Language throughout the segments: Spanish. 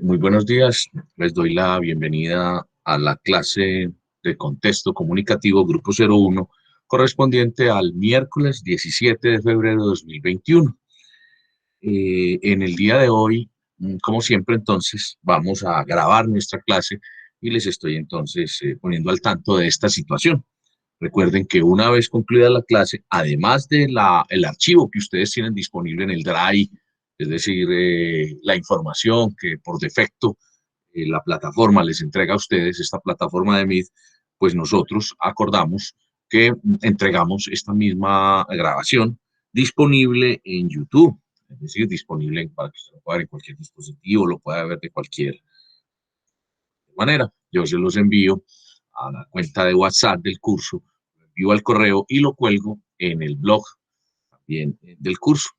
Muy buenos días, les doy la bienvenida a la clase de contexto comunicativo Grupo 01, correspondiente al miércoles 17 de febrero de 2021. En el día de hoy, como siempre, entonces, vamos a grabar nuestra clase y les estoy entonces poniendo al tanto de esta situación. Recuerden que una vez concluida la clase, además de el archivo que ustedes tienen disponible en el Drive, es decir, la información que por defecto la plataforma les entrega a ustedes, esta plataforma de Meet, pues nosotros acordamos que entregamos esta misma grabación disponible en YouTube, es decir, disponible para que usted lo pueda ver en cualquier dispositivo, lo pueda ver de cualquier manera. Yo se los envío a la cuenta de WhatsApp del curso, lo envío al correo y lo cuelgo en el blog también del curso.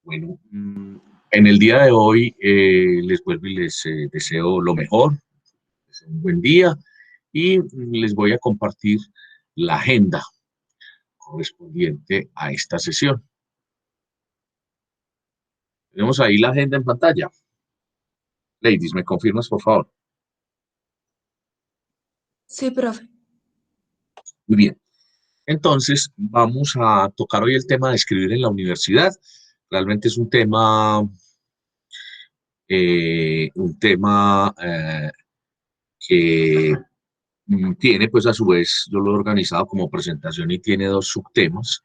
Bueno, en el día de hoy les vuelvo y les deseo lo mejor, un buen día y les voy a compartir la agenda correspondiente a esta sesión. Tenemos ahí la agenda en pantalla. Ladies, ¿me confirmas, por favor? Sí, profe. Muy bien. Entonces, vamos a tocar hoy el tema de escribir en la universidad. Realmente es un tema que tiene, pues a su vez, yo lo he organizado como presentación y tiene dos subtemas.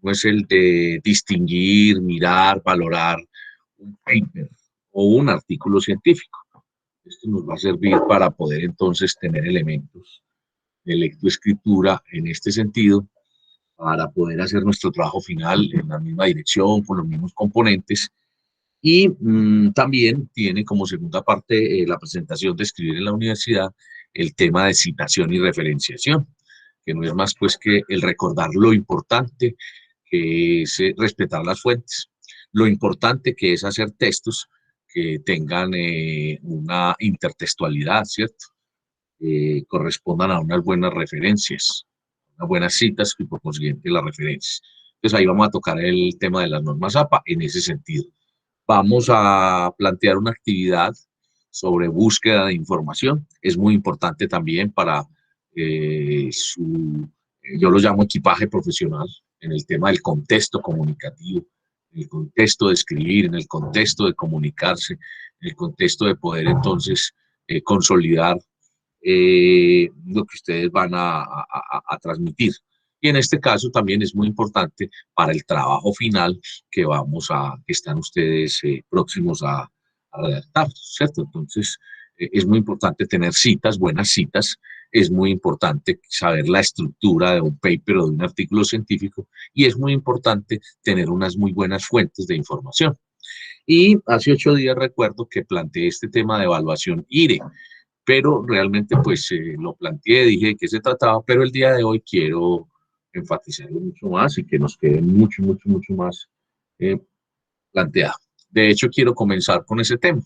Uno es el de distinguir, mirar, valorar un paper o un artículo científico. Esto nos va a servir para poder entonces tener elementos de lectoescritura en este sentido, para poder hacer nuestro trabajo final en la misma dirección, con los mismos componentes. Y también tiene como segunda parte la presentación de escribir en la universidad el tema de citación y referenciación, que no es más pues que el recordar lo importante que es respetar las fuentes, lo importante que es hacer textos que tengan una intertextualidad, ¿cierto? Correspondan a unas buenas referencias, unas buenas citas y por consiguiente las referencias. Entonces ahí vamos a tocar el tema de las normas APA en ese sentido. Vamos a plantear una actividad sobre búsqueda de información. Es muy importante también para yo lo llamo equipaje profesional, en el tema del contexto comunicativo, en el contexto de escribir, en el contexto de comunicarse, en el contexto de poder entonces consolidar lo que ustedes van a transmitir. Y en este caso también es muy importante para el trabajo final que están ustedes próximos a redactar, ¿cierto? Entonces, es muy importante tener citas, buenas citas, es muy importante saber la estructura de un paper o de un artículo científico y es muy importante tener unas muy buenas fuentes de información. Y hace 8 días recuerdo que planteé este tema de evaluación IRE, pero realmente pues lo planteé, dije de qué se trataba, pero el día de hoy quiero enfatizarlo mucho más y que nos quede mucho, mucho, mucho más eh, planteado. De hecho, quiero comenzar con ese tema.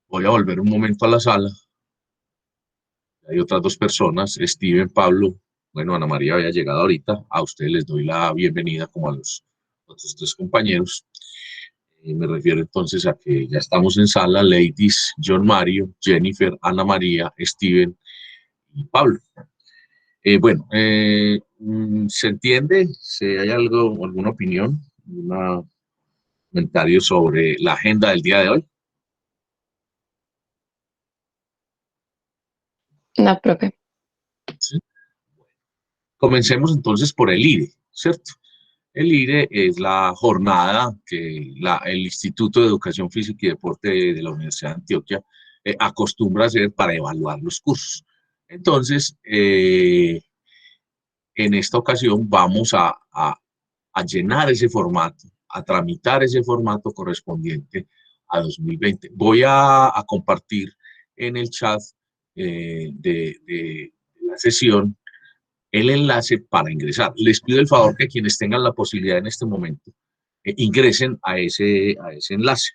Voy a volver un momento a la sala. Hay otras dos personas, Steven, Pablo, bueno, Ana María había llegado ahorita, a ustedes les doy la bienvenida como a los otros tres compañeros. Me refiero entonces a que ya estamos en sala, ladies, John Mario, Jennifer, Ana María, Steven y Pablo. ¿Se entiende? Si hay algo, alguna opinión, un comentario sobre la agenda del día de hoy. No, profe. ¿Sí? Comencemos entonces por el IDE, ¿cierto? El IDE es la jornada que el Instituto de Educación Física y Deporte de la Universidad de Antioquia acostumbra a hacer para evaluar los cursos. Entonces, en esta ocasión vamos a llenar ese formato, a tramitar ese formato correspondiente a 2020. Voy a compartir en el chat de la sesión el enlace para ingresar. Les pido el favor que quienes tengan la posibilidad en este momento ingresen a ese enlace.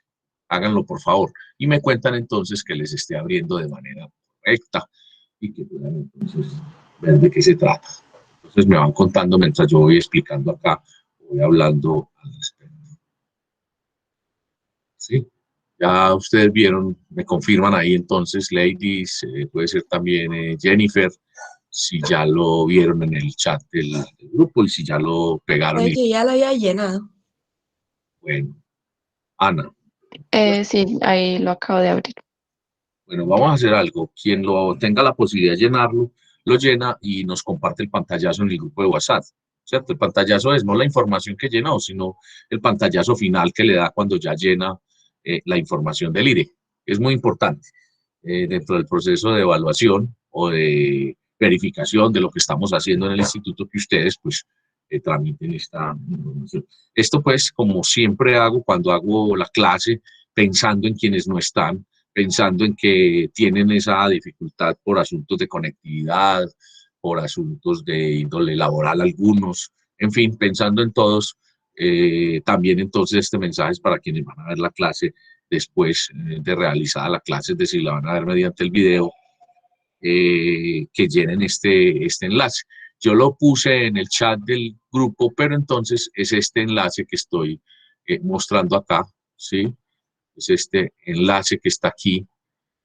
Háganlo, por favor. Y me cuentan entonces que les esté abriendo de manera correcta y que puedan entonces ver de qué se trata. Entonces me van contando mientras yo voy explicando acá, voy hablando al respecto. ¿sí? Ya ustedes vieron, me confirman ahí entonces, ladies, puede ser también Jennifer, si ya lo vieron en el chat del grupo y si ya lo pegaron. De que ya lo había llenado. Bueno, Ana. Sí, ahí lo acabo de abrir. Bueno, vamos a hacer algo. Quien lo tenga la posibilidad de llenarlo, lo llena y nos comparte el pantallazo en el grupo de WhatsApp. ¿Cierto? El pantallazo es no la información que llenó, sino el pantallazo final que le da cuando ya llena la información del IRE. Es muy importante dentro del proceso de evaluación o de verificación de lo que estamos haciendo en el instituto que ustedes pues tramiten esta información. Esto pues como siempre hago cuando hago la clase pensando en quienes no están, pensando en que tienen esa dificultad por asuntos de conectividad, por asuntos de índole laboral algunos, en fin, pensando en todos, también entonces este mensaje es para quienes van a ver la clase después de realizada la clase, es decir, la van a ver mediante el video, que llenen este enlace. Yo lo puse en el chat del grupo, pero entonces es este enlace que estoy mostrando acá, ¿sí? Es este enlace que está aquí,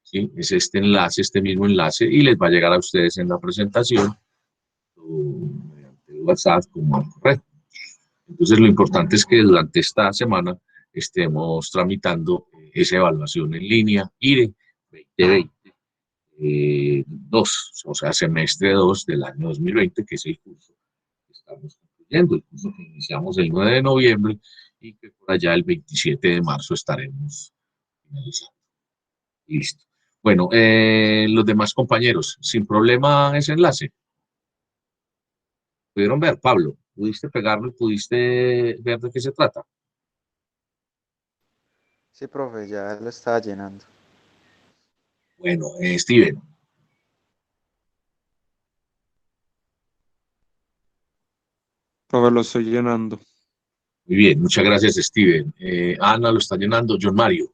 ¿sí? Es este enlace, este mismo enlace, y les va a llegar a ustedes en la presentación, mediante WhatsApp, como al correo. Entonces, lo importante es que durante esta semana estemos tramitando esa evaluación en línea, IRE 2020, 2, o sea, semestre 2 del año 2020, que es el curso que estamos concluyendo, el curso que iniciamos el 9 de noviembre y que por allá el 27 de marzo estaremos finalizando. Listo. Bueno, los demás compañeros, sin problema ese enlace. ¿Pudieron ver, Pablo? ¿Pudiste pegarlo y pudiste ver de qué se trata? Sí, profe, ya lo estaba llenando. Bueno, Steven. Profe, lo estoy llenando. Muy bien, muchas gracias, Steven. Ana lo está llenando. John Mario.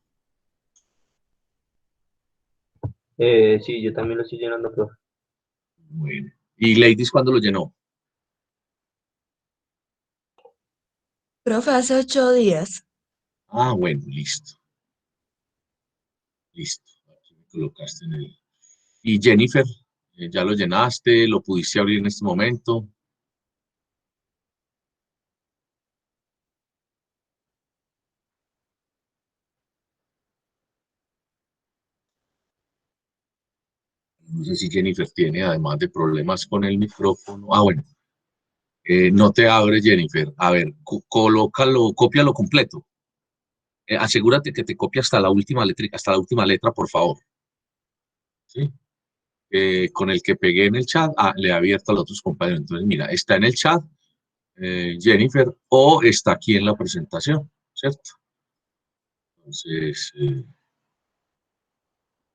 Sí, yo también lo estoy llenando, profe. Bueno. ¿Y Ladies cuándo lo llenó? Profe, hace 8 días. Ah, bueno, listo. Listo. Aquí me colocaste en el... Y Jennifer, ¿ya lo llenaste? ¿Lo pudiste abrir en este momento? No sé si Jennifer tiene, además de problemas con el micrófono. Ah, bueno. No te abre, Jennifer. A ver, colócalo, cópialo completo. Asegúrate que te copia hasta la última letra, por favor. ¿Sí? Con el que pegué en el chat, le he abierto a los otros compañeros. Entonces, mira, está en el chat, Jennifer, o está aquí en la presentación, ¿cierto? Entonces,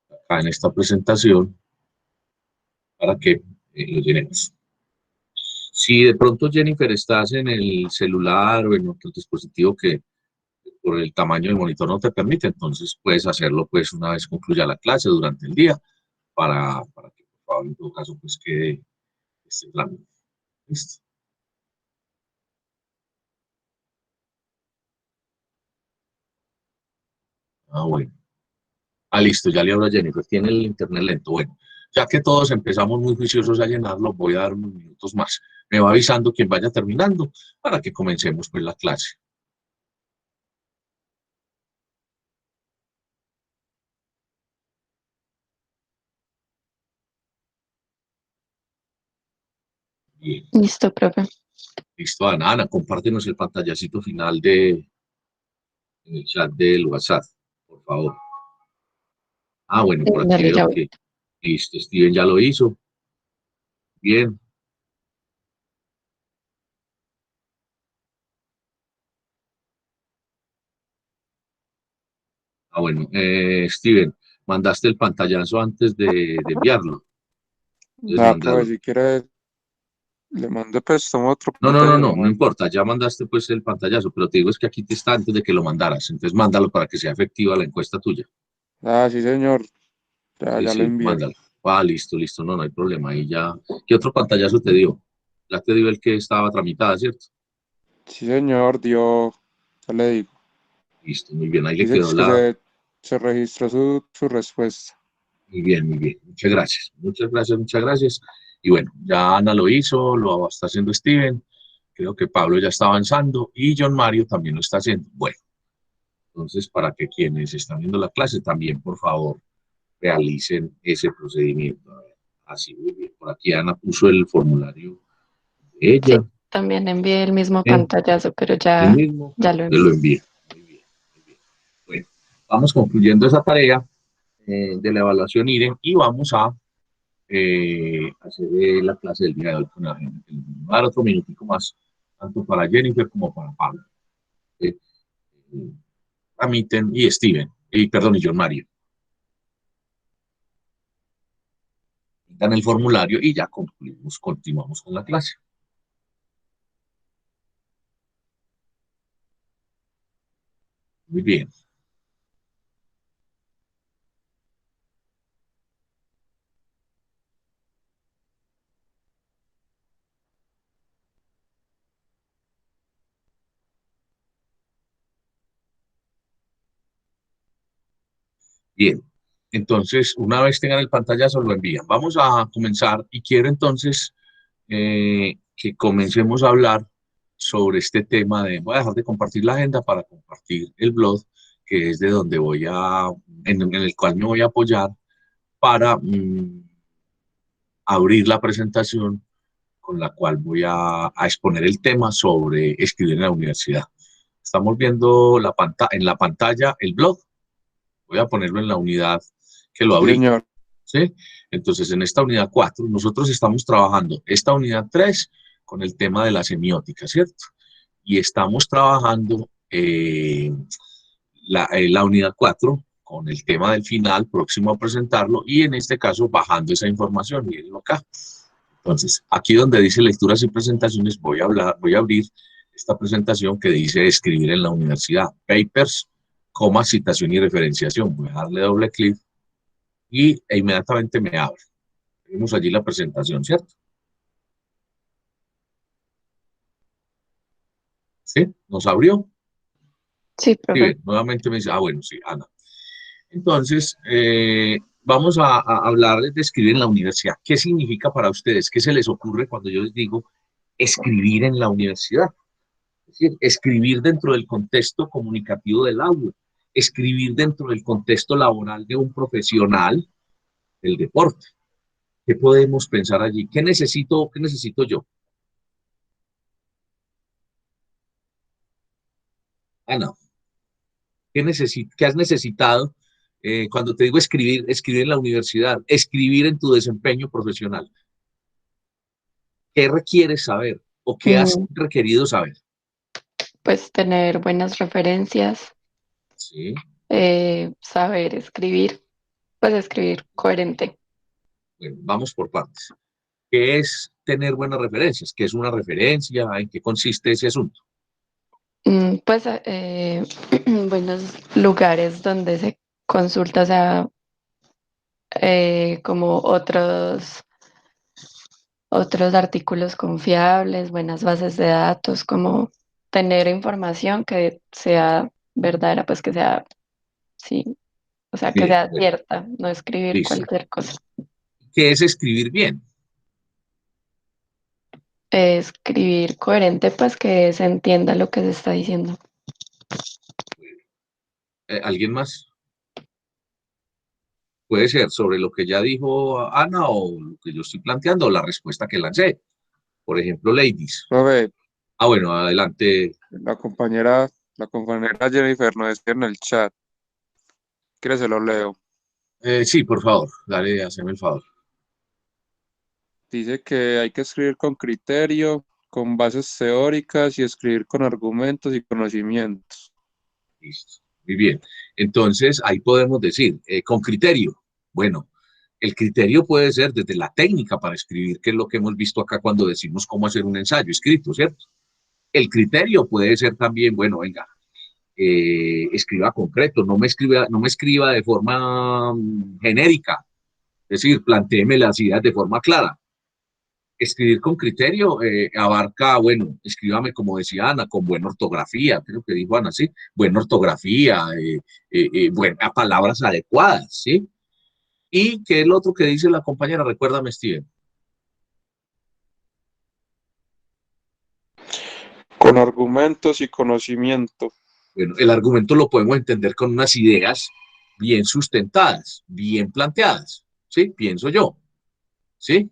acá en esta presentación, para que lo llenemos. Si de pronto, Jennifer, estás en el celular o en otro dispositivo que por el tamaño del monitor no te permite, entonces puedes hacerlo pues una vez concluya la clase durante el día para que por favor en todo caso pues quede este plan. Listo. Ah, bueno. Ah, listo, ya le hablo a Jennifer, tiene el internet lento. Bueno, ya que todos empezamos muy juiciosos a llenarlo, voy a dar unos minutos más. Me va avisando quien vaya terminando para que comencemos pues la clase. Bien. Listo, profe. Listo, Ana. Ana, compártenos el pantallacito final en el chat del WhatsApp, por favor. Ah, bueno, por aquí Dale, veo ya voy. que listo, Steven ya lo hizo. Bien. Ah, bueno, Steven, mandaste el pantallazo antes de enviarlo. Entonces, Nada, profe, mándalo. si quiere, le mando pues, tomo otro No, no, no, pantalla, lo no, no mando. importa, ya mandaste pues el pantallazo, pero te digo es que aquí te está antes de que lo mandaras, entonces mándalo para que sea efectiva la encuesta tuya. Ah, sí, señor, Sí, ya lo sí, envié. mándalo. Ah, listo, listo, no, no hay problema, ahí ya. ¿Qué otro pantallazo te dio? Ya te dio el que estaba tramitada, ¿cierto? Sí, señor, dio, ya le digo. Listo, muy bien. Ahí le Dice quedó que la... se registró su respuesta. Muy bien, muy bien. Muchas gracias. Muchas gracias, muchas gracias. Y bueno, ya Ana lo hizo, lo está haciendo Steven. Creo que Pablo ya está avanzando y John Mario también lo está haciendo. Bueno, entonces para que quienes están viendo la clase también, por favor, realicen ese procedimiento. A ver, así, muy bien. Por aquí Ana puso el formulario de Sí, ella. también envié el mismo Bien, pantallazo, pero el ya, mismo, ya lo yo lo envié. envío. Muy bien, muy bien. Bueno, vamos concluyendo esa tarea de la evaluación IREN y vamos a hacer la clase del día de hoy con la gente. Voy a dar otro minutico más, tanto para Jennifer como para Pablo. Eh, Amiten y Steven, y perdón, y John Mario. Dan el formulario y ya continuamos con la clase. Muy bien. Bien. Entonces, una vez tengan el pantallazo, lo envían. Vamos a comenzar y quiero entonces que comencemos a hablar sobre este tema de, voy a dejar de compartir la agenda para compartir el blog, que es de donde en el cual me voy a apoyar para abrir la presentación con la cual voy a exponer el tema sobre escribir en la universidad. Estamos viendo en la pantalla el blog. Voy a ponerlo en la unidad que lo Sí, abrí. señor. ¿Sí? Entonces, en esta unidad 4, nosotros estamos trabajando esta unidad 3 con el tema de la semiótica, ¿cierto? Y estamos trabajando la unidad 4 con el tema del final, próximo a presentarlo, y en este caso bajando esa información, mírenlo acá. Entonces, aquí donde dice lecturas y presentaciones, voy a abrir esta presentación que dice escribir en la universidad, papers, coma, citación y referenciación. Voy a darle doble clic e inmediatamente me abre. Tenemos allí la presentación, ¿cierto? ¿Sí? ¿Nos abrió? Sí, Sí, profe. bien, nuevamente me dice, bueno, sí, Ana. Entonces, vamos a hablar de escribir en la universidad. ¿Qué significa para ustedes? ¿Qué se les ocurre cuando yo les digo escribir en la universidad? Es decir, escribir dentro del contexto comunicativo del aula, escribir dentro del contexto laboral de un profesional del deporte. ¿Qué podemos pensar allí? ¿Qué necesito yo? Ana, ¿qué has necesitado cuando te digo escribir en la universidad, escribir en tu desempeño profesional? ¿Qué requieres saber o qué has Mm, requerido saber? Pues tener buenas referencias, Sí, saber escribir, pues escribir coherente. bueno, vamos por partes. ¿Qué es tener buenas referencias? ¿Qué es una referencia? ¿En qué consiste ese asunto? Pues buenos lugares donde se consulta, o sea, como otros artículos confiables, buenas bases de datos, como tener información que sea verdadera, pues que sea, sí, o sea, que Bien, sea bueno, cierta, no escribir listo. cualquier cosa. ¿Qué es escribir bien? Escribir coherente, pues que se entienda lo que se está diciendo. ¿Alguien más? Puede ser sobre lo que ya dijo Ana o lo que yo estoy planteando o la respuesta que lancé. Por ejemplo, ladies. Profe, Bueno, adelante. la compañera Jennifer nos decía en el chat. ¿Quiere se lo leo? Sí, por favor, dale, haceme el favor. Dice que hay que escribir con criterio, con bases teóricas y escribir con argumentos y conocimientos. Listo. Muy bien. Entonces, ahí podemos decir, con criterio. Bueno, el criterio puede ser desde la técnica para escribir, que es lo que hemos visto acá cuando decimos cómo hacer un ensayo escrito, ¿cierto? El criterio puede ser también, bueno, venga, escriba concreto, no me escriba de forma genérica, es decir, plantéeme las ideas de forma clara. Escribir con criterio abarca, bueno, escríbame como decía Ana, con buena ortografía, creo que dijo Ana, sí, buena ortografía, a palabras adecuadas, ¿sí? ¿Y qué es lo otro que dice la compañera? Recuérdame, Steven. Con argumentos y conocimiento. Bueno, el argumento lo podemos entender con unas ideas bien sustentadas, bien planteadas, ¿sí? Pienso yo, ¿sí?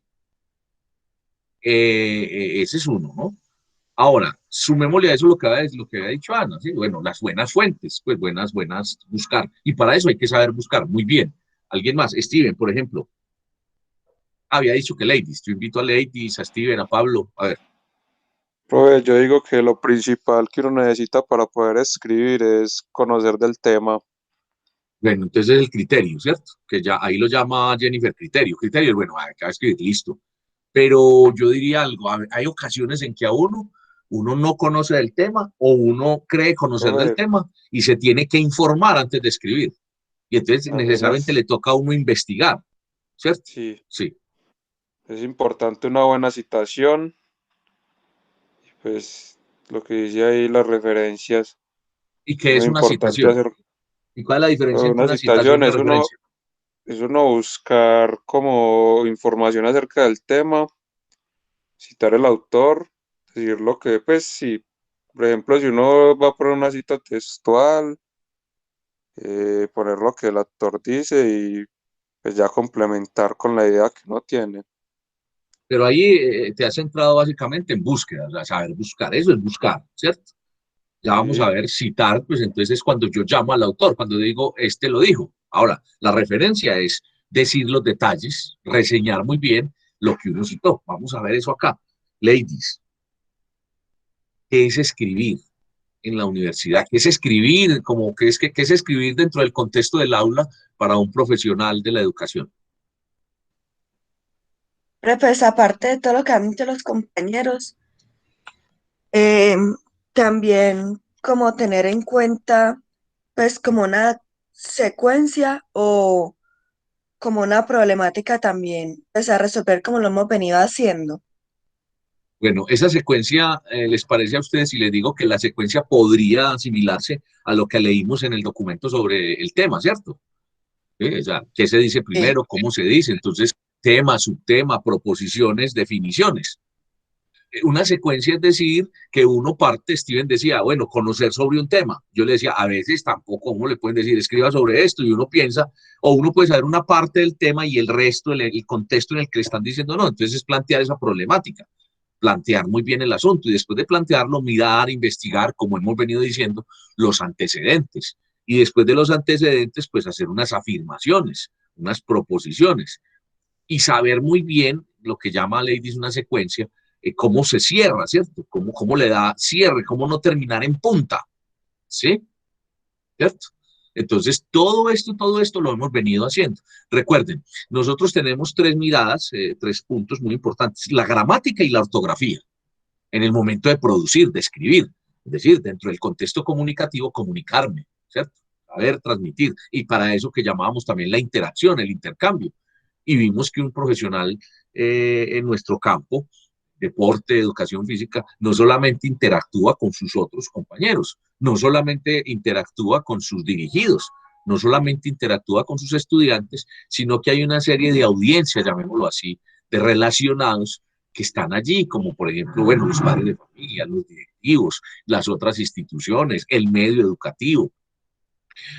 Ese es uno, ¿no? Ahora, sumémosle a eso lo que había dicho Ana, ¿sí? Bueno, las buenas fuentes, pues buenas buscar. Y para eso hay que saber buscar, muy bien. ¿Alguien más? Steven, por ejemplo. Había dicho que ladies. Yo invito a ladies, a Steven, a Pablo. A ver, Profe, yo digo que lo principal que uno necesita para poder escribir es conocer del tema. bueno, entonces el criterio, ¿cierto? Que ya ahí lo llama Jennifer criterio. Criterio, bueno, acá escribir, listo. Pero yo diría algo, hay ocasiones en que a uno no conoce del tema o uno cree conocer del Profe, tema y se tiene que informar antes de escribir. Y entonces necesariamente apenas, le toca a uno investigar, ¿cierto? sí, Sí. es importante una buena citación, pues lo que dice ahí las referencias, ¿Y qué es muy una importante citación? hacer ¿Y cuál es la diferencia entre una una citación y citación, una referencia? es uno buscar como información acerca del tema, citar el autor, decir lo que, pues sí, por ejemplo, si uno va a poner una cita textual, poner lo que el autor dice y pues ya complementar con la idea que uno tiene. Pero ahí te has centrado básicamente en búsqueda, o sea, saber buscar, eso es buscar, ¿cierto? Ya vamos a Sí, ver citar, pues entonces es cuando yo llamo al autor, cuando digo, este lo dijo. Ahora, la referencia es decir los detalles, reseñar muy bien lo que uno citó. Vamos a ver eso acá. Ladies, ¿qué es escribir en la universidad? ¿Qué es escribir? Como qué es escribir dentro del contexto del aula para un profesional de la educación? Pero pues aparte de todo lo que han dicho los compañeros, eh, también como tener en cuenta pues como una secuencia o como una problemática también, pues a resolver como lo hemos venido haciendo. Bueno, esa secuencia, ¿les parece a ustedes si les digo que la secuencia podría asimilarse a lo que leímos en el documento sobre el tema, ¿cierto? O sea, ¿qué se dice Sí. primero? ¿Cómo se dice? Entonces, tema, subtema, proposiciones, definiciones. Una secuencia es decir que uno parte, Steven decía, bueno, conocer sobre un tema. Yo le decía, a veces tampoco uno le pueden decir, escriba sobre esto, y uno piensa, o uno puede saber una parte del tema y el resto, el contexto en el que le están diciendo no. Entonces es plantear esa problemática, plantear muy bien el asunto y después de plantearlo, mirar, investigar, como hemos venido diciendo, los antecedentes. Y después de los antecedentes, pues hacer unas afirmaciones, unas proposiciones y saber muy bien lo que llama Ladies una secuencia, cómo se cierra, ¿cierto? Cómo le da cierre, cómo no terminar en punta, ¿sí? ¿Cierto? Entonces, todo esto lo hemos venido haciendo. Recuerden, nosotros tenemos tres miradas, tres puntos muy importantes, la gramática y la ortografía, en el momento de producir, de escribir, es decir, dentro del contexto comunicativo, comunicarme, ¿cierto? Saber transmitir, y para eso que llamábamos también la interacción, el intercambio. Y vimos que un profesional en nuestro campo, deporte, educación física, no solamente interactúa con sus otros compañeros, no solamente interactúa con sus dirigidos, no solamente interactúa con sus estudiantes, sino que hay una serie de audiencias, llamémoslo así, de relacionados que están allí, como por ejemplo, bueno, los padres de familia, los directivos, las otras instituciones, el medio educativo,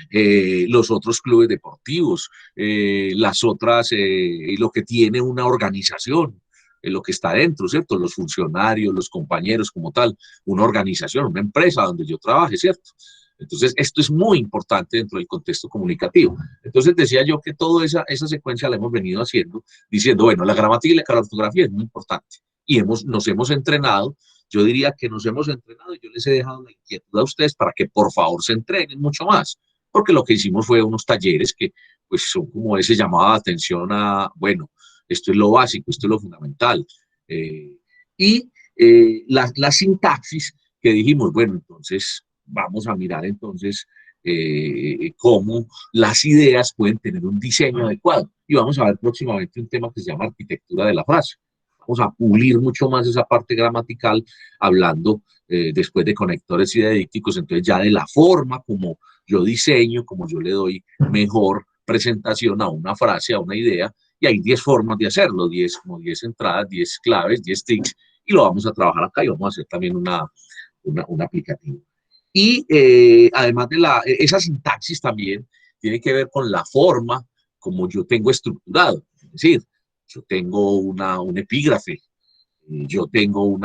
los otros clubes deportivos, las otras, lo que tiene una organización, lo que está dentro, ¿cierto? Los funcionarios, los compañeros como tal, una organización, una empresa donde yo trabaje, ¿cierto? Entonces, esto es muy importante dentro del contexto comunicativo. Entonces, decía yo que toda esa secuencia la hemos venido haciendo, diciendo, bueno, la gramática y la ortografía es muy importante. Y nos hemos entrenado, yo diría que nos hemos entrenado y yo les he dejado la inquietud a ustedes para que por favor se entrenen mucho más porque lo que hicimos fue unos talleres que pues son como ese llamado de atención a, bueno, esto es lo básico, esto es lo fundamental. Eh, y la sintaxis que dijimos, bueno, entonces vamos a mirar entonces cómo las ideas pueden tener un diseño adecuado. Y vamos a ver próximamente un tema que se llama arquitectura de la frase. vamos a pulir mucho más esa parte gramatical, hablando después de conectores y de dícticos, entonces ya de la forma como yo diseño, como yo le doy mejor presentación a una frase, a una idea, y hay 10 formas de hacerlo, 10 como 10 entradas, 10 claves, 10 tics, y lo vamos a trabajar acá y vamos a hacer también un aplicativo. Y además de esa sintaxis también tiene que ver con la forma como yo tengo estructurado. Es decir, yo tengo un epígrafe, yo tengo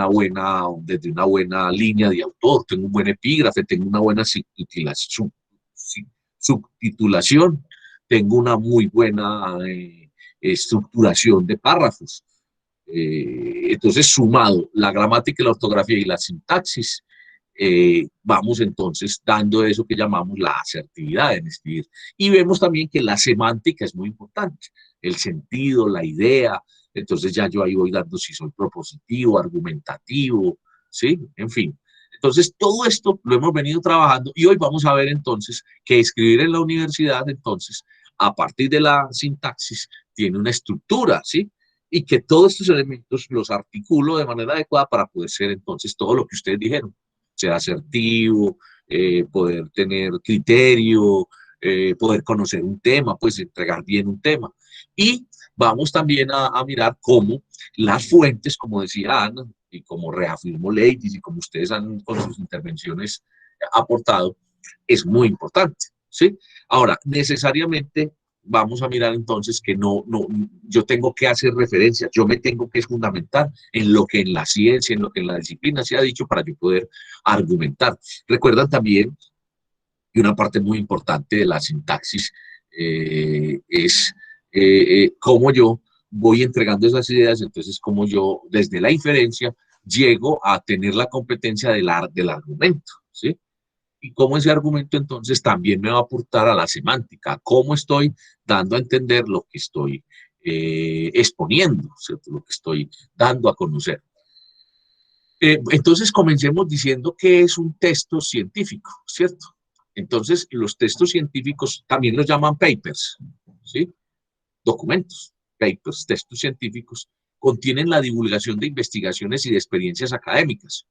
desde una buena línea de autor, tengo un buen epígrafe, tengo una buena subtitulación, tengo una muy buena estructuración de párrafos. Entonces, sumado la gramática, la ortografía y la sintaxis, vamos entonces dando eso que llamamos la asertividad en escribir. Y vemos también que la semántica es muy importante, el sentido, la idea. Entonces ya yo ahí voy dando si soy propositivo, argumentativo, ¿sí? En fin. Entonces todo esto lo hemos venido trabajando y hoy vamos a ver entonces que escribir en la universidad, entonces, a partir de la sintaxis, tiene una estructura, ¿sí? Y que todos estos elementos los articulo de manera adecuada para poder ser entonces todo lo que ustedes dijeron, ser asertivo, poder tener criterio, poder conocer un tema, pues entregar bien un tema. Y vamos también a mirar cómo las fuentes, como decía Ana, y como reafirmó Ladies, y como ustedes han con sus intervenciones aportado, es muy importante, ¿sí? Ahora, necesariamente vamos a mirar entonces que yo tengo que hacer referencia, yo me tengo que fundamentar en lo que en la ciencia, en lo que en la disciplina se ha dicho para yo poder argumentar. Recuerdan también, y una parte muy importante de la sintaxis es cómo yo voy entregando esas ideas, entonces cómo yo desde la inferencia llego a tener la competencia del argumento, ¿sí? Y cómo ese argumento entonces también me va a aportar a la semántica, cómo estoy dando a entender lo que estoy exponiendo, ¿cierto? Lo que estoy dando a conocer. Entonces comencemos diciendo qué es un texto científico, ¿cierto? Entonces los textos científicos también los llaman papers, ¿sí? Documentos, papers, textos científicos, contienen la divulgación de investigaciones y de experiencias académicas.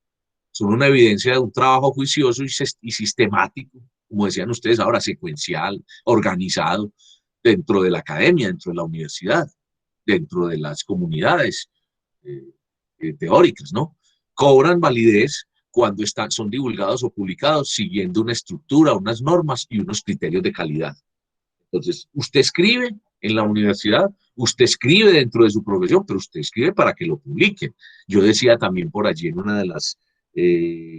Son una evidencia de un trabajo juicioso y sistemático, como decían ustedes ahora, secuencial, organizado, dentro de la academia, dentro de la universidad, dentro de las comunidades teóricas, ¿no? Cobran validez cuando son divulgados o publicados siguiendo una estructura, unas normas y unos criterios de calidad. Entonces, usted escribe en la universidad, usted escribe dentro de su profesión, pero usted escribe para que lo publiquen. Yo decía también por allí en una de las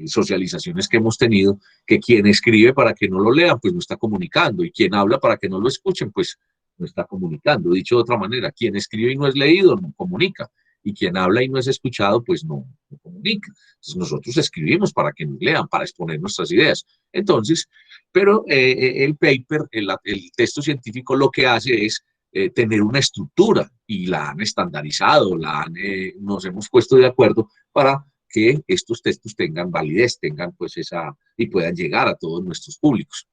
socializaciones que hemos tenido, que quien escribe para que no lo lean, pues no está comunicando, y quien habla para que no lo escuchen, pues no está comunicando. Dicho de otra manera, quien escribe y no es leído, no comunica, y quien habla y no es escuchado, pues no comunica. Entonces nosotros escribimos para que nos lean, para exponer nuestras ideas. Entonces, pero el paper, el texto científico, lo que hace es tener una estructura y la han estandarizado, nos hemos puesto de acuerdo para que estos textos tengan validez, tengan pues y puedan llegar a todos nuestros públicos.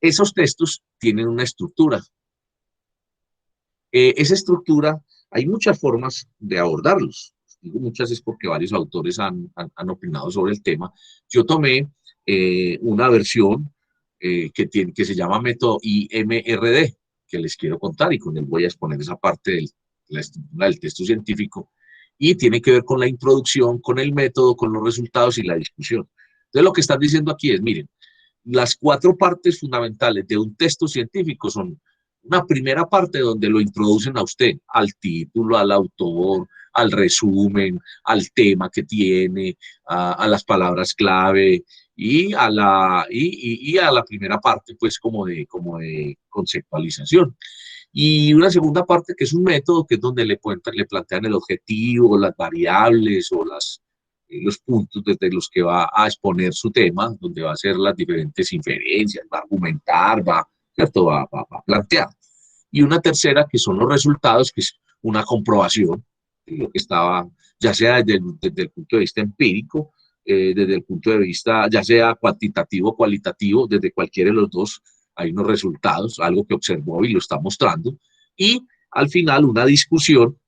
Esos textos tienen una estructura. Esa estructura, hay muchas formas de abordarlos. Digo muchas es porque varios autores han opinado sobre el tema. Yo tomé una versión que se llama método IMRD, que les quiero contar y con él voy a exponer esa parte de la estructura del texto científico y tiene que ver con la introducción, con el método, con los resultados y la discusión. Entonces lo que están diciendo aquí es, miren, las 4 partes fundamentales de un texto científico son una primera parte donde lo introducen a usted, al título, al autor, al resumen, al tema que tiene, a las palabras clave y a la primera parte, pues, como de conceptualización. Y una segunda parte que es un método, que es donde le plantean el objetivo, las variables o los puntos desde los que va a exponer su tema, donde va a hacer las diferentes inferencias, va a argumentar, ¿cierto? Va a plantear. Y una tercera, que son los resultados, que es una comprobación de lo que estaba, ya sea desde el punto de vista empírico, desde el punto de vista, ya sea cuantitativo o cualitativo, desde cualquiera de los dos, hay unos resultados, algo que observó y lo está mostrando. Y al final, una discusión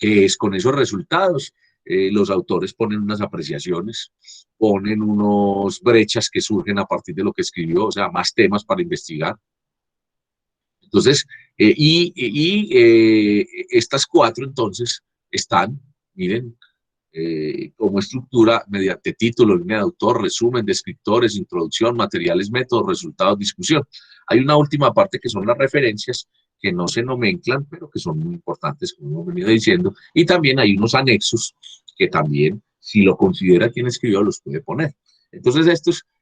que es con esos resultados. Los autores ponen unas apreciaciones, ponen unas brechas que surgen a partir de lo que escribió, o sea, más temas para investigar. Entonces, estas 4 entonces están, miren, como estructura mediante título, línea de autor, resumen, descriptores, introducción, materiales, métodos, resultados, discusión. Hay una última parte que son las referencias, que no se nomenclan, pero que son muy importantes, como hemos venido diciendo, y también hay unos anexos que también, si lo considera quien escribió, los puede poner. Entonces,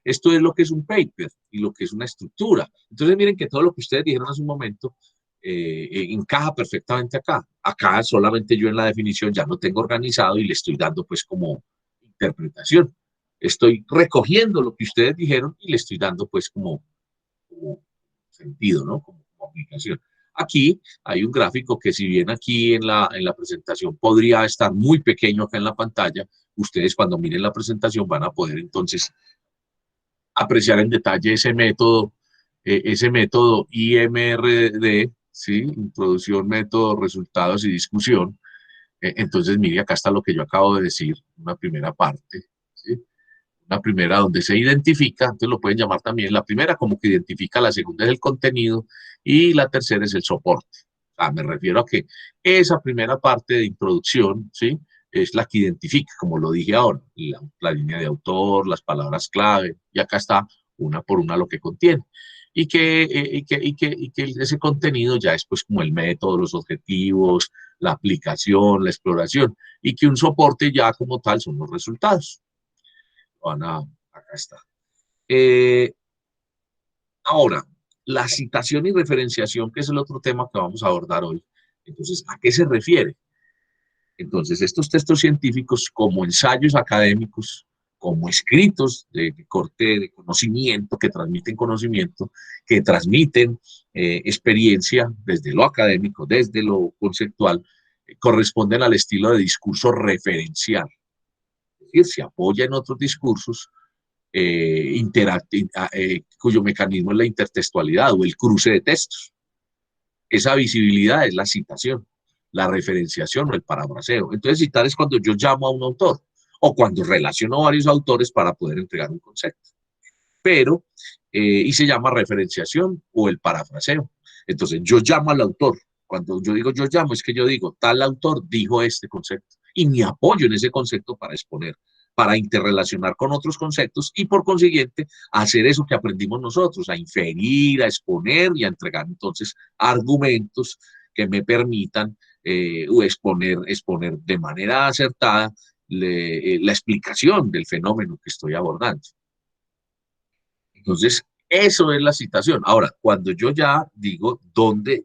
esto es lo que es un paper y lo que es una estructura. Entonces, miren que todo lo que ustedes dijeron hace un momento encaja perfectamente acá. Acá solamente yo en la definición ya lo tengo organizado y le estoy dando pues como interpretación. Estoy recogiendo lo que ustedes dijeron y le estoy dando pues como sentido, ¿no? Como aplicación. Aquí hay un gráfico que si bien aquí en la presentación podría estar muy pequeño acá en la pantalla, ustedes cuando miren la presentación van a poder entonces apreciar en detalle ese método IMRD, ¿sí? Introducción, método, resultados y discusión. Entonces, mire, acá está lo que yo acabo de decir, una primera parte, ¿sí? La primera donde se identifica, entonces lo pueden llamar también la primera como que identifica, la segunda es el contenido y la tercera es el soporte. O sea, me refiero a que esa primera parte de introducción, ¿sí? Es la que identifica, como lo dije ahora, la línea de autor, las palabras clave, y acá está una por una lo que contiene. Y que ese contenido ya es pues como el método, los objetivos, la aplicación, la exploración, y que un soporte ya como tal son los resultados. Acá está. Ahora, la citación y referenciación, que es el otro tema que vamos a abordar hoy. Entonces, ¿a qué se refiere? Entonces, estos textos científicos, como ensayos académicos, como escritos de corte de conocimiento, que transmiten experiencia desde lo académico, desde lo conceptual, corresponden al estilo de discurso referencial. Es decir, se apoya en otros discursos cuyo mecanismo es la intertextualidad o el cruce de textos. Esa visibilidad es la citación, la referenciación o el parafraseo. Entonces, citar es cuando yo llamo a un autor o cuando relaciono varios autores para poder entregar un concepto. Pero, y se llama referenciación o el parafraseo. Entonces, yo llamo al autor. Cuando yo digo yo llamo, es que yo digo, tal autor dijo este concepto y me apoyo en ese concepto para exponer, para interrelacionar con otros conceptos y por consiguiente hacer eso que aprendimos nosotros, a inferir, a exponer y a entregar entonces argumentos que me permitan exponer de manera acertada la explicación del fenómeno que estoy abordando. Entonces, eso es la citación. Ahora, cuando yo ya digo dónde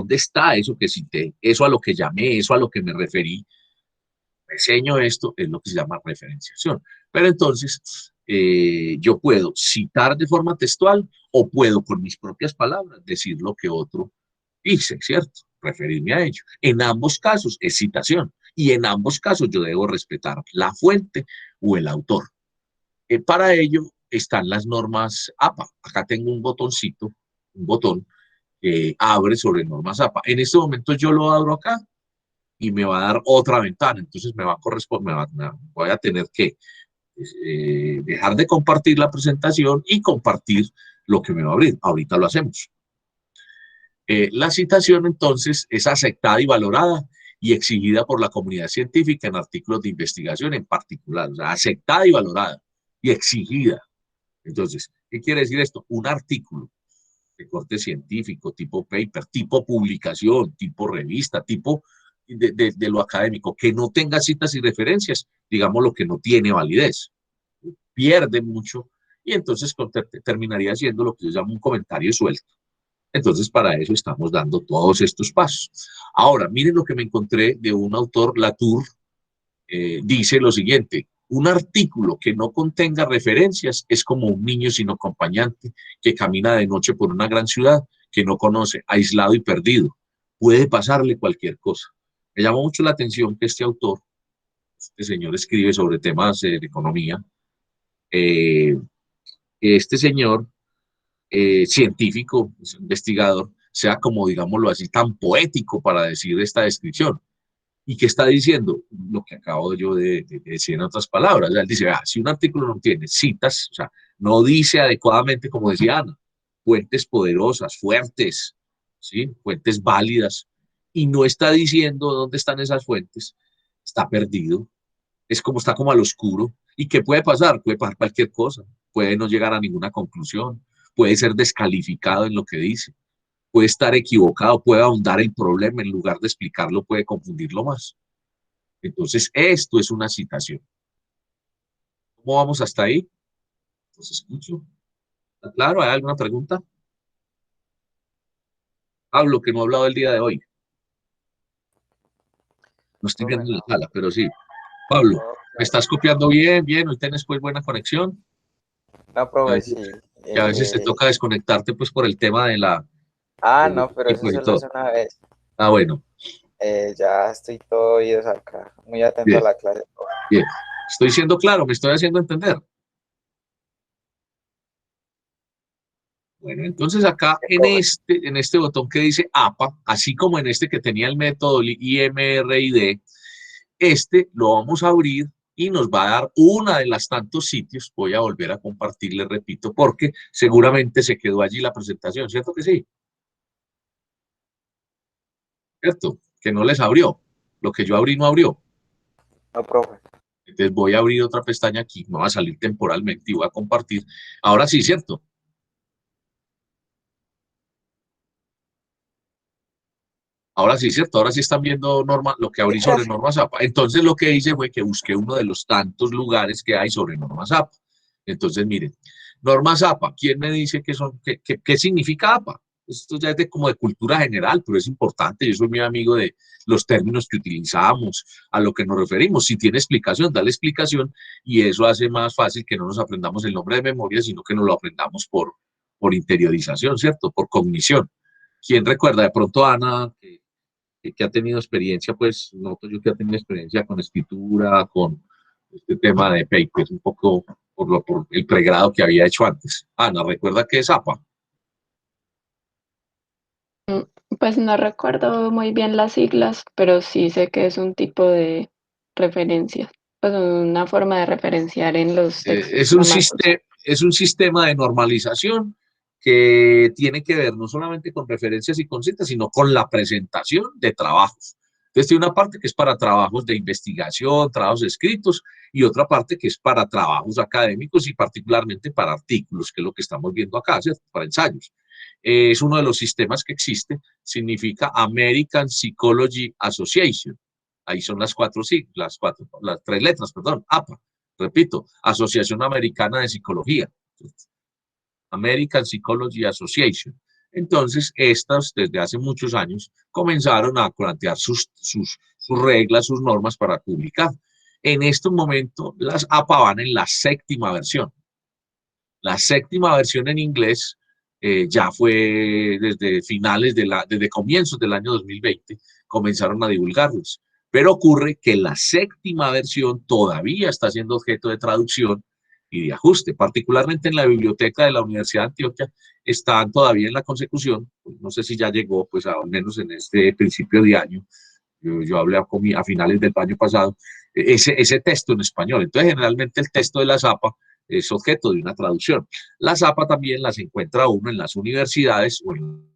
está eso que cité, eso a lo que llamé, eso a lo que me referí, reseño esto, es lo que se llama referenciación. Pero entonces, yo puedo citar de forma textual o puedo con mis propias palabras decir lo que otro dice, ¿cierto? Referirme a ello. En ambos casos es citación y en ambos casos yo debo respetar la fuente o el autor. Para ello están las normas APA. Acá tengo un botoncito, un botón que abre sobre normas APA. En este momento yo lo abro acá y me va a dar otra ventana. Entonces me va a corresponder, voy a tener que dejar de compartir la presentación y compartir lo que me va a abrir. Ahorita lo hacemos. La citación entonces es aceptada y valorada y exigida por la comunidad científica en artículos de investigación en particular. O sea, aceptada y valorada y exigida. Entonces, ¿qué quiere decir esto? Un artículo de corte científico, tipo paper, tipo publicación, tipo revista, tipo de lo académico, que no tenga citas y referencias, digamos lo que no tiene validez, pierde mucho y entonces terminaría siendo lo que yo llamo un comentario suelto. Entonces, para eso estamos dando todos estos pasos. Ahora, miren lo que me encontré de un autor, Latour, dice lo siguiente: un artículo que no contenga referencias es como un niño sin acompañante que camina de noche por una gran ciudad que no conoce, aislado y perdido. Puede pasarle cualquier cosa. Me llamó mucho la atención que este autor, este señor escribe sobre temas de economía, este señor científico, investigador, sea como, digámoslo así, tan poético para decir esta descripción. ¿Y qué está diciendo? Lo que acabo yo de decir en otras palabras. O sea, él dice, si un artículo no tiene citas, o sea, no dice adecuadamente, como decía Ana, fuentes poderosas, fuertes, ¿sí? Fuentes válidas, y no está diciendo dónde están esas fuentes, está perdido. Es como está como al oscuro. ¿Y qué puede pasar? Puede pasar cualquier cosa. Puede no llegar a ninguna conclusión. Puede ser descalificado en lo que dice. Puede estar equivocado, puede ahondar el problema en lugar de explicarlo, puede confundirlo más. Entonces, esto es una citación. ¿Cómo vamos hasta ahí? Pues escucho. ¿Está claro? ¿Hay alguna pregunta? Pablo, que no ha hablado el día de hoy. No estoy Profe, viendo en la no. sala, pero sí. Pablo, No, ¿me estás copiando bien? Bien, hoy tienes pues buena conexión. no, A profe, veces, sí. que a veces te toca desconectarte pues por el tema de del No, pero eso equipo y solo es todo. una vez. Ah, bueno, Ya estoy todo oídos acá. Muy atento a bien, la clase, profe. bien. Estoy siendo claro, me estoy haciendo entender. Bueno, entonces acá Sí, profe. en este botón que dice APA, así como en este que tenía el método IMRID, este lo vamos a abrir y nos va a dar una de las tantos sitios. Voy a volver a compartir, les repito, porque seguramente se quedó allí la presentación, ¿cierto que sí? ¿Cierto? Que no les abrió. Lo que yo abrí no abrió. No, profe. Entonces voy a abrir otra pestaña aquí, me va a salir temporalmente y voy a compartir. Ahora sí, ¿cierto? Ahora sí, ¿cierto? Ahora sí están viendo lo que Sí, abrí sobre profe. Norma Zapa. Entonces lo que hice fue que busqué uno de los tantos lugares que hay sobre Norma Zapa. Entonces, miren, Norma Zapa, ¿quién me dice qué significa APA? Esto ya es como de cultura general, pero es importante. Yo soy muy amigo de los términos que utilizamos, a lo que nos referimos. Si tiene explicación, dale explicación y eso hace más fácil que no nos aprendamos el nombre de memoria, sino que nos lo aprendamos por interiorización, ¿cierto? Por cognición. ¿Quién recuerda? De pronto Ana, que ha tenido experiencia, pues noto yo que ha tenido experiencia con escritura, con este tema de papers, un poco por el pregrado que había hecho antes. Ana, ¿recuerda qué es APA? Pues no recuerdo muy bien las siglas, pero sí sé que es un tipo de referencia, pues una forma de referenciar en los textos gramáticos. Es un sistema de normalización que tiene que ver no solamente con referencias y con citas, sino con la presentación de trabajos. Entonces tiene una parte que es para trabajos de investigación, trabajos escritos, y otra parte que es para trabajos académicos y particularmente para artículos, que es lo que estamos viendo acá, ¿cierto? Para ensayos. Es uno de los sistemas que existe, significa American Psychology Association. Ahí son las las tres letras, perdón, APA. Repito, Asociación Americana de Psicología, American Psychology Association. Entonces, estas, desde hace muchos años, comenzaron a plantear sus reglas, sus normas para publicar. En este momento, las APA van en la séptima versión. La séptima versión en inglés ya fue desde desde comienzos del año 2020, comenzaron a divulgarlos. Pero ocurre que la séptima versión todavía está siendo objeto de traducción y de ajuste, particularmente en la biblioteca de la Universidad de Antioquia, están todavía en la consecución, no sé si ya llegó, pues al menos en este principio de año, yo hablé a finales del año pasado, ese texto en español. Entonces, generalmente el texto de la ZAPA es objeto de una traducción. La ZAPA también las encuentra uno en las universidades o en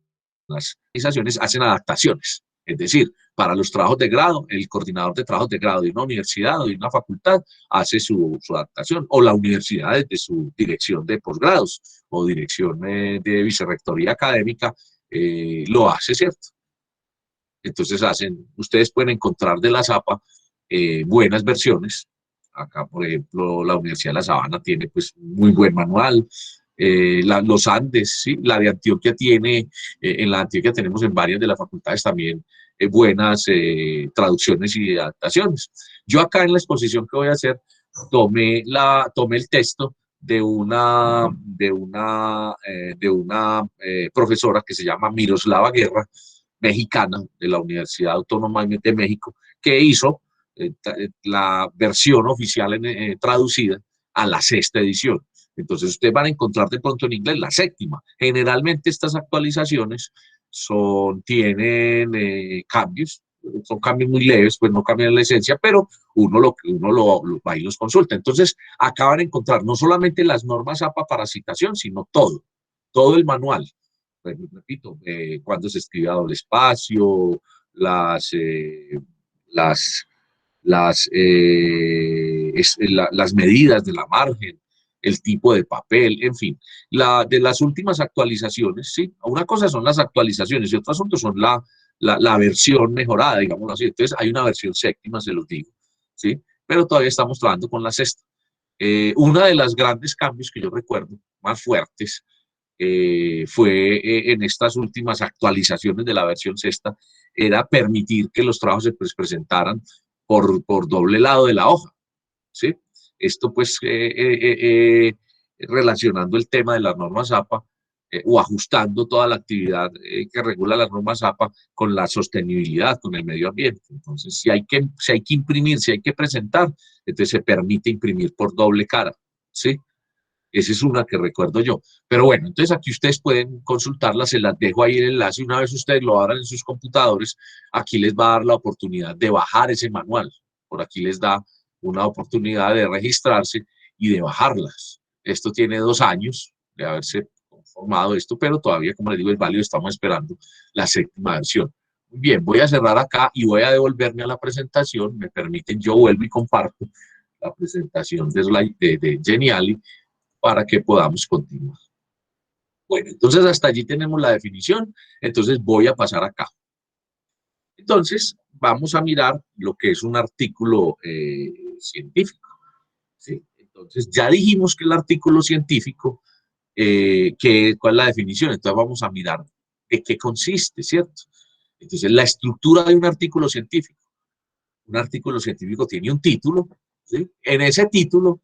las organizaciones, hacen adaptaciones. Es decir, para los trabajos de grado, el coordinador de trabajos de grado de una universidad o de una facultad hace su adaptación, o la universidad desde su dirección de posgrados o dirección de vicerrectoría académica lo hace, ¿cierto? Entonces ustedes pueden encontrar de la ZAPA buenas versiones. Acá, por ejemplo, la Universidad de La Sabana tiene pues muy buen manual. Los Andes, ¿sí? La de Antioquia tiene, en la Antioquia tenemos en varias de las facultades también buenas traducciones y adaptaciones. Yo acá en la exposición que voy a hacer tomé el texto de una profesora que se llama Miroslava Guerra, mexicana de la Universidad Autónoma de México, que hizo la versión oficial traducida a la sexta edición. Entonces ustedes van a encontrar de pronto en inglés la séptima. Generalmente estas actualizaciones tienen cambios, son cambios muy leves, pues no cambian la esencia, pero uno va y los consulta. Entonces, acá van a encontrar no solamente las normas APA para citación, sino todo el manual. Pues, repito, cuando se escribe a doble espacio, las, las medidas de la margen, el tipo de papel, en fin. De las últimas actualizaciones, ¿sí? Una cosa son las actualizaciones y otro asunto son la versión mejorada, digamos así. Entonces, hay una versión séptima, se los digo, ¿sí? Pero todavía estamos trabajando con la sexta. Uno de los grandes cambios que yo recuerdo, más fuertes, fue en estas últimas actualizaciones de la versión sexta, era permitir que los trabajos se presentaran por doble lado de la hoja, ¿sí? Esto pues relacionando el tema de las normas APA o ajustando toda la actividad que regula las normas APA con la sostenibilidad, con el medio ambiente. Entonces, si hay que imprimir, si hay que presentar, entonces se permite imprimir por doble cara, ¿sí? Esa es una que recuerdo yo. Pero bueno, entonces aquí ustedes pueden consultarla, se las dejo ahí el enlace. Una vez ustedes lo abran en sus computadores, aquí les va a dar la oportunidad de bajar ese manual. Por aquí les da una oportunidad de registrarse y de bajarlas. Esto tiene 2 años de haberse conformado esto, pero todavía, como les digo, es válido, estamos esperando la séptima versión. Muy bien, voy a cerrar acá y voy a devolverme a la presentación. Me permiten, yo vuelvo y comparto la presentación de Geniali para que podamos continuar. Bueno, entonces hasta allí tenemos la definición, entonces voy a pasar acá. Entonces, vamos a mirar lo que es un artículo científico, ¿sí? Entonces, ya dijimos que el artículo científico, ¿cuál es la definición? Entonces, vamos a mirar de qué consiste, ¿cierto? Entonces, la estructura de un artículo científico. Un artículo científico tiene un título, ¿sí? En ese título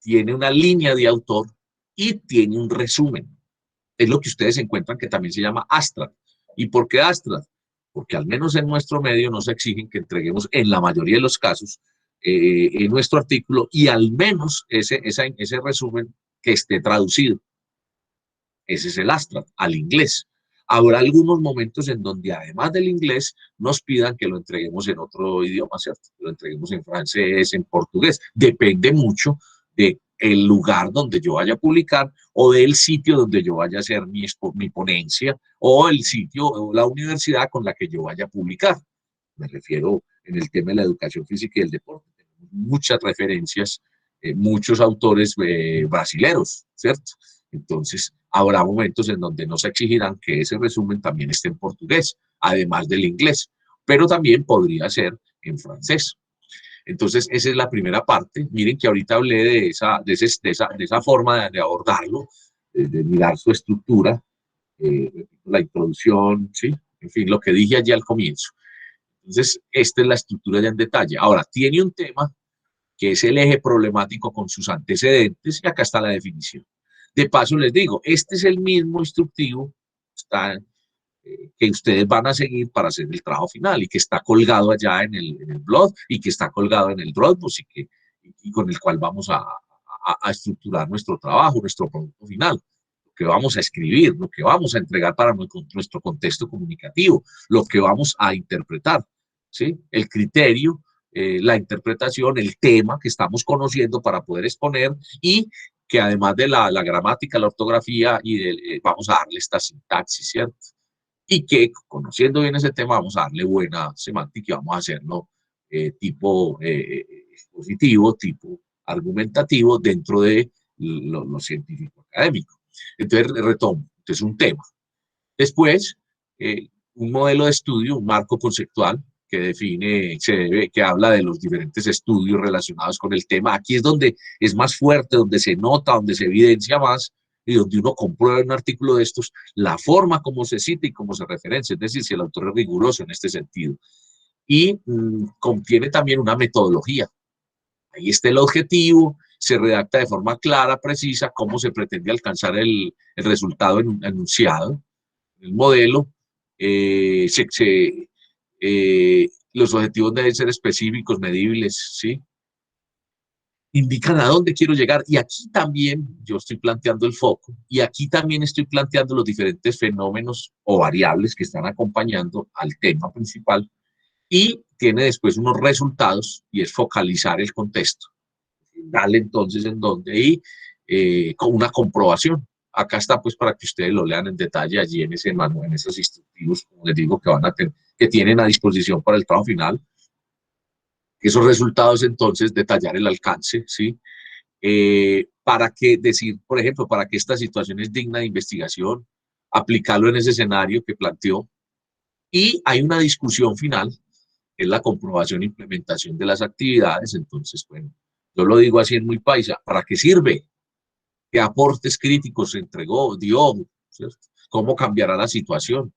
tiene una línea de autor y tiene un resumen. Es lo que ustedes encuentran que también se llama abstract. ¿Y por qué abstract? Porque al menos en nuestro medio nos exigen que entreguemos en la mayoría de los casos en nuestro artículo y al menos ese resumen que esté traducido. Ese es el abstract, al inglés. Habrá algunos momentos en donde además del inglés nos pidan que lo entreguemos en otro idioma, ¿cierto? Que lo entreguemos en francés, en portugués. Depende mucho del lugar donde yo vaya a publicar o del sitio donde yo vaya a hacer mi ponencia o el sitio o la universidad con la que yo vaya a publicar. Me refiero en el tema de la educación física y el deporte. Tenemos muchas referencias, muchos autores brasileros, ¿cierto? Entonces, habrá momentos en donde nos exigirán que ese resumen también esté en portugués, además del inglés, pero también podría ser en francés. Entonces, esa es la primera parte. Miren que ahorita hablé de esa forma de abordarlo, de mirar su estructura, la introducción, ¿sí? En fin, lo que dije allí al comienzo. Entonces, esta es la estructura ya en detalle. Ahora, tiene un tema que es el eje problemático con sus antecedentes, y acá está la definición. De paso les digo, este es el mismo instructivo que ustedes van a seguir para hacer el trabajo final y que está colgado allá en el blog y que está colgado en el Dropbox y con el cual vamos a estructurar nuestro trabajo, nuestro producto final, lo que vamos a escribir, lo que vamos a entregar para nuestro contexto comunicativo, lo que vamos a interpretar, ¿sí? El criterio, la interpretación, el tema que estamos conociendo para poder exponer y que además de la gramática, la ortografía, vamos a darle esta sintaxis, ¿cierto? Y que conociendo bien ese tema vamos a darle buena semántica y vamos a hacerlo tipo expositivo, tipo argumentativo dentro de lo científico académico. Entonces, retomo, entonces un tema. Después, un modelo de estudio, un marco conceptual que define, que habla de los diferentes estudios relacionados con el tema. Aquí es donde es más fuerte, donde se nota, donde se evidencia más y donde uno comprueba en un artículo de estos la forma como se cita y cómo se referencia, es decir, si el autor es riguroso en este sentido. Y contiene también una metodología. Ahí está el objetivo, se redacta de forma clara, precisa, cómo se pretende alcanzar el resultado enunciado, el modelo, los objetivos deben ser específicos, medibles, ¿sí? Indican a dónde quiero llegar y aquí también yo estoy planteando el foco y aquí también estoy planteando los diferentes fenómenos o variables que están acompañando al tema principal y tiene después unos resultados y es focalizar el contexto. Dale entonces en donde y con una comprobación. Acá está pues para que ustedes lo lean en detalle allí en ese manual, en esos instructivos, como les digo, que van a tener, que tienen a disposición para el trabajo final. Esos resultados entonces detallar el alcance, ¿sí? Para que decir, por ejemplo, para que esta situación es digna de investigación, aplicarlo en ese escenario que planteó. Y hay una discusión final, que es la comprobación e implementación de las actividades. Entonces, bueno, yo lo digo así en muy paisa, ¿para qué sirve? ¿Qué aportes críticos se entregó, dio? ¿Cierto? ¿Cómo cambiará la situación?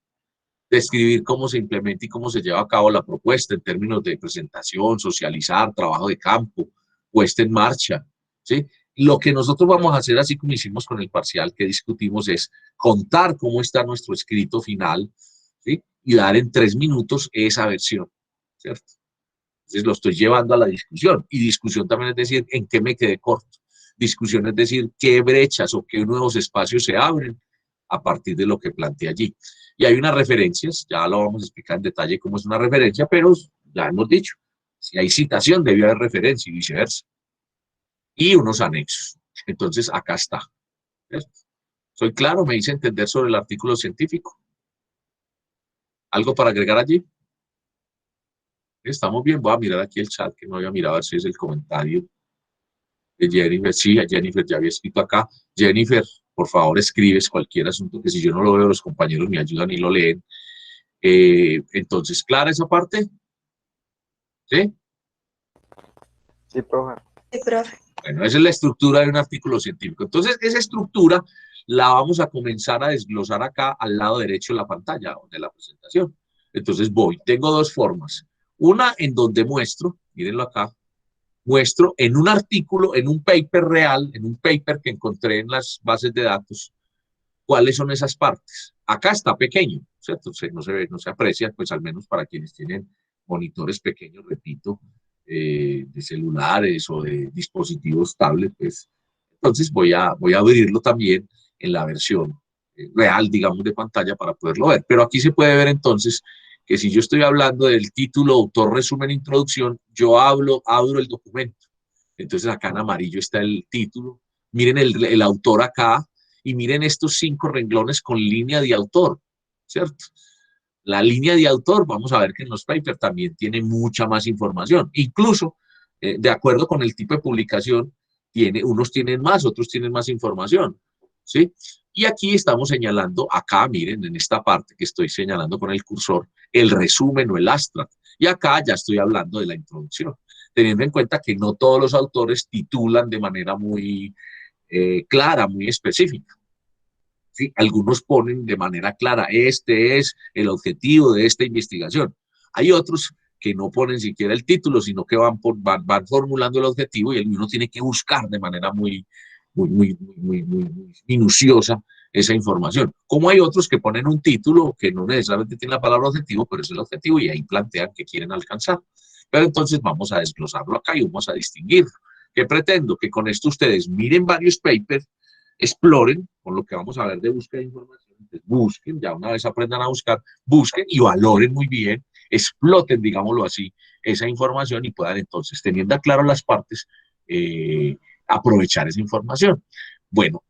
Describir cómo se implementa y cómo se lleva a cabo la propuesta en términos de presentación, socializar, trabajo de campo, puesta en marcha, ¿sí? Lo que nosotros vamos a hacer, así como hicimos con el parcial que discutimos, es contar cómo está nuestro escrito final, ¿sí? Y dar en 3 minutos esa versión, ¿cierto? Entonces lo estoy llevando a la discusión. Y discusión también es decir, ¿en qué me quedé corto? Discusión es decir, ¿qué brechas o qué nuevos espacios se abren a partir de lo que planteé allí? Y hay unas referencias, ya lo vamos a explicar en detalle cómo es una referencia, pero ya hemos dicho, si hay citación debe haber referencia y viceversa. Y unos anexos. Entonces acá está. ¿Cierto? ¿Soy claro? ¿Me hice entender sobre el artículo científico? ¿Algo para agregar allí? Estamos bien, voy a mirar aquí el chat que no había mirado a ver si es el comentario de Jennifer. Sí, a Jennifer ya había escrito acá. Jennifer, por favor, escribes cualquier asunto que si yo no lo veo, los compañeros me ayudan y lo leen. Entonces, ¿clara esa parte? ¿Sí? Sí, profe. Sí, profe. Bueno, esa es la estructura de un artículo científico. Entonces, esa estructura la vamos a comenzar a desglosar acá al lado derecho de la pantalla de la presentación. Entonces tengo 2 formas. Una en donde muestro, mírenlo acá, muestro en un artículo, en un paper real, en un paper que encontré en las bases de datos, cuáles son esas partes. Acá está pequeño, ¿cierto? No se ve, no se aprecia, pues al menos para quienes tienen monitores pequeños, repito, de celulares o de dispositivos tablet, pues entonces voy a abrirlo también en la versión real, digamos, de pantalla para poderlo ver. Pero aquí se puede ver entonces que si yo estoy hablando del título, autor, resumen, introducción, yo abro el documento. Entonces acá en amarillo está el título. Miren el autor acá y miren estos 5 renglones con línea de autor, ¿cierto? La línea de autor, vamos a ver que en los papers también tiene mucha más información. Incluso, de acuerdo con el tipo de publicación, unos tienen más, otros tienen más información, ¿sí? Y aquí estamos señalando, acá miren, en esta parte que estoy señalando con el cursor, el resumen o el abstract. Y acá ya estoy hablando de la introducción, teniendo en cuenta que no todos los autores titulan de manera muy clara, muy específica. ¿Sí? Algunos ponen de manera clara, este es el objetivo de esta investigación. Hay otros que no ponen siquiera el título, sino que van formulando el objetivo y uno tiene que buscar de manera muy minuciosa esa información. Como hay otros que ponen un título que no necesariamente tiene la palabra objetivo, pero es el objetivo y ahí plantean que quieren alcanzar. Pero entonces vamos a desglosarlo acá y vamos a distinguirlo. ¿Qué pretendo? Que con esto ustedes miren varios papers, exploren, con lo que vamos a ver de búsqueda de información, entonces busquen, ya una vez aprendan a buscar, busquen y valoren muy bien, exploten, digámoslo así, esa información y puedan entonces, teniendo claro las partes, aprovechar esa información. Bueno,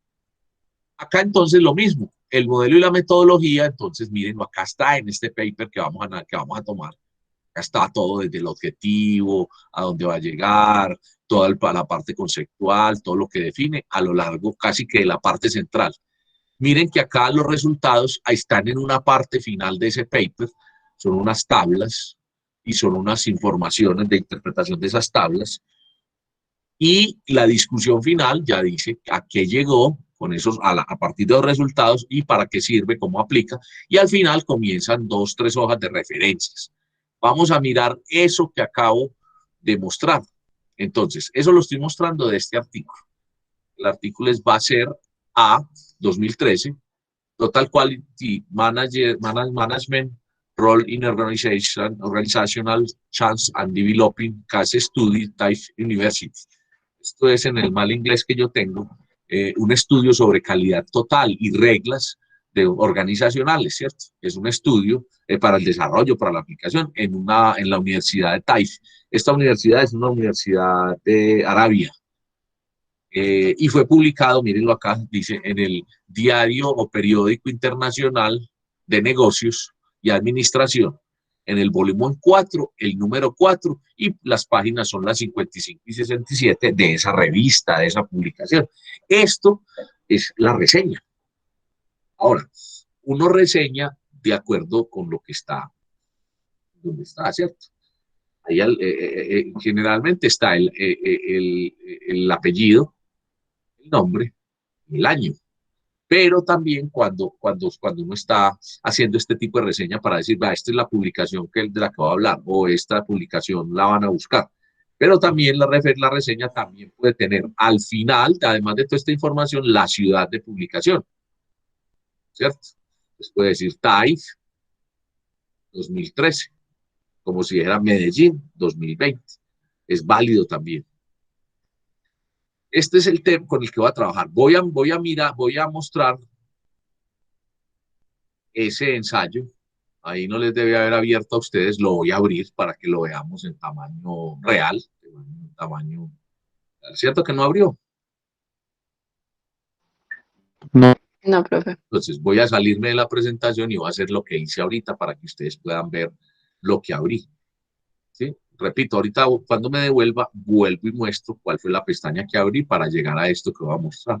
acá entonces lo mismo, el modelo y la metodología, entonces miren, acá está en este paper que vamos a tomar. Acá está todo desde el objetivo, a dónde va a llegar, toda la parte conceptual, todo lo que define a lo largo casi que de la parte central. Miren que acá los resultados están en una parte final de ese paper, son unas tablas y son unas informaciones de interpretación de esas tablas. Y la discusión final ya dice a qué llegó con esos, a partir de los resultados y para qué sirve, cómo aplica. Y al final comienzan 2, 3 hojas de referencias. Vamos a mirar eso que acabo de mostrar. Entonces, eso lo estoy mostrando de este artículo. El artículo va a ser A 2013, Total Quality Management Role in Organizational Change and Developing Case Study Type University. Esto es en el mal inglés que yo tengo, un estudio sobre calidad total y reglas organizacionales, ¿cierto? Es un estudio para el desarrollo, para la aplicación en la Universidad de Taif. Esta universidad es una universidad de Arabia y fue publicado, mírenlo acá, dice, en el Diario o Periódico Internacional de Negocios y Administración, en el volumen 4, el número 4, y las páginas son las 55 y 67 de esa revista, de esa publicación. Esto es la reseña. Ahora, uno reseña de acuerdo con lo que está, donde está, ¿cierto? Ahí generalmente está el apellido, el nombre, el año, pero también cuando uno está haciendo este tipo de reseña para decir, va, esta es la publicación de la que voy a hablar, o esta publicación la van a buscar. Pero también la reseña también puede tener al final, además de toda esta información, la ciudad de publicación, ¿cierto? Entonces puede decir Taif 2013, como si era Medellín 2020. Es válido también. Este es el tema con el que voy a trabajar. Voy a mostrar ese ensayo. Ahí no les debe haber abierto a ustedes. Lo voy a abrir para que lo veamos en tamaño real. En tamaño... ¿Cierto que no abrió? No. No, profe. Entonces voy a salirme de la presentación y voy a hacer lo que hice ahorita para que ustedes puedan ver lo que abrí. ¿Sí? Repito, ahorita cuando me devuelva, vuelvo y muestro cuál fue la pestaña que abrí para llegar a esto que voy a mostrar.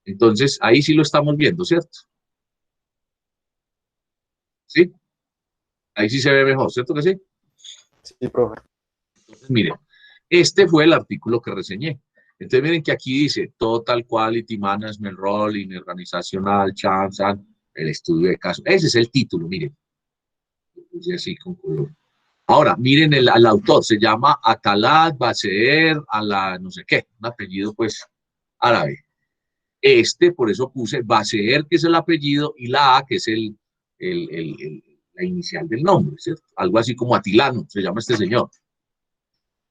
Entonces, ahí sí lo estamos viendo, ¿cierto? ¿Sí? Ahí sí se ve mejor, ¿cierto que sí? Sí, profe. Entonces, miren, este fue el artículo que reseñé. Entonces, miren que aquí dice Total Quality Management Role in Organizational Chance and el estudio de caso. Ese es el título, miren. Lo puse así con color. Ahora, miren al autor, se llama Atalad Baseer, no sé qué, un apellido pues árabe. Por eso puse Baseer, que es el apellido, y la A, que es la inicial del nombre, ¿cierto? Algo así como Atilano, se llama este señor.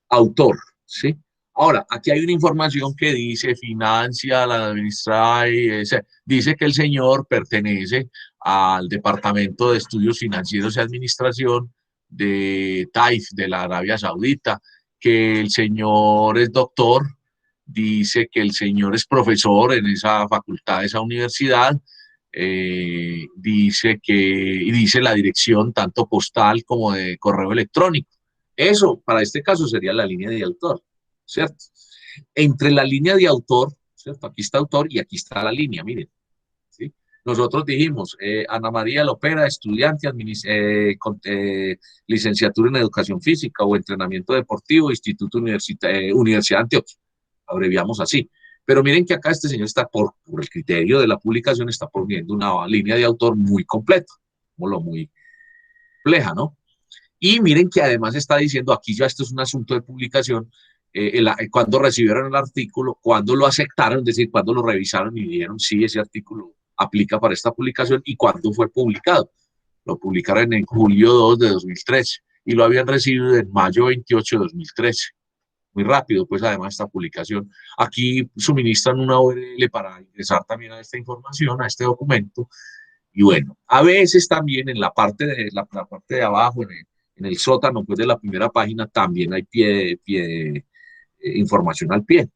Autor, ¿sí? Ahora, aquí hay una información que dice financia, la administración, dice que el señor pertenece al Departamento de Estudios Financieros y Administración de Taif, de la Arabia Saudita, que el señor es doctor, dice que el señor es profesor en esa facultad, esa universidad, y dice la dirección tanto postal como de correo electrónico. Eso, para este caso, sería la línea de autor, ¿cierto? Entre la línea de autor, ¿cierto? Aquí está autor y aquí está la línea, miren. ¿Sí? Nosotros dijimos, Ana María Lopera, estudiante, licenciatura en Educación Física o Entrenamiento Deportivo, Universidad de Antioquia, abreviamos así. Pero miren que acá este señor está por el criterio de la publicación, está poniendo una línea de autor muy completa, muy compleja, ¿no? Y miren que además está diciendo, aquí ya esto es un asunto de publicación, cuando recibieron el artículo, cuando lo aceptaron, es decir, cuando lo revisaron y dijeron, sí, ese artículo aplica para esta publicación, y cuándo fue publicado. Lo publicaron en julio 2 de 2013 y lo habían recibido en mayo 28 de 2013. Muy rápido, pues además esta publicación. Aquí suministran una URL para ingresar también a esta información, a este documento. Y bueno, a veces también en la parte de abajo, en el sótano pues, de la primera página, también hay información al pie.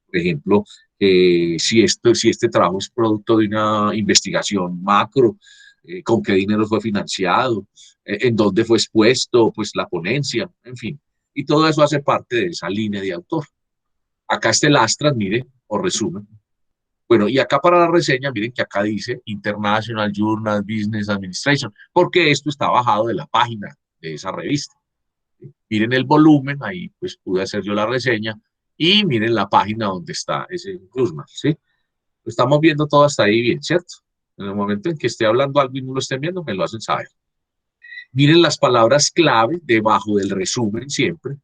Por ejemplo, si este trabajo es producto de una investigación macro, con qué dinero fue financiado, en dónde fue expuesto, pues la ponencia, en fin. Y todo eso hace parte de esa línea de autor. Acá está el Astras, mire, o resumen. Bueno, y acá para la reseña, miren que acá dice International Journal Business Administration, porque esto está bajado de la página de esa revista. Miren el volumen, ahí pues pude hacer yo la reseña, y miren la página donde está ese Plusman, ¿sí? Lo estamos viendo todo hasta ahí bien, ¿cierto? En el momento en que esté hablando algo y no lo estén viendo, me lo hacen saber. Miren las palabras clave debajo del resumen siempre.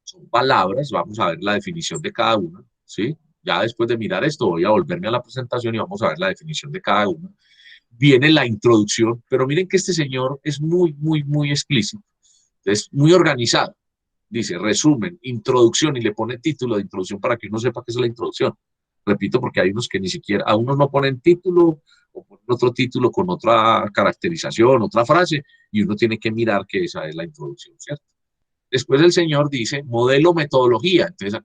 Son palabras, vamos a ver la definición de cada una, ¿sí? Ya después de mirar esto voy a volverme a la presentación y vamos a ver la definición de cada una. Viene la introducción, pero miren que este señor es muy explícito, es muy organizado. Dice resumen, introducción y le pone título de introducción para que uno sepa qué es la introducción. Repito, porque hay unos que ni siquiera, a unos no ponen título, o ponen otro título con otra caracterización, otra frase, y uno tiene que mirar que esa es la introducción, ¿cierto? Después el señor dice modelo, metodología, entonces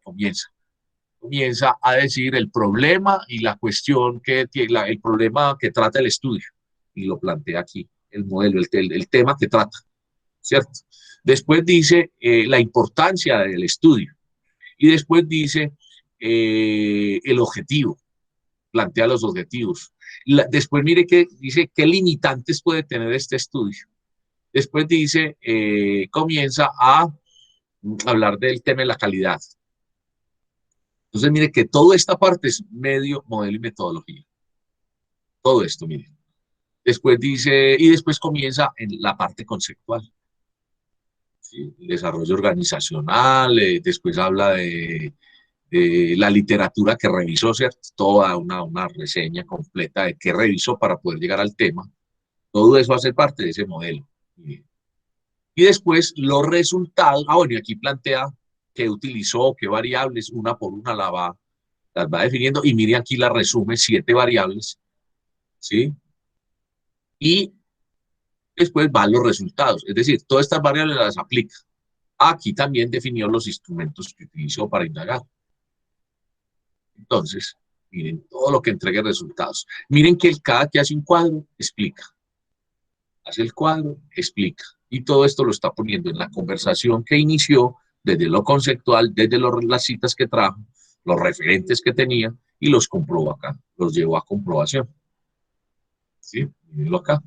comienza a decir el problema y la cuestión que tiene, el problema que trata el estudio, y lo plantea aquí, el modelo, el tema que trata, ¿cierto? Después dice la importancia del estudio, y después dice el objetivo, plantea los objetivos. Después mire que dice qué limitantes puede tener este estudio. Después dice, comienza a hablar del tema de la calidad. Entonces mire que toda esta parte es medio, modelo y metodología. Todo esto, mire. Después dice, y después comienza en la parte conceptual. ¿Sí? El desarrollo organizacional, después habla de la literatura que revisó, ¿cierto? Toda una reseña completa de qué revisó para poder llegar al tema. Todo eso hace parte de ese modelo. Y después los resultados, bueno, y aquí plantea qué utilizó, qué variables, una por una las va definiendo, y mire aquí la resume 7 variables, ¿sí? Y después van los resultados, es decir, todas estas variables las aplica. Aquí también definió los instrumentos que utilizó para indagar. Entonces, miren todo lo que entrega resultados. Miren que cada que hace un cuadro, explica. Hace el cuadro, explica. Y todo esto lo está poniendo en la conversación que inició, desde lo conceptual, desde las citas que trajo, los referentes que tenía, y los comprobó acá, los llevó a comprobación. ¿Sí? Mírenlo acá.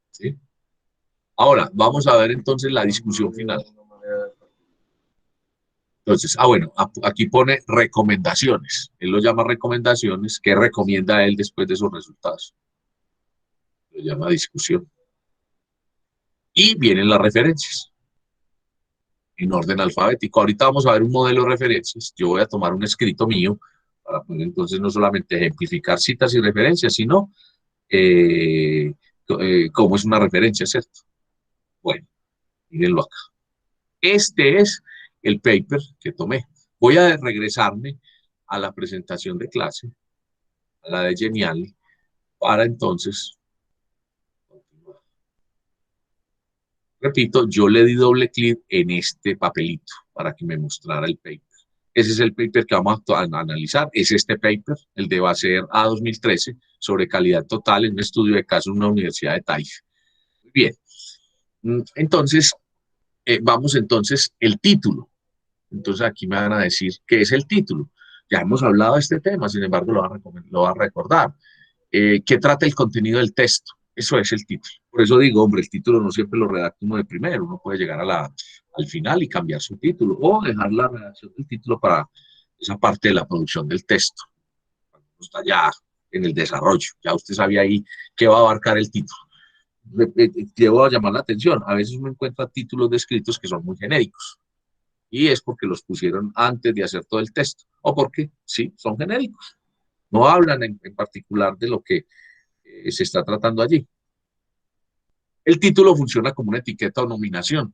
¿Sí? Ahora, vamos a ver entonces la discusión final. Entonces, bueno, aquí pone recomendaciones. Él lo llama recomendaciones. ¿Qué recomienda él después de esos resultados? Lo llama discusión. Y vienen las referencias en orden alfabético. Ahorita vamos a ver un modelo de referencias. Yo voy a tomar un escrito mío para poder entonces no solamente ejemplificar citas y referencias, sino cómo es una referencia, ¿cierto? Bueno, mírenlo acá. Este es el paper que tomé. Voy a regresarme a la presentación de clase, a la de Geniali, para entonces continuar. Repito, yo le di doble clic en este papelito para que me mostrara el paper. Ese es el paper que vamos a analizar, es este paper, el de Baser A 2013, sobre calidad total en un estudio de casos en una universidad de Taif. Muy bien, entonces, vamos entonces, el título. Entonces aquí me van a decir qué es el título. Ya hemos hablado de este tema, sin embargo lo va a recordar. ¿Qué trata el contenido del texto? Eso es el título. Por eso digo, hombre, el título no siempre lo redacta uno de primero. Uno puede llegar al final y cambiar su título o dejar la redacción del título para esa parte de la producción del texto. Cuando uno está ya en el desarrollo, ya usted sabía ahí qué va a abarcar el título. Debo llamar la atención. A veces uno encuentra títulos descritos que son muy genéricos. Y es porque los pusieron antes de hacer todo el texto. O porque, sí, son genéricos. No hablan en particular de lo que se está tratando allí. El título funciona como una etiqueta o nominación.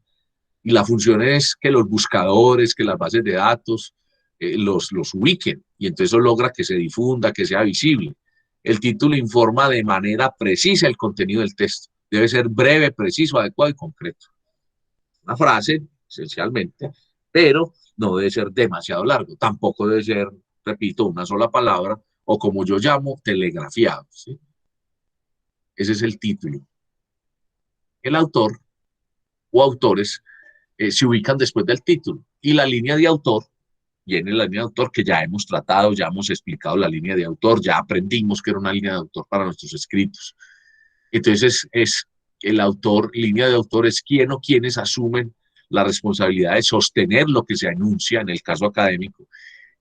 Y la función es que los buscadores, que las bases de datos los ubiquen. Y entonces eso logra que se difunda, que sea visible. El título informa de manera precisa el contenido del texto. Debe ser breve, preciso, adecuado y concreto. Una frase, esencialmente, pero no debe ser demasiado largo. Tampoco debe ser, repito, una sola palabra o como yo llamo, telegrafiado. ¿Sí? Ese es el título. El autor o autores se ubican después del título y la línea de autor, viene la línea de autor que ya hemos tratado, ya hemos explicado la línea de autor, ya aprendimos que era una línea de autor para nuestros escritos. Entonces es el autor, línea de autor es quién o quienes asumen la responsabilidad de sostener lo que se enuncia en el caso académico,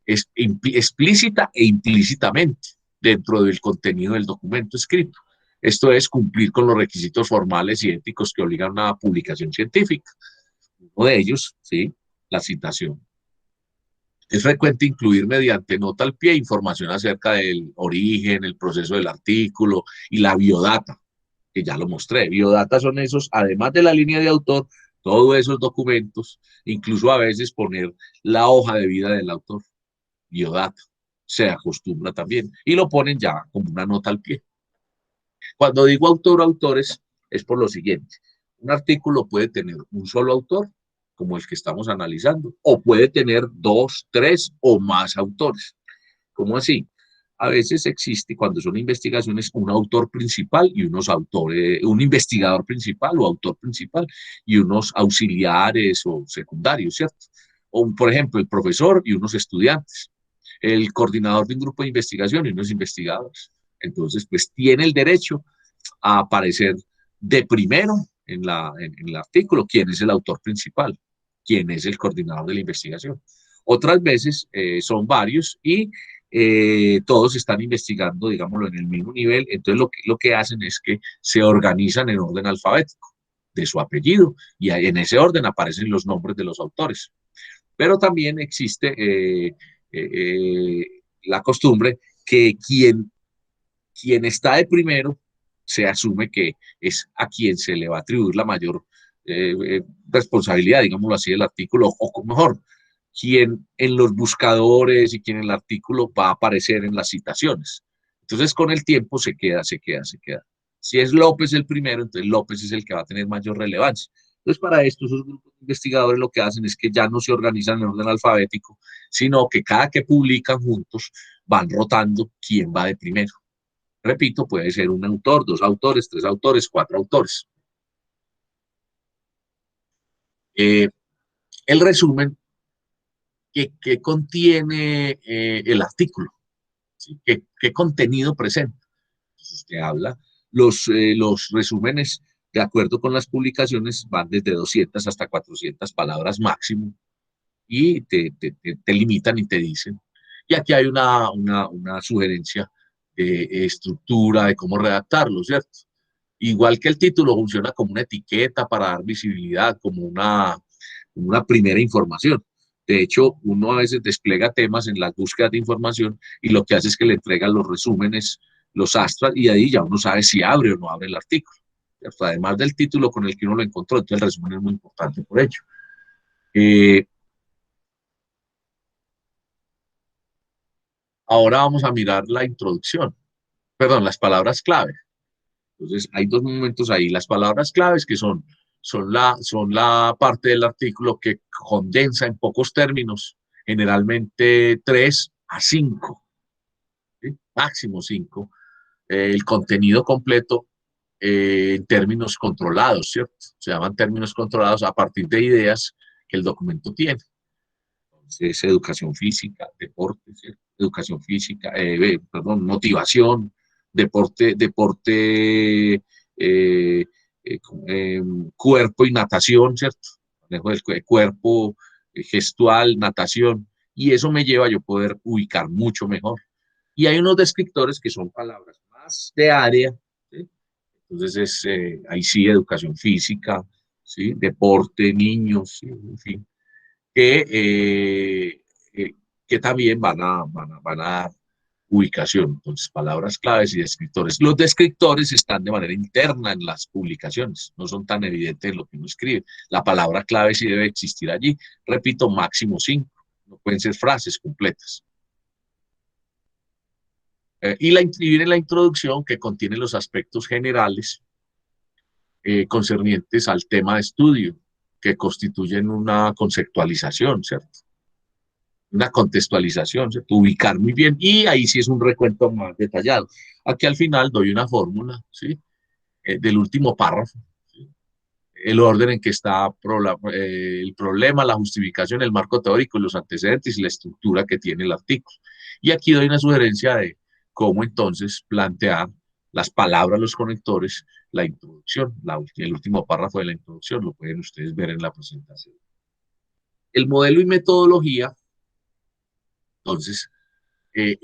es explícita e implícitamente dentro del contenido del documento escrito. Esto es cumplir con los requisitos formales y éticos que obligan a una publicación científica. Uno de ellos, ¿sí?, la citación. Es frecuente incluir mediante nota al pie información acerca del origen, el proceso del artículo y la biodata, que ya lo mostré. Biodata son esos, además de la línea de autor, todos esos documentos, incluso a veces poner la hoja de vida del autor. Biodata. se acostumbra también y lo ponen ya como una nota al pie. Cuando digo autor o autores, es por lo siguiente. Un artículo puede tener un solo autor, como el que estamos analizando, o puede tener dos, tres o más autores. ¿Cómo así? A veces existe, cuando son investigaciones, un autor principal y unos autores, un investigador principal o autor principal y unos auxiliares o secundarios, ¿cierto? O, por ejemplo, el profesor y unos estudiantes, el coordinador de un grupo de investigación y unos investigadores. Entonces, pues tiene el derecho a aparecer de primero en el artículo quién es el autor principal, quién es el coordinador de la investigación. Otras veces son varios y todos están investigando, digámoslo, en el mismo nivel. Entonces, lo que hacen es que se organizan en orden alfabético de su apellido y en ese orden aparecen los nombres de los autores. Pero también existe la costumbre que quien está de primero se asume que es a quien se le va a atribuir la mayor responsabilidad, digámoslo así, del artículo, o mejor, quien en los buscadores y quien en el artículo va a aparecer en las citaciones. Entonces, con el tiempo se queda. Si es López el primero, entonces López es el que va a tener mayor relevancia. Entonces, para esto, esos grupos de investigadores lo que hacen es que ya no se organizan en orden alfabético, sino que cada que publican juntos van rotando quién va de primero. Repito, puede ser un autor, dos autores, tres autores, cuatro autores. El resumen que contiene el artículo, ¿sí? ¿Qué contenido presenta? Entonces, usted habla, los resúmenes, de acuerdo con las publicaciones, van desde 200 hasta 400 palabras máximo y te limitan y te dicen. Y aquí hay una sugerencia de estructura, de cómo redactarlo, ¿cierto? Igual que el título funciona como una etiqueta para dar visibilidad, como una primera información. De hecho, uno a veces despliega temas en las búsquedas de información y lo que hace es que le entrega los resúmenes, los astras, y ahí ya uno sabe si abre o no abre el artículo. ¿Cierto? Además del título con el que uno lo encontró, entonces el resumen es muy importante por ello. Ahora vamos a mirar la introducción, perdón, las palabras clave. Entonces, hay dos momentos ahí. Las palabras claves que son la parte del artículo que condensa en pocos términos, generalmente 3 a 5, ¿sí? Máximo 5, el contenido completo en términos controlados, ¿cierto? Se llaman términos controlados a partir de ideas que el documento tiene. Entonces, educación física, deporte, ¿cierto? Educación física, motivación, deporte, cuerpo y natación, ¿cierto? Manejo del cuerpo, gestual, natación, y eso me lleva a yo poder ubicar mucho mejor. Y hay unos descriptores que son palabras más de área, ¿sí? Entonces ahí sí, educación física, ¿sí? Deporte, niños, ¿sí? En fin, que, que también van a dar ubicación. Entonces, palabras claves y descriptores. Los descriptores están de manera interna en las publicaciones, no son tan evidentes en lo que uno escribe. La palabra clave sí debe existir allí. Repito, máximo 5, no pueden ser frases completas. Y viene la introducción que contiene los aspectos generales concernientes al tema de estudio, que constituyen una conceptualización, ¿cierto? Una contextualización, ¿cierto? Ubicar muy bien, y ahí sí es un recuento más detallado. Aquí al final doy una fórmula, ¿sí? Del último párrafo, ¿sí? El orden en que está el problema, la justificación, el marco teórico, los antecedentes y la estructura que tiene el artículo. Y aquí doy una sugerencia de cómo entonces plantear las palabras, los conectores, la introducción, el último párrafo de la introducción, lo pueden ustedes ver en la presentación. El modelo y metodología, entonces, se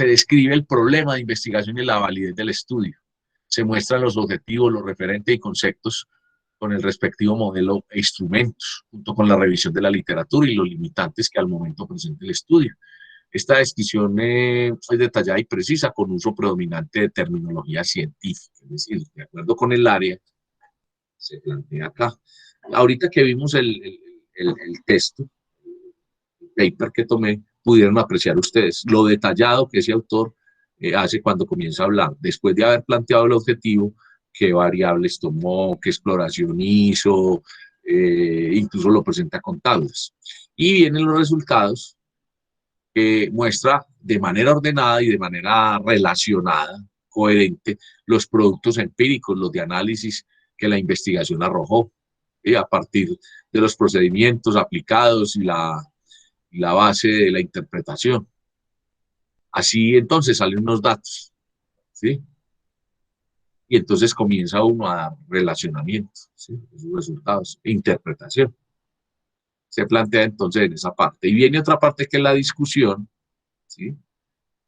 describe el problema de investigación y la validez del estudio. Se muestran los objetivos, los referentes y conceptos con el respectivo modelo e instrumentos, junto con la revisión de la literatura y los limitantes que al momento presenta el estudio. Esta descripción es detallada y precisa con uso predominante de terminología científica, es decir, de acuerdo con el área, se plantea acá. Ahorita que vimos el texto, paper que tomé, pudieron apreciar ustedes lo detallado que ese autor hace cuando comienza a hablar, después de haber planteado el objetivo, qué variables tomó, qué exploración hizo, incluso lo presenta con tablas. Y vienen los resultados que muestra de manera ordenada y de manera relacionada, coherente, los productos empíricos, los de análisis que la investigación arrojó, a partir de los procedimientos aplicados y la base de la interpretación. Así entonces salen unos datos, ¿sí? Y entonces comienza uno a dar relacionamiento, ¿sí? Esos resultados, interpretación. Se plantea entonces en esa parte. Y viene otra parte que es la discusión, ¿sí?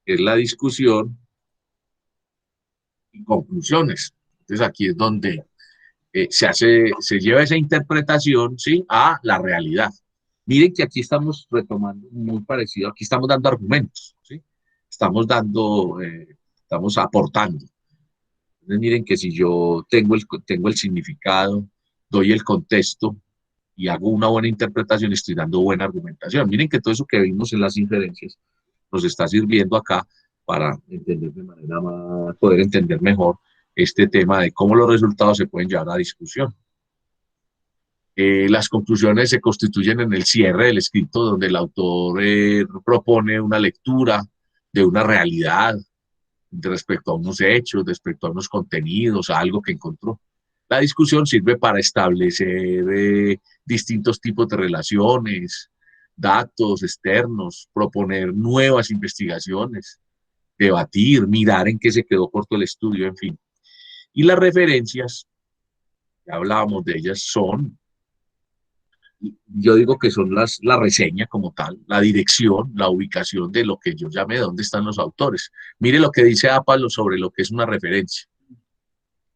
Es la discusión y conclusiones. Entonces aquí es donde se lleva esa interpretación, ¿sí? A la realidad. Miren que aquí estamos retomando muy parecido, aquí estamos dando argumentos, ¿sí? Estamos estamos aportando. Entonces miren que si yo tengo el significado, doy el contexto y hago una buena interpretación, estoy dando buena argumentación. Miren que todo eso que vimos en las inferencias nos está sirviendo acá para entender de manera más, poder entender mejor este tema de cómo los resultados se pueden llevar a discusión. Las conclusiones se constituyen en el cierre del escrito, donde el autor propone una lectura de una realidad respecto a unos hechos, respecto a unos contenidos, a algo que encontró. La discusión sirve para establecer distintos tipos de relaciones, datos externos, proponer nuevas investigaciones, debatir, mirar en qué se quedó corto el estudio, en fin. Y las referencias, ya hablábamos de ellas, yo digo que son la reseña como tal, la dirección, la ubicación de lo que yo llamé dónde están los autores. Mire lo que dice Apalo sobre lo que es una referencia.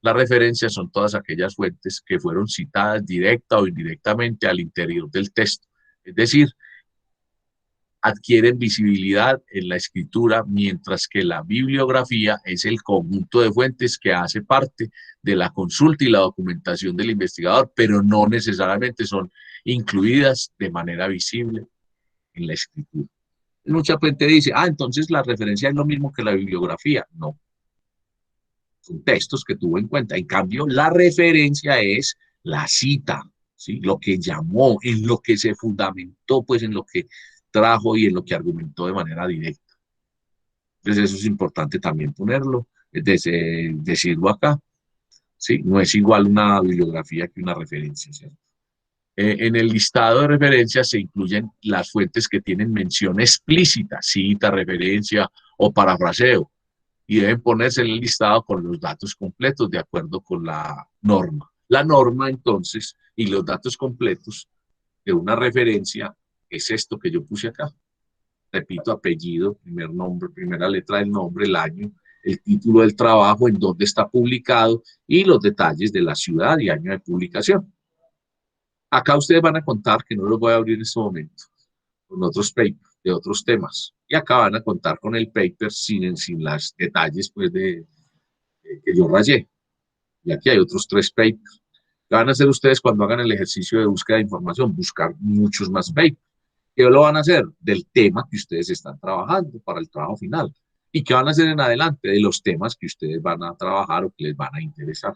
Las referencias son todas aquellas fuentes que fueron citadas directa o indirectamente al interior del texto. Es decir, adquieren visibilidad en la escritura, mientras que la bibliografía es el conjunto de fuentes que hace parte de la consulta y la documentación del investigador, pero no necesariamente son incluidas de manera visible en la escritura. Mucha gente dice, entonces la referencia es lo mismo que la bibliografía. No, son textos que tuvo en cuenta. En cambio, la referencia es la cita, ¿sí? Lo que llamó, en lo que se fundamentó, pues en lo que trajo y en lo que argumentó de manera directa. Entonces eso es importante también ponerlo, decirlo acá, ¿sí? No es igual una bibliografía que una referencia, ¿cierto? En el listado de referencias se incluyen las fuentes que tienen mención explícita, cita, referencia o parafraseo, y deben ponerse en el listado con los datos completos de acuerdo con la norma. La norma, entonces, y los datos completos de una referencia es esto que yo puse acá. Repito, apellido, primer nombre, primera letra del nombre, el año, el título del trabajo, en dónde está publicado y los detalles de la ciudad y año de publicación. Acá ustedes van a contar, que no los voy a abrir en este momento, con otros papers de otros temas. Y acá van a contar con el paper sin los detalles pues, que yo rayé. Y aquí hay otros 3 papers. ¿Qué van a hacer ustedes cuando hagan el ejercicio de búsqueda de información? Buscar muchos más papers. ¿Qué lo van a hacer? Del tema que ustedes están trabajando para el trabajo final. ¿Y qué van a hacer en adelante? De los temas que ustedes van a trabajar o que les van a interesar.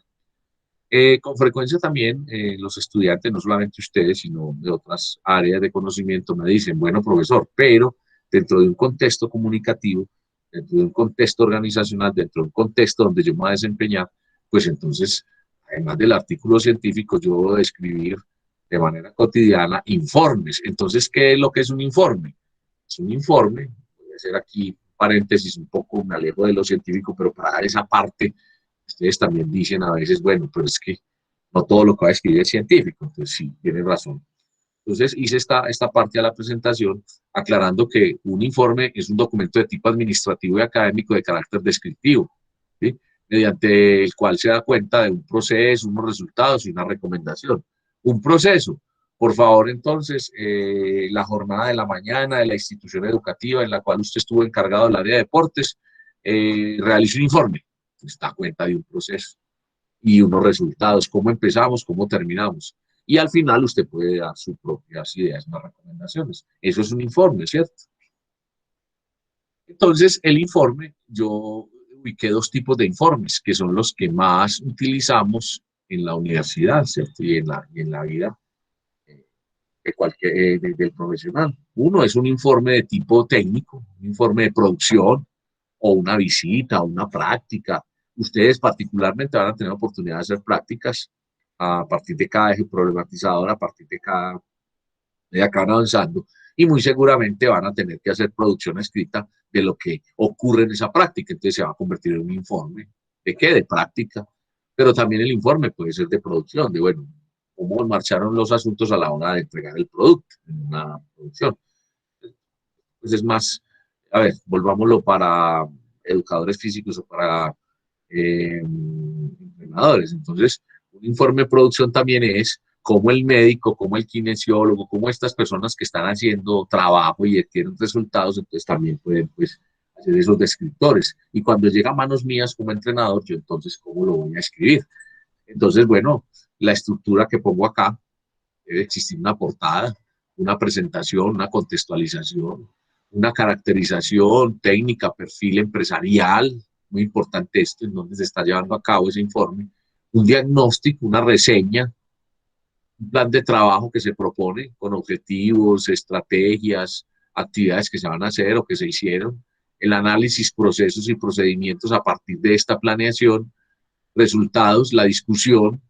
Con frecuencia también los estudiantes, no solamente ustedes, sino de otras áreas de conocimiento, me dicen, bueno, profesor, pero dentro de un contexto comunicativo, dentro de un contexto organizacional, dentro de un contexto donde yo me voy a desempeñar, pues entonces, además del artículo científico, yo debo escribir de manera cotidiana informes. Entonces, ¿qué es lo que es un informe? Es un informe, voy a hacer aquí paréntesis un poco, me alejo de lo científico, pero para dar esa parte, ustedes también dicen a veces, bueno, pero es que no todo lo que va a escribir es científico. Entonces, sí, tienen razón. Entonces, hice esta parte de la presentación aclarando que un informe es un documento de tipo administrativo y académico de carácter descriptivo, ¿sí? Mediante el cual se da cuenta de un proceso, unos resultados y una recomendación. Un proceso. Por favor, entonces, la jornada de la mañana de la institución educativa en la cual usted estuvo encargado del área de deportes, realice un informe. Da cuenta de un proceso y unos resultados, cómo empezamos, cómo terminamos. y al final usted puede dar sus propias ideas, más recomendaciones. Eso es un informe, ¿cierto? Entonces, el informe, yo ubiqué dos tipos de informes, que son los que más utilizamos en la universidad, ¿cierto? Y en la vida de del profesional. Uno es un informe de tipo técnico, un informe de producción, o una visita, o una práctica. Ustedes particularmente van a tener oportunidad de hacer prácticas a partir de cada eje problematizador, a partir de cada de acá van avanzando, y muy seguramente van a tener que hacer producción escrita de lo que ocurre en esa práctica. Entonces se va a convertir en un informe. ¿De qué? De práctica. Pero también el informe puede ser de producción, de bueno, cómo marcharon los asuntos a la hora de entregar el producto en una producción. Pues es más, a ver, volvámoslo para educadores físicos o para entrenadores. Entonces, un informe de producción también es cómo el médico, cómo el kinesiólogo, cómo estas personas que están haciendo trabajo y tienen resultados, entonces también pueden pues hacer esos descriptores. Y cuando llega a manos mías como entrenador, yo entonces, ¿cómo lo voy a escribir? Entonces, bueno, la estructura que pongo acá, debe existir una portada, una presentación, una contextualización, una caracterización técnica, perfil empresarial, muy importante esto, en donde se está llevando a cabo ese informe, un diagnóstico, una reseña, un plan de trabajo que se propone con objetivos, estrategias, actividades que se van a hacer o que se hicieron, el análisis, procesos y procedimientos a partir de esta planeación, resultados, la discusión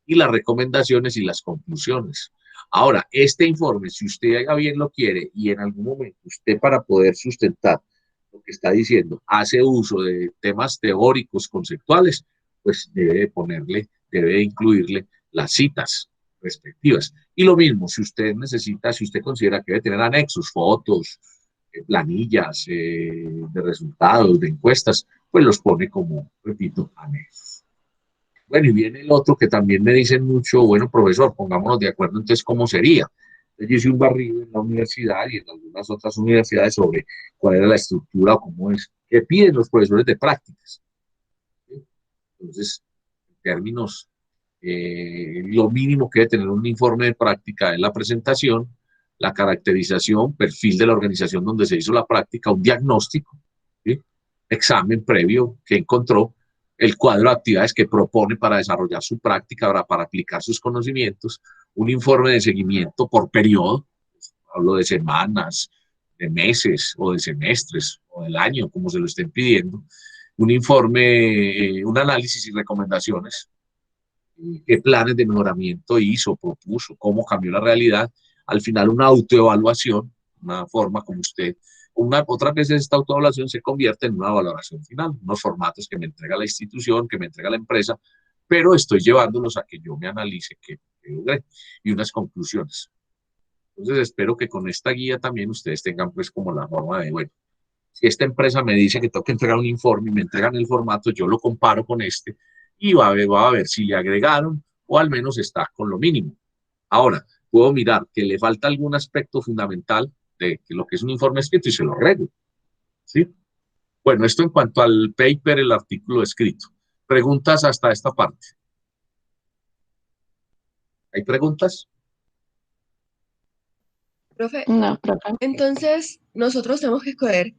y las recomendaciones y las conclusiones. Ahora, este informe, si usted bien lo quiere y en algún momento usted para poder sustentar lo que está diciendo hace uso de temas teóricos, conceptuales, pues debe ponerle, debe incluirle las citas respectivas. Y lo mismo, si usted necesita, si usted considera que debe tener anexos, fotos, planillas de resultados, de encuestas, pues los pone como, repito, anexos. Bueno, y viene el otro que también me dicen mucho, bueno, profesor, pongámonos de acuerdo entonces cómo sería. Entonces, yo hice un barrido en la universidad y en algunas otras universidades sobre cuál era la estructura o cómo es, qué piden los profesores de prácticas. ¿Sí? Entonces, en términos, lo mínimo que debe tener un informe de práctica es la presentación, la caracterización, perfil de la organización donde se hizo la práctica, un diagnóstico, ¿sí? Examen previo que encontró, el cuadro de actividades que propone para desarrollar su práctica, para aplicar sus conocimientos, un informe de seguimiento por periodo, hablo de semanas, de meses o de semestres o del año, como se lo estén pidiendo, un informe, un análisis y recomendaciones, qué planes de mejoramiento hizo, propuso, cómo cambió la realidad, al final una autoevaluación, una forma como usted otras veces esta autoevaluación se convierte en una valoración final, unos formatos que me entrega la institución, que me entrega la empresa, pero estoy llevándolos a que yo me analice qué logré y unas conclusiones. Entonces espero que con esta guía también ustedes tengan pues como la forma de, bueno, si esta empresa me dice que tengo que entregar un informe y me entregan el formato, yo lo comparo con este y va a ver si le agregaron o al menos está con lo mínimo. Ahora, puedo mirar que le falta algún aspecto fundamental de lo que es un informe escrito y se lo arreglo. ¿Sí? Bueno, esto en cuanto al paper, el artículo escrito. ¿Preguntas hasta esta parte? ¿Hay preguntas? Profe, No, profe. entonces nosotros tenemos que escoger,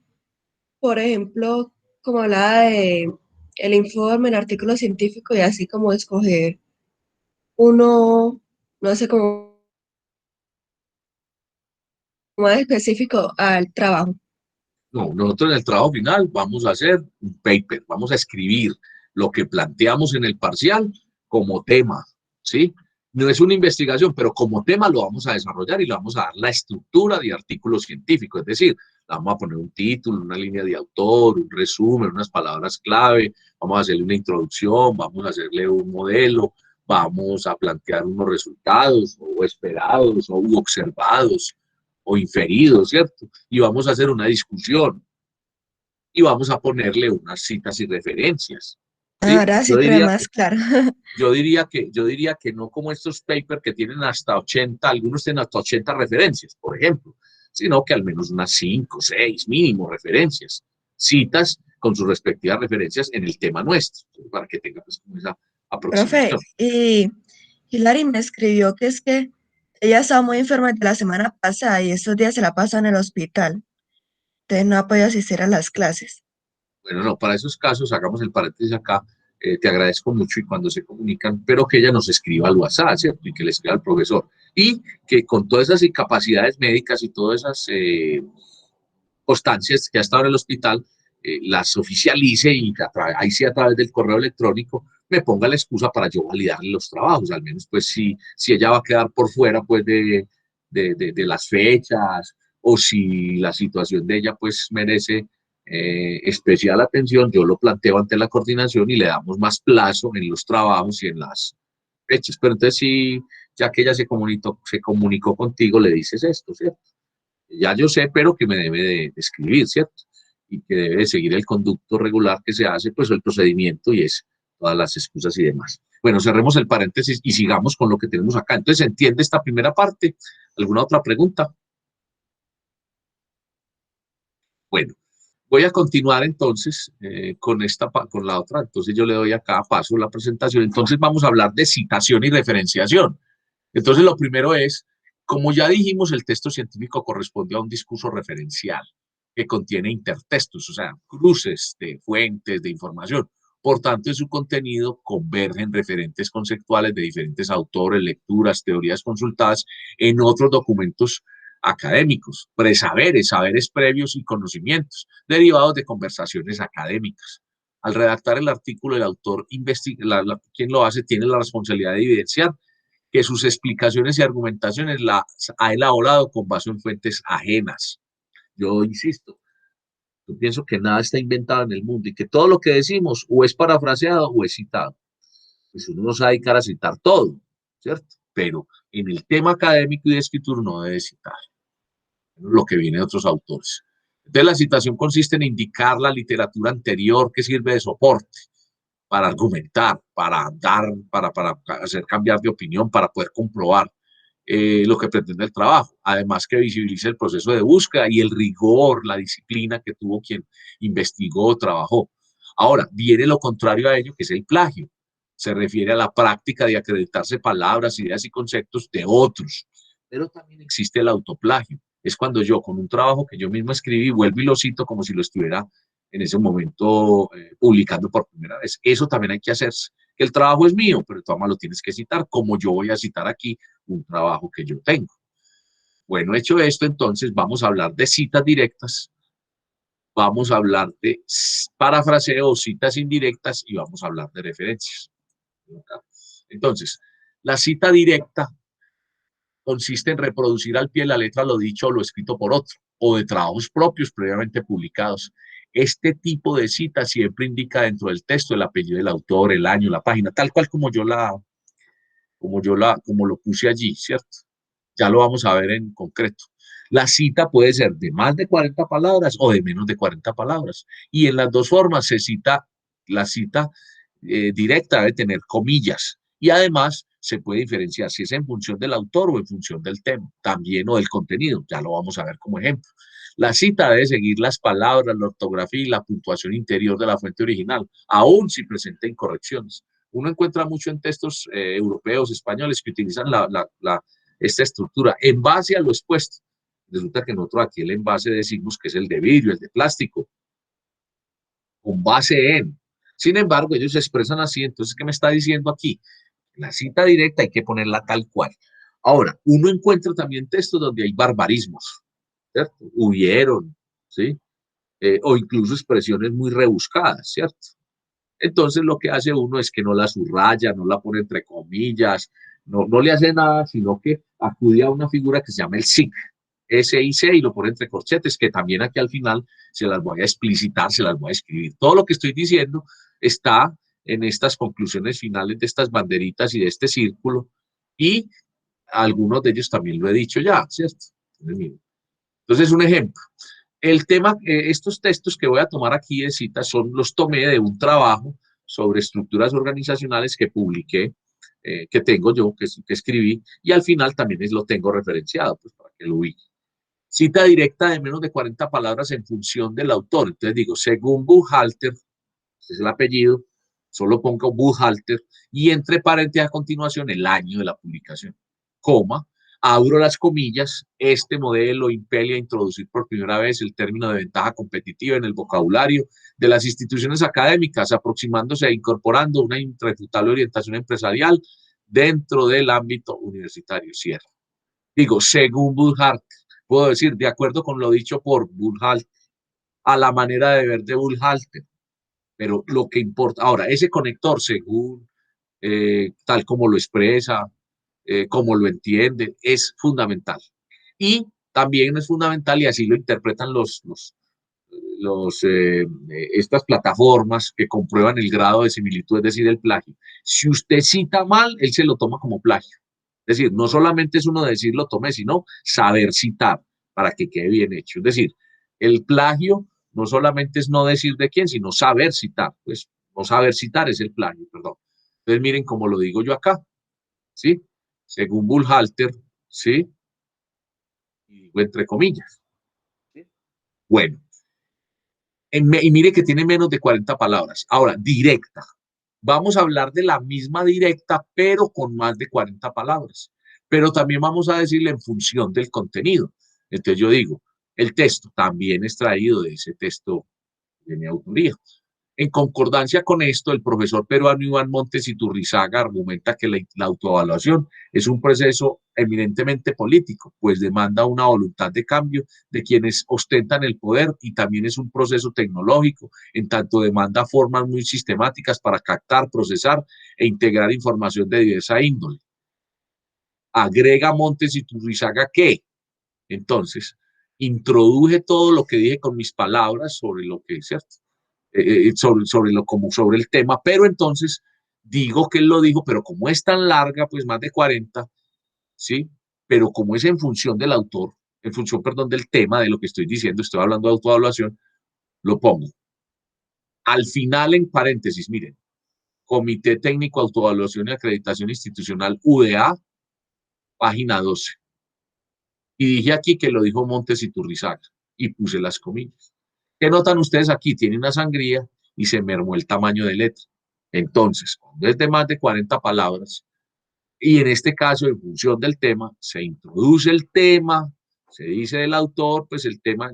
por ejemplo, como hablaba de el informe, el artículo científico y así como escoger uno, no sé, como más específico al trabajo. No, nosotros en el trabajo final vamos a hacer un paper, vamos a escribir lo que planteamos en el parcial como tema, ¿sí? No es una investigación, pero como tema lo vamos a desarrollar y le vamos a dar la estructura de artículo científico, es decir, le vamos a poner un título, una línea de autor, un resumen, unas palabras clave, vamos a hacerle una introducción, vamos a hacerle un modelo, vamos a plantear unos resultados o esperados o observados o inferidos, ¿cierto? Y vamos a hacer una discusión y vamos a ponerle unas citas y referencias. ¿Sí? Ahora sí queda más claro. Yo diría que no como estos papers que tienen hasta 80, algunos tienen hasta 80 referencias, por ejemplo, sino que al menos unas 5, 6 mínimo referencias, citas con sus respectivas referencias en el tema nuestro, para que tenga pues como esa Profe, aproximación. y Hilary me escribió que es que ella estaba muy enferma de la semana pasada y estos días se la pasa en el hospital. Entonces no ha podido asistir a las clases. Bueno, no, para esos casos, hagamos el paréntesis acá, te agradezco mucho y cuando se comunican, pero que ella nos escriba al WhatsApp, ¿cierto? Y que le escriba al profesor. Y que con todas esas incapacidades médicas y todas esas constancias que ha estado en el hospital, las oficialice y ahí sí a través del correo electrónico me ponga la excusa para yo validarle los trabajos, al menos pues si ella va a quedar por fuera pues de las fechas o si la situación de ella pues merece especial atención, yo lo planteo ante la coordinación y le damos más plazo en los trabajos y en las fechas. Pero entonces sí, ya que ella se comunicó contigo, le dices esto, ¿cierto? Ya yo sé, pero que me debe de escribir, ¿cierto? Y que debe de seguir el conducto regular que se hace, pues el procedimiento y es todas las excusas y demás. Bueno, cerremos el paréntesis y sigamos con lo que tenemos acá. Entonces, ¿se entiende esta primera parte? ¿Alguna otra pregunta? Bueno, voy a continuar entonces con la otra. Entonces, yo le doy acá paso la presentación. Entonces, vamos a hablar de citación y referenciación. Entonces, lo primero es, como ya dijimos, el texto científico corresponde a un discurso referencial que contiene intertextos, o sea, cruces de fuentes de información. Por tanto, en su contenido convergen referentes conceptuales de diferentes autores, lecturas, teorías consultadas en otros documentos académicos, presaberes, saberes previos y conocimientos derivados de conversaciones académicas. Al redactar el artículo, el autor, quien lo hace, tiene la responsabilidad de evidenciar que sus explicaciones y argumentaciones las ha elaborado con base en fuentes ajenas. Yo insisto, yo pienso que nada está inventado en el mundo y que todo lo que decimos o es parafraseado o es citado. Pues uno no se va a dedicar a citar todo, ¿cierto? Pero en el tema académico y de escritura no debe citar lo que viene de otros autores. Entonces la citación consiste en indicar la literatura anterior que sirve de soporte para argumentar, para hacer cambiar de opinión, para poder comprobar lo que pretende el trabajo. Además que visibilice el proceso de búsqueda y el rigor, la disciplina que tuvo quien investigó o trabajó. Ahora, viene lo contrario a ello, que es el plagio. Se refiere a la práctica de acreditarse palabras, ideas y conceptos de otros. Pero también existe el autoplagio. Es cuando yo, con un trabajo que yo mismo escribí, vuelvo y lo cito como si lo estuviera en ese momento publicando por primera vez. Eso también hay que hacerse. El trabajo es mío, pero tú lo tienes que citar, como yo voy a citar aquí un trabajo que yo tengo. Bueno, hecho esto, entonces vamos a hablar de citas directas, vamos a hablar de parafraseo, citas indirectas y vamos a hablar de referencias. Entonces, la cita directa consiste en reproducir al pie de la letra lo dicho o lo escrito por otro, o de trabajos propios previamente publicados. Este tipo de cita siempre indica dentro del texto el apellido del autor, el año, la página, tal cual como lo puse allí, ¿cierto? Ya lo vamos a ver en concreto. La cita puede ser de más de 40 palabras o de menos de 40 palabras. Y en las dos formas se cita, la cita directa debe tener comillas. Y además se puede diferenciar si es en función del autor o en función del tema, también o del contenido. Ya lo vamos a ver como ejemplo. La cita debe seguir las palabras, la ortografía y la puntuación interior de la fuente original, aun si presenta incorrecciones. Uno encuentra mucho en textos europeos, españoles, que utilizan esta estructura en base a lo expuesto. Resulta que nosotros aquí el envase decimos que es el de vidrio, el de plástico, con base en. Sin embargo, ellos se expresan así, entonces, ¿qué me está diciendo aquí? La cita directa hay que ponerla tal cual. Ahora, uno encuentra también textos donde hay barbarismos, ¿cierto? Hubieron, ¿sí? O incluso expresiones muy rebuscadas, ¿cierto? Entonces lo que hace uno es que no la subraya, no la pone entre comillas, no le hace nada, sino que acude a una figura que se llama el SIC, SIC, y lo pone entre corchetes, que también aquí al final se las voy a explicitar, se las voy a escribir. Todo lo que estoy diciendo está en estas conclusiones finales de estas banderitas y de este círculo, y algunos de ellos también lo he dicho ya, ¿cierto? Entonces, un ejemplo. El tema, estos textos que voy a tomar aquí de citas los tomé de un trabajo sobre estructuras organizacionales que publiqué, que tengo yo, que escribí, y al final también lo tengo referenciado, pues para que lo ubique. Cita directa de menos de 40 palabras en función del autor. Entonces digo, según Buchhalter, ese es el apellido, solo pongo Buchhalter y entre paréntesis a continuación el año de la publicación, coma, abro las comillas, este modelo impele a introducir por primera vez el término de ventaja competitiva en el vocabulario de las instituciones académicas, aproximándose e incorporando una irrefutable orientación empresarial dentro del ámbito universitario. Cierro. Digo, según Buchhalter, puedo decir, de acuerdo con lo dicho por Buchhalter, a la manera de ver de Buchhalter, pero lo que importa, ahora, ese conector, según tal como lo expresa, como lo entiende, es fundamental. Y también es fundamental, y así lo interpretan estas plataformas que comprueban el grado de similitud, es decir, el plagio. Si usted cita mal, él se lo toma como plagio. Es decir, no solamente es uno decir lo tomé, sino saber citar para que quede bien hecho. Es decir, el plagio no solamente es no decir de quién, sino saber citar. Pues no saber citar es el plagio, perdón. Entonces miren cómo lo digo yo acá, ¿sí? Según Buchhalter, ¿sí? Y digo entre comillas. ¿Sí? Bueno, y mire que tiene menos de 40 palabras. Ahora, directa. Vamos a hablar de la misma directa, pero con más de 40 palabras. Pero también vamos a decirle en función del contenido. Entonces yo digo, el texto también es traído de ese texto de mi autoría. En concordancia con esto, el profesor peruano Iván Montes Iturrizaga argumenta que la autoevaluación es un proceso eminentemente político, pues demanda una voluntad de cambio de quienes ostentan el poder y también es un proceso tecnológico, en tanto demanda formas muy sistemáticas para captar, procesar e integrar información de diversa índole. Agrega Montes Iturrizaga que, entonces, introduje todo lo que dije con mis palabras sobre lo que es cierto. Sobre el tema, pero entonces digo que él lo dijo, pero como es tan larga, pues más de 40, ¿sí? Pero como es en función del autor, en función, perdón, del tema de lo que estoy diciendo, estoy hablando de autoevaluación, lo pongo. Al final, en paréntesis, miren, Comité Técnico de Autoevaluación y Acreditación Institucional, UDA, página 12. Y dije aquí que lo dijo Montes Iturrizaga y puse las comillas. ¿Qué notan ustedes aquí? Tiene una sangría y se mermó el tamaño de letra. Entonces, cuando es de más de 40 palabras, y en este caso, en función del tema, se introduce el tema, se dice del autor, pues el tema,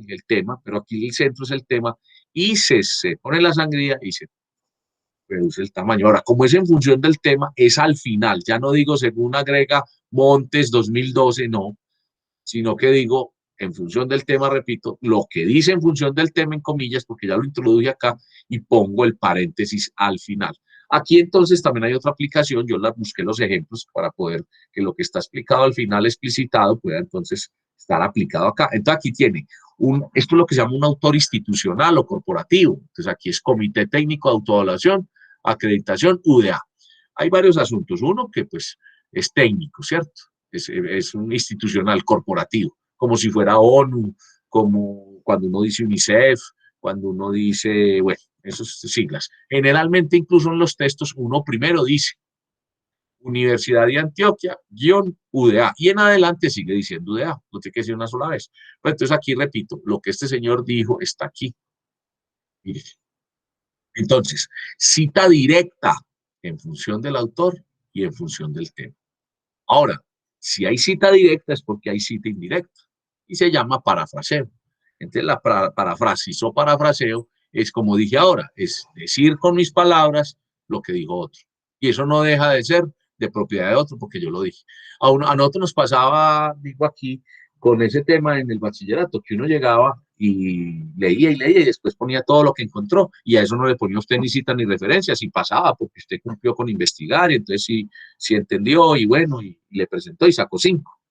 pero aquí el centro es el tema, y se pone la sangría y se reduce el tamaño. Ahora, como es en función del tema, es al final, ya no digo según agrega Montes 2012, no, sino que digo, en función del tema, repito, lo que dice en función del tema en comillas, porque ya lo introduje acá, y pongo el paréntesis al final. Aquí entonces también hay otra aplicación, yo busqué los ejemplos para poder que lo que está explicado al final explicitado pueda entonces estar aplicado acá. Entonces aquí tiene, esto es lo que se llama un autor institucional o corporativo. Entonces aquí es Comité Técnico de Autoevaluación, Acreditación, UDA. Hay varios asuntos. Uno que pues es técnico, ¿cierto? Es un institucional corporativo, como si fuera ONU, como cuando uno dice UNICEF, cuando uno dice, bueno, esas siglas. Generalmente, incluso en los textos, uno primero dice Universidad de Antioquia, UDA, y en adelante sigue diciendo UDA, no tiene que decir una sola vez. Pero entonces aquí repito, lo que este señor dijo está aquí. Mire. Entonces, cita directa en función del autor y en función del tema. Ahora, si hay cita directa es porque hay cita indirecta y se llama parafraseo. Entonces, la parafrasis o parafraseo es como dije ahora, es decir con mis palabras lo que dijo otro. Y eso no deja de ser de propiedad de otro porque yo lo dije. A nosotros nos pasaba, digo aquí, con ese tema en el bachillerato, que uno llegaba y leía y después ponía todo lo que encontró y a eso no le ponía usted ni cita ni referencias y pasaba porque usted cumplió con investigar y entonces sí entendió y bueno, y le presentó y sacó 5.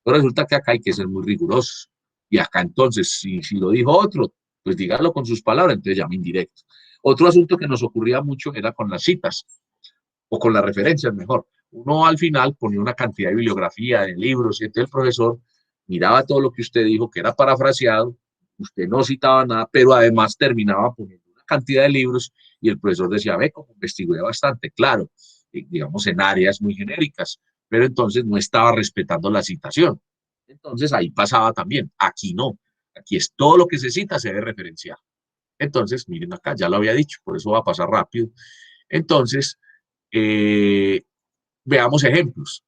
Pero resulta que acá hay que ser muy rigurosos y acá entonces si lo dijo otro, pues dígalo con sus palabras, entonces llame indirecto. Otro asunto que nos ocurría mucho era con las citas o con las referencias mejor. Uno al final ponía una cantidad de bibliografía, de libros, y entonces el profesor miraba todo lo que usted dijo, que era parafraseado, usted no citaba nada, pero además terminaba poniendo una cantidad de libros y el profesor decía, ve, como investigué bastante, claro, digamos en áreas muy genéricas, pero entonces no estaba respetando la citación. Entonces ahí pasaba también, aquí no, aquí es todo lo que se cita se debe referenciar. Entonces, miren acá, ya lo había dicho, por eso va a pasar rápido. Entonces, veamos ejemplos.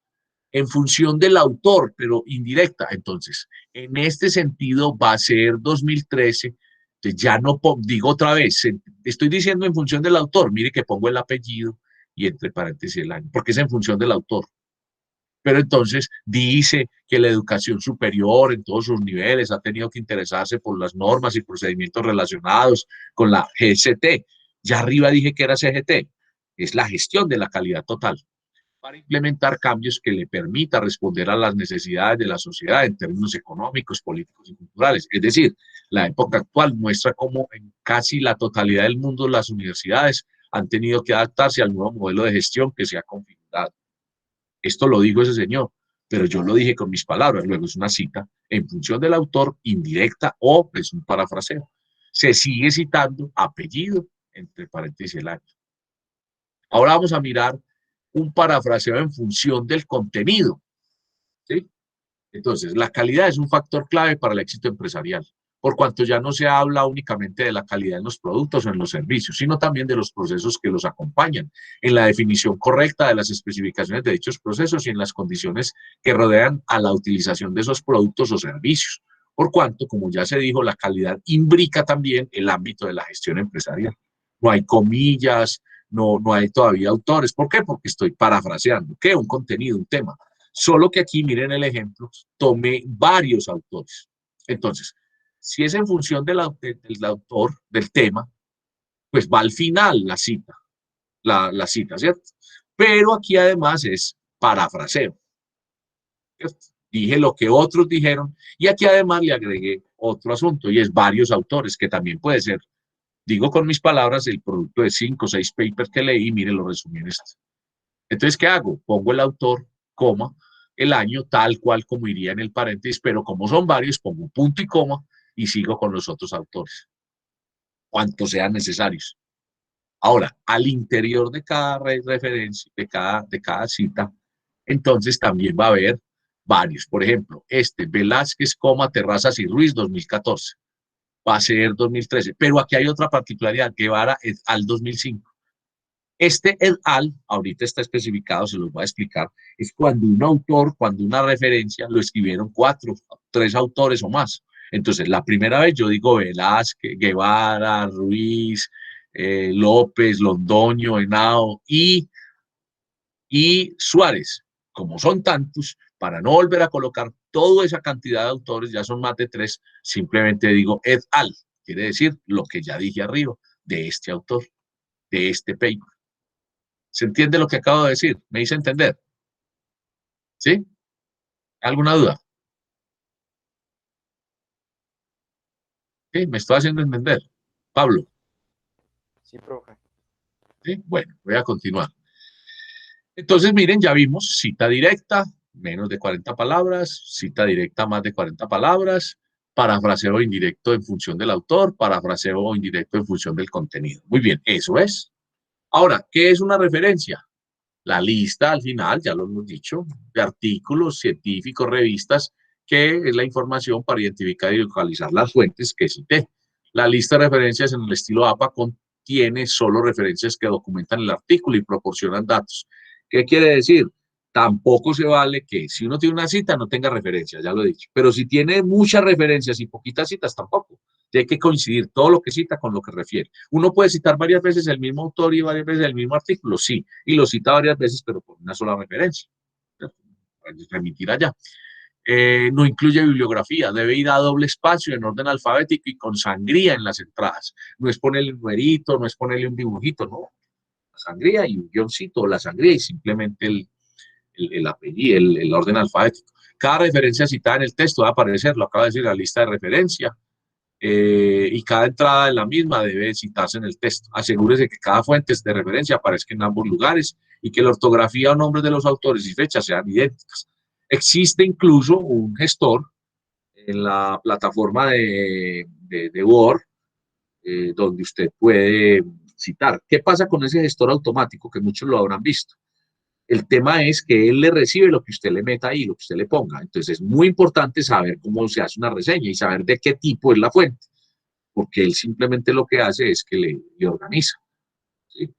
En función del autor, pero indirecta. Entonces, en este sentido va a ser 2013. Entonces, ya no digo otra vez, estoy diciendo en función del autor, mire que pongo el apellido y entre paréntesis el año, porque es en función del autor. Pero entonces dice que la educación superior en todos sus niveles ha tenido que interesarse por las normas y procedimientos relacionados con la GST. Ya arriba dije que era CGT, es la gestión de la calidad total, para implementar cambios que le permita responder a las necesidades de la sociedad en términos económicos, políticos y culturales. Es decir, la época actual muestra cómo en casi la totalidad del mundo las universidades han tenido que adaptarse al nuevo modelo de gestión que se ha configurado. Esto lo dijo ese señor, pero yo lo dije con mis palabras, luego es una cita en función del autor, indirecta o es un parafraseo. Se sigue citando apellido, entre paréntesis el año. Ahora vamos a mirar un parafraseo en función del contenido, ¿sí? Entonces, la calidad es un factor clave para el éxito empresarial, por cuanto ya no se habla únicamente de la calidad en los productos o en los servicios, sino también de los procesos que los acompañan, en la definición correcta de las especificaciones de dichos procesos y en las condiciones que rodean a la utilización de esos productos o servicios. Por cuanto, como ya se dijo, la calidad imbrica también el ámbito de la gestión empresarial. No hay comillas, no hay todavía autores. ¿Por qué? Porque estoy parafraseando. ¿Qué? Un contenido, un tema. Solo que aquí, miren el ejemplo, tomé varios autores. Entonces, si es en función del autor, del tema, pues va al final la cita, la cita, ¿cierto? Pero aquí además es parafraseo, ¿cierto? Dije lo que otros dijeron y aquí además le agregué otro asunto y es varios autores, que también puede ser, digo con mis palabras, el producto de 5 o 6 papers que leí, mire, lo resumí en esto. Entonces, ¿qué hago? Pongo el autor, coma, el año tal cual como iría en el paréntesis, pero como son varios, pongo punto y coma y sigo con los otros autores, cuantos sean necesarios. Ahora, al interior de cada referencia, de cada cita, entonces también va a haber varios. Por ejemplo, Velázquez, Terrazas y Ruiz, 2014. Va a ser 2013. Pero aquí hay otra particularidad, Guevara et al 2005. Este et al, ahorita está especificado, se los voy a explicar, es cuando un autor, cuando una referencia, lo escribieron 4, 3 autores o más. Entonces, la primera vez yo digo Velázquez, Guevara, Ruiz, López, Londoño, Henao y Suárez. Como son tantos, para no volver a colocar toda esa cantidad de autores, ya son más de 3, simplemente digo et al, quiere decir lo que ya dije arriba, de este autor, de este paper. ¿Se entiende lo que acabo de decir? ¿Me hice entender? ¿Sí? ¿Alguna duda? ¿Sí? ¿Me estoy haciendo entender? Pablo. Sí, profe. ¿Sí? Bueno, voy a continuar. Entonces, miren, ya vimos cita directa, menos de 40 palabras, cita directa, más de 40 palabras, parafraseo indirecto en función del autor, parafraseo indirecto en función del contenido. Muy bien, eso es. Ahora, ¿qué es una referencia? La lista al final, ya lo hemos dicho, de artículos científicos, revistas, que es la información para identificar y localizar las fuentes que cité. La lista de referencias en el estilo APA contiene solo referencias que documentan el artículo y proporcionan datos. ¿Qué quiere decir? Tampoco se vale que si uno tiene una cita no tenga referencias, ya lo he dicho. Pero si tiene muchas referencias y poquitas citas, tampoco. Tiene que coincidir todo lo que cita con lo que refiere. Uno puede citar varias veces el mismo autor y varias veces el mismo artículo, sí, y lo cita varias veces, pero por una sola referencia. Remitir allá. No incluye bibliografía, debe ir a doble espacio en orden alfabético y con sangría en las entradas. No es ponerle un numerito, no es ponerle un dibujito, no. La sangría y un guioncito, la sangría y simplemente el apellido, el orden alfabético. Cada referencia citada en el texto va a aparecer, lo acaba de decir, la lista de referencia. Y cada entrada de la misma debe citarse en el texto. Asegúrese que cada fuente de referencia aparezca en ambos lugares y que la ortografía o nombres de los autores y fechas sean idénticas. Existe incluso un gestor en la plataforma de Word donde usted puede citar. ¿Qué pasa con ese gestor automático? Que muchos lo habrán visto. El tema es que él le recibe lo que usted le meta ahí, lo que usted le ponga. Entonces es muy importante saber cómo se hace una reseña y saber de qué tipo es la fuente, porque él simplemente lo que hace es que le organiza. ¿Sí?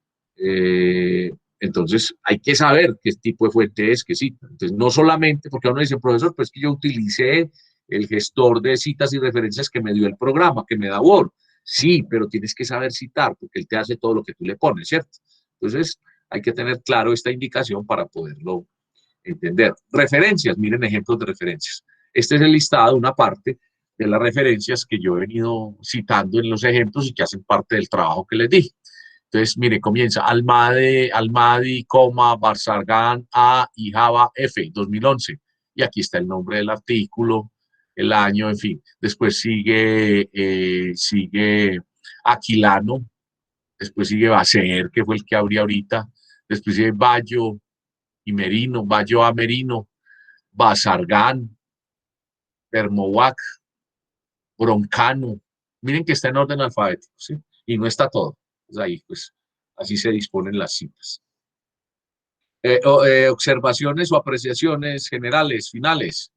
Entonces, hay que saber qué tipo de fuente es que cita. Entonces, no solamente, porque uno dice, profesor, pues que yo utilicé el gestor de citas y referencias que me dio el programa, que me da Word. Sí, pero tienes que saber citar, porque él te hace todo lo que tú le pones, ¿cierto? Entonces, hay que tener claro esta indicación para poderlo entender. Referencias, miren ejemplos de referencias. Este es el listado, una parte de las referencias que yo he venido citando en los ejemplos y que hacen parte del trabajo que les dije. Entonces, mire, comienza Almadi, Barzargan, A y Java F, 2011. Y aquí está el nombre del artículo, el año, en fin. Después sigue Aquilano, después sigue Bacer, que fue el que abrí ahorita. Después sigue Bayo y Merino, Bayo a Merino, Bazargan, Termovac, Broncano. Miren que está en orden alfabético, ¿sí? Y no está todo. Pues ahí, pues, así se disponen las citas. Observaciones o apreciaciones generales, finales.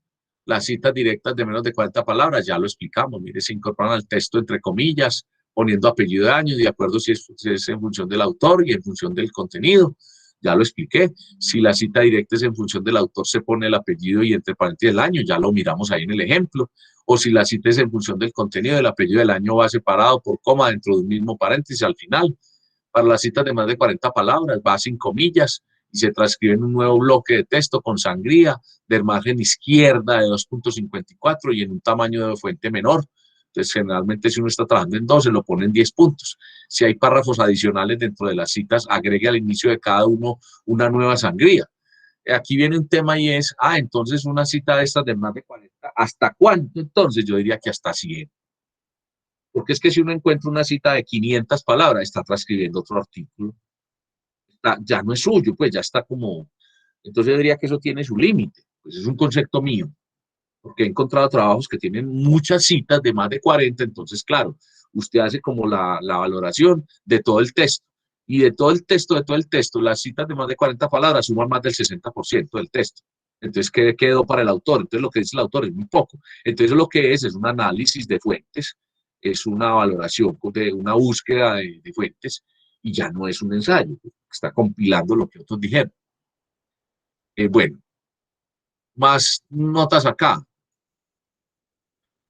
Las citas directas de menos de 40 palabras, ya lo explicamos. Mire, se incorporan al texto entre comillas, poniendo apellido de año, de acuerdo si es en función del autor y en función del contenido. Ya lo expliqué. Si la cita directa es en función del autor, se pone el apellido y entre paréntesis el año, ya lo miramos ahí en el ejemplo. O si la cita es en función del contenido, el apellido del año va separado por coma dentro de un mismo paréntesis al final. Para las citas de más de 40 palabras, va sin comillas y se transcribe en un nuevo bloque de texto con sangría de margen izquierda de 2.54 y en un tamaño de fuente menor. Entonces, generalmente, si uno está trabajando en 12, lo pone en 10 puntos. Si hay párrafos adicionales dentro de las citas, agregue al inicio de cada uno una nueva sangría. Aquí viene un tema y es, entonces una cita de estas de más de 40, ¿hasta cuánto? Entonces yo diría que hasta 100. Porque es que si uno encuentra una cita de 500 palabras, está transcribiendo otro artículo. Ya no es suyo, pues ya está como... Entonces yo diría que eso tiene su límite. Pues es un concepto mío. Porque he encontrado trabajos que tienen muchas citas de más de 40, entonces, claro, usted hace como la valoración de todo el texto. Y de todo el texto, las citas de más de 40 palabras suman más del 60% del texto. Entonces, ¿qué quedó para el autor? Entonces, lo que dice el autor es muy poco. Entonces, lo que es un análisis de fuentes, es una valoración de una búsqueda de fuentes, y ya no es un ensayo, está compilando lo que otros dijeron. Bueno, más notas acá.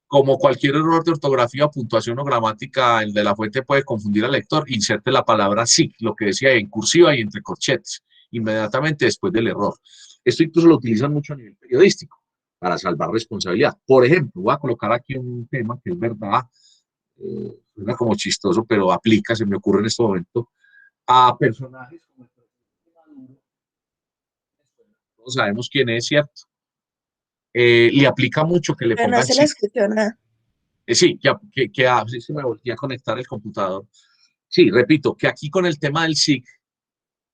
Como cualquier error de ortografía, puntuación o gramática, el de la fuente puede confundir al lector. Inserte la palabra sí, lo que decía en cursiva y entre corchetes, inmediatamente después del error. Esto incluso lo utilizan mucho a nivel periodístico para salvar responsabilidad. Por ejemplo, voy a colocar aquí un tema que es verdad, suena como chistoso, pero aplica, se me ocurre en este momento, a personajes como el presidente Maduro. Todos sabemos quién es, ¿cierto? Le aplica mucho que le Pero no pongan se le sí. escuchó nada. Sí, sí, se me volvió a conectar el computador. Sí, repito, que aquí con el tema del SIC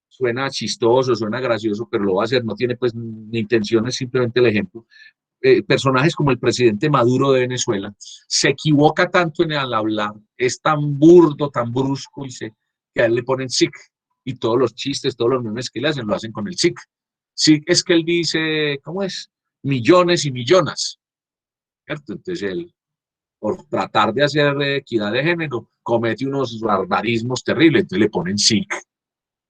suena chistoso, suena gracioso, pero lo va a hacer, no tiene pues ni intenciones, simplemente el ejemplo. Personajes como el presidente Maduro de Venezuela se equivoca tanto en el hablar, es tan burdo, tan brusco, que a él le ponen SIC, y todos los chistes, todos los memes que le hacen, lo hacen con el SIC. SIC es que él dice, ¿cómo es? Millones y millonas, ¿cierto? Entonces él, por tratar de hacer equidad de género, comete unos barbarismos terribles, entonces le ponen SIC.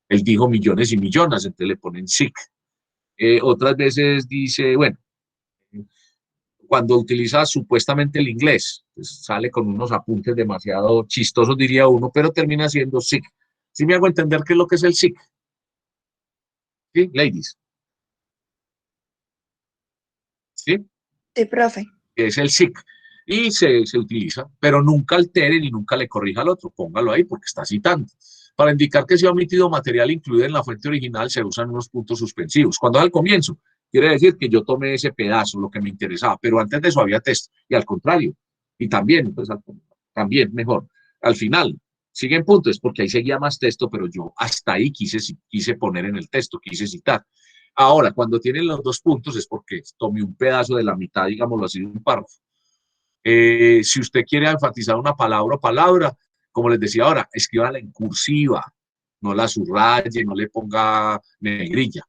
Él dijo millones y millones, entonces le ponen SIC. Otras veces dice, bueno, cuando utiliza supuestamente el inglés, pues sale con unos apuntes demasiado chistosos, diría uno, pero termina siendo SIC. ¿Sí me hago entender qué es lo que es el SIC? ¿Sí, ladies? ¿Sí? Sí, profe. Es el SIC. Y se utiliza, pero nunca altere ni nunca le corrija al otro, póngalo ahí porque está citando. Para indicar que se ha omitido material incluido en la fuente original, se usan unos puntos suspensivos. Cuando es al comienzo, quiere decir que yo tomé ese pedazo, lo que me interesaba, pero antes de eso había texto, y al contrario, y también, pues, también mejor. Al final, siguen puntos, porque ahí seguía más texto, pero yo hasta ahí quise poner en el texto, quise citar. Ahora, cuando tienen los dos puntos es porque tomé un pedazo de la mitad, digámoslo así, de un párrafo. Si usted quiere enfatizar una palabra o palabra, como les decía ahora, escríbala en cursiva, no la subraye, no le ponga negrilla.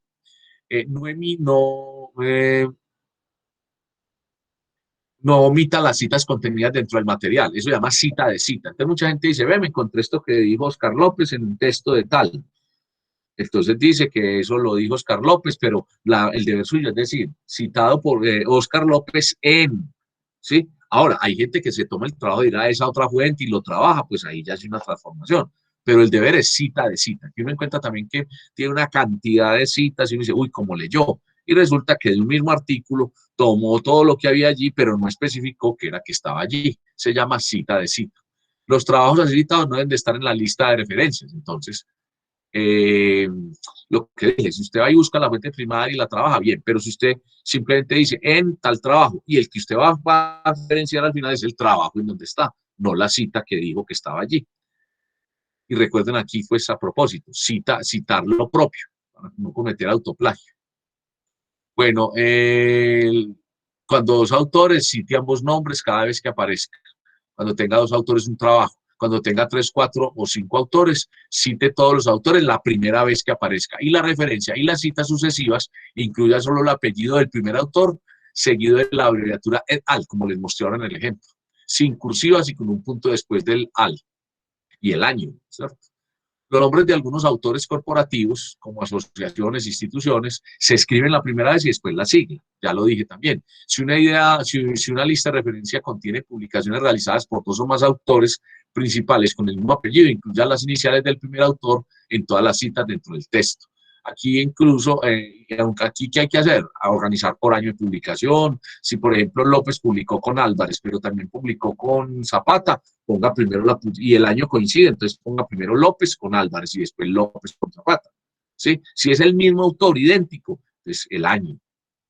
No omita las citas contenidas dentro del material, eso se llama cita de cita. Entonces mucha gente dice, me encontré esto que dijo Oscar López en un texto de tal. Entonces dice que eso lo dijo Oscar López, pero el deber suyo es decir, citado por Oscar López en, ¿sí? Ahora, hay gente que se toma el trabajo de ir a esa otra fuente y lo trabaja, pues ahí ya es una transformación. Pero el deber es cita de cita. Aquí uno encuentra también que tiene una cantidad de citas y uno dice, uy, ¿cómo leyó? Y resulta que de un mismo artículo tomó todo lo que había allí, pero no especificó que era que estaba allí. Se llama cita de cita. Los trabajos así citados no deben de estar en la lista de referencias. Entonces, eh, lo que dije, si usted va y busca la fuente primaria y la trabaja bien, pero si usted simplemente dice en tal trabajo y el que usted va a referenciar al final es el trabajo en donde está, no la cita que dijo que estaba allí. Y recuerden aquí, pues a propósito, citar lo propio, para no cometer autoplagio. Bueno, cuando dos autores cite ambos nombres cada vez que aparezca. Cuando tenga dos autores un trabajo. Cuando tenga 3, 4 o 5 autores, cite todos los autores la primera vez que aparezca. Y la referencia y las citas sucesivas incluya solo el apellido del primer autor, seguido de la abreviatura et al, como les mostré ahora en el ejemplo. Sin cursivas y con un punto después del al y el año, ¿cierto? Los nombres de algunos autores corporativos, como asociaciones, instituciones, se escriben la primera vez y después la sigla. Ya lo dije también. Si una lista de referencia contiene publicaciones realizadas por dos o más autores principales con el mismo apellido, incluya las iniciales del primer autor en todas las citas dentro del texto. Aquí incluso, aquí, ¿qué hay que hacer? A organizar por año de publicación. Si, por ejemplo, López publicó con Álvarez, pero también publicó con Zapata, ponga primero y el año coincide, entonces ponga primero López con Álvarez y después López con Zapata. ¿Sí? Si es el mismo autor, idéntico, pues el año.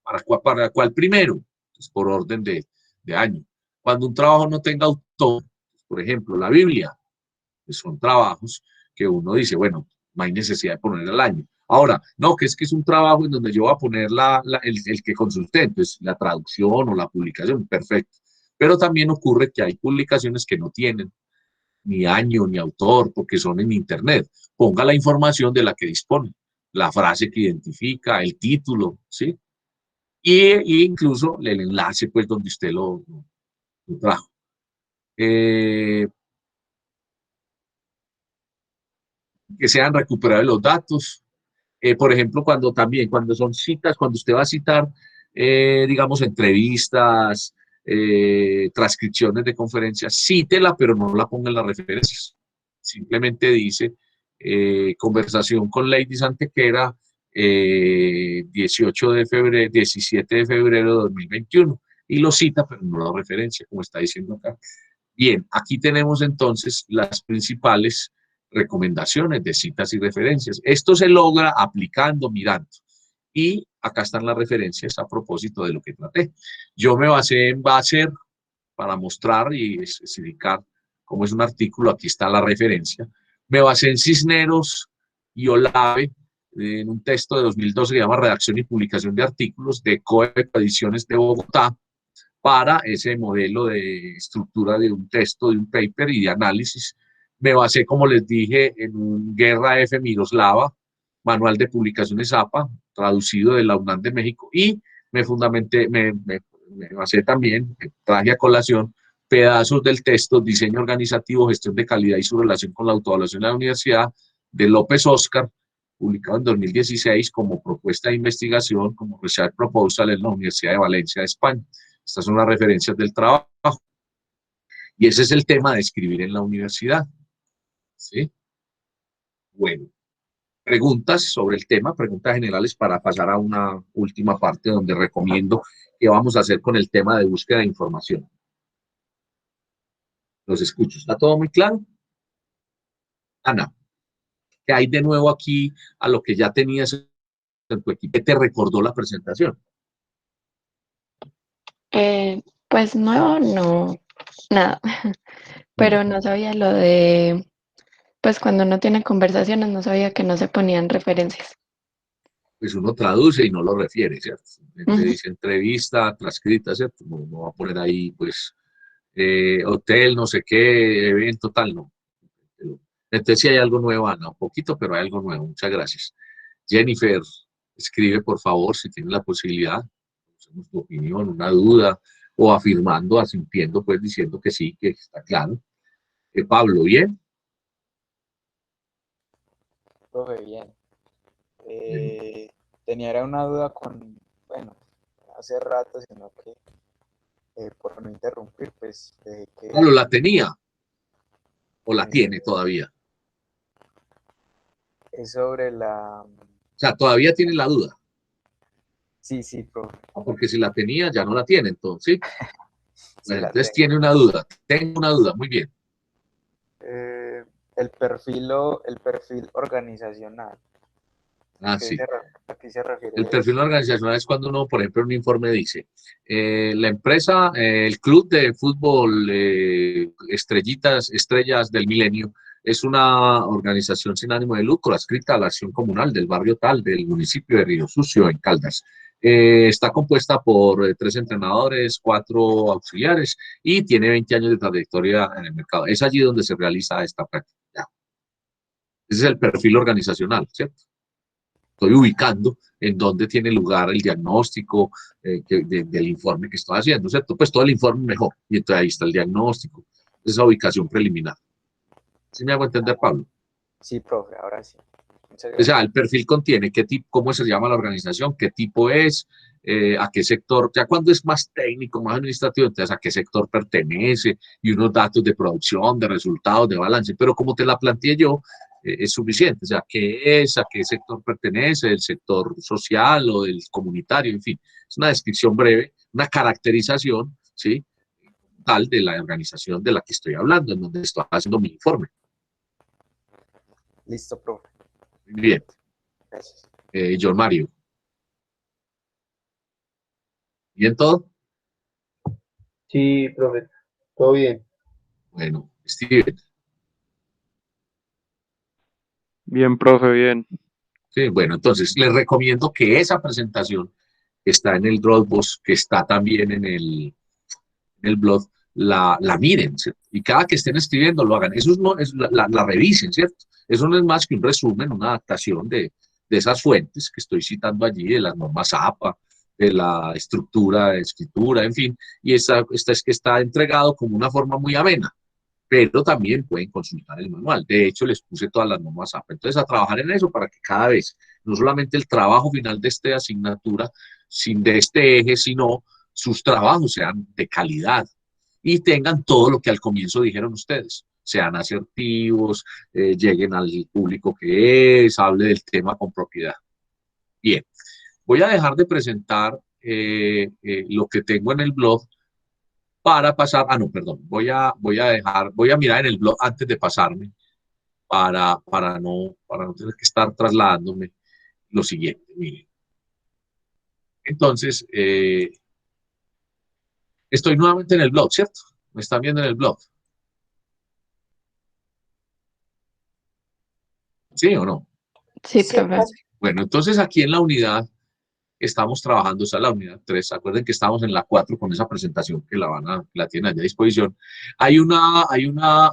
¿Para cuál primero? Pues por orden de año. Cuando un trabajo no tenga autor, por ejemplo, la Biblia, pues son trabajos que uno dice, bueno, no hay necesidad de poner el año. Ahora, no, que es un trabajo en donde yo voy a poner el que consulté, entonces la traducción o la publicación, perfecto. Pero también ocurre que hay publicaciones que no tienen ni año ni autor porque son en internet. Ponga la información de la que dispone, la frase que identifica, el título, ¿sí? Y incluso el enlace, pues, donde usted lo trajo. Que sean recuperables los datos. Por ejemplo, cuando son citas, cuando usted va a citar, digamos, entrevistas, transcripciones de conferencias, cítela, pero no la ponga en las referencias. Simplemente dice, conversación con Lady Santequera, 18 de febrero, 17 de febrero de 2021, y lo cita, pero no la referencia, como está diciendo acá. Bien, aquí tenemos entonces las principales recomendaciones de citas y referencias. Esto se logra aplicando, mirando. Y acá están las referencias a propósito de lo que traté. Yo me basé en Basser para mostrar y especificar cómo es un artículo. Aquí está la referencia. Me basé en Cisneros y Olave en un texto de 2012 que se llama Redacción y Publicación de Artículos de COEP Ediciones de Bogotá, para ese modelo de estructura de un texto, de un paper y de análisis. Me basé, como les dije, en un Guerra F. Miroslava, manual de publicaciones APA, traducido de la UNAM de México, y me fundamenté, me basé también, traje a colación pedazos del texto, diseño organizativo, gestión de calidad y su relación con la autoevaluación de la universidad, de López Oscar, publicado en 2016 como propuesta de investigación, como research proposal en la Universidad de Valencia de España. Estas son las referencias del trabajo. Y ese es el tema de escribir en la universidad. ¿Sí? Bueno, preguntas sobre el tema, preguntas generales para pasar a una última parte donde recomiendo qué vamos a hacer con el tema de búsqueda de información. Los escucho. ¿Está todo muy claro? Ana, ¿qué hay de nuevo aquí a lo que ya tenías en tu equipo? ¿Qué te recordó la presentación? Pues no, nada. Pero no sabía lo de, pues cuando uno tiene conversaciones, no sabía que no se ponían referencias. Pues uno traduce y no lo refiere, ¿cierto? Te Ujú. dice entrevista, transcrita, ¿cierto? No va a poner ahí, pues, hotel, no sé qué, evento, tal, no. Entonces sí hay algo nuevo, Ana, un poquito, pero hay algo nuevo. Muchas gracias. Jennifer, escribe, por favor, si tienes la posibilidad, conocemos tu opinión, una duda, o afirmando, asintiendo, pues, diciendo que sí, que está claro. Pablo, ¿bien? Profe, bien. Tenía era una duda con, bueno, hace rato, sino que por no interrumpir, pues dejé que Pablo, ¿la tenía o la eh, tiene todavía? es sobre la... O sea, todavía tiene la duda. Sí, sí, profe, Porque si la tenía, ya no la tiene, entonces. sí Bueno, la entonces tengo. tiene una duda. Tengo una duda, muy bien. El perfil organizacional. Ah, sí. ¿A qué se El refiere perfil eso? organizacional es cuando uno, por ejemplo, en un informe dice, la empresa, el club de fútbol Estrellas del Milenio, es una organización sin ánimo de lucro, adscrita a la acción comunal del barrio tal, del municipio de Río Sucio, en Caldas. Está compuesta por 3 entrenadores, 4 auxiliares y tiene 20 años de trayectoria en el mercado. Es allí donde se realiza esta práctica. Ya. Ese es el perfil organizacional, ¿cierto? Estoy ubicando en dónde tiene lugar el diagnóstico del informe que estoy haciendo, ¿cierto? Pues todo el informe mejor, y entonces ahí está el diagnóstico, esa ubicación preliminar. ¿Sí me hago entender, Pablo? Sí, profe, ahora sí. Muchas O sea, gracias. el perfil contiene qué tipo, cómo se llama la organización, qué tipo es, a qué sector, ya cuando es más técnico, más administrativo, entonces a qué sector pertenece y unos datos de producción, de resultados, de balance, pero como te la planteé yo, es suficiente, o sea, qué es, a qué sector pertenece, del sector social o del comunitario, en fin, es una descripción breve, una caracterización, ¿sí? Tal de la organización de la que estoy hablando, en donde estoy haciendo mi informe. Listo, profe. Muy bien, Gracias. John Mario, ¿bien todo? Sí, profe, todo bien. Bueno, Steven. Bien, profe, bien. Sí, bueno, entonces les recomiendo que esa presentación que está en el Dropbox, que está también en el blog, la miren, ¿cierto? Y cada que estén escribiendo lo hagan. Eso no es la revisen, ¿cierto? Eso no es más que un resumen, una adaptación de esas fuentes que estoy citando allí, de las normas APA, de la estructura de escritura, en fin, y esta es que está entregado como una forma muy amena, pero también pueden consultar el manual. De hecho, les puse todas las normas APA. Entonces, a trabajar en eso para que cada vez, no solamente el trabajo final de esta asignatura, sin de este eje, sino sus trabajos sean de calidad y tengan todo lo que al comienzo dijeron ustedes. Sean asertivos, lleguen al público que es, hable del tema con propiedad. Bien, voy a dejar de presentar lo que tengo en el blog para pasar, no, perdón, voy a mirar en el blog antes de pasarme para no tener que estar trasladándome lo siguiente, miren. Entonces, estoy nuevamente en el blog, ¿cierto? Me están viendo en el blog, ¿sí o no? Sí, Sí, profe. profe. Bueno, entonces aquí en la unidad estamos trabajando, esa es la unidad 3. Acuerden que estamos en la 4 con esa presentación que la tienen allá a disposición.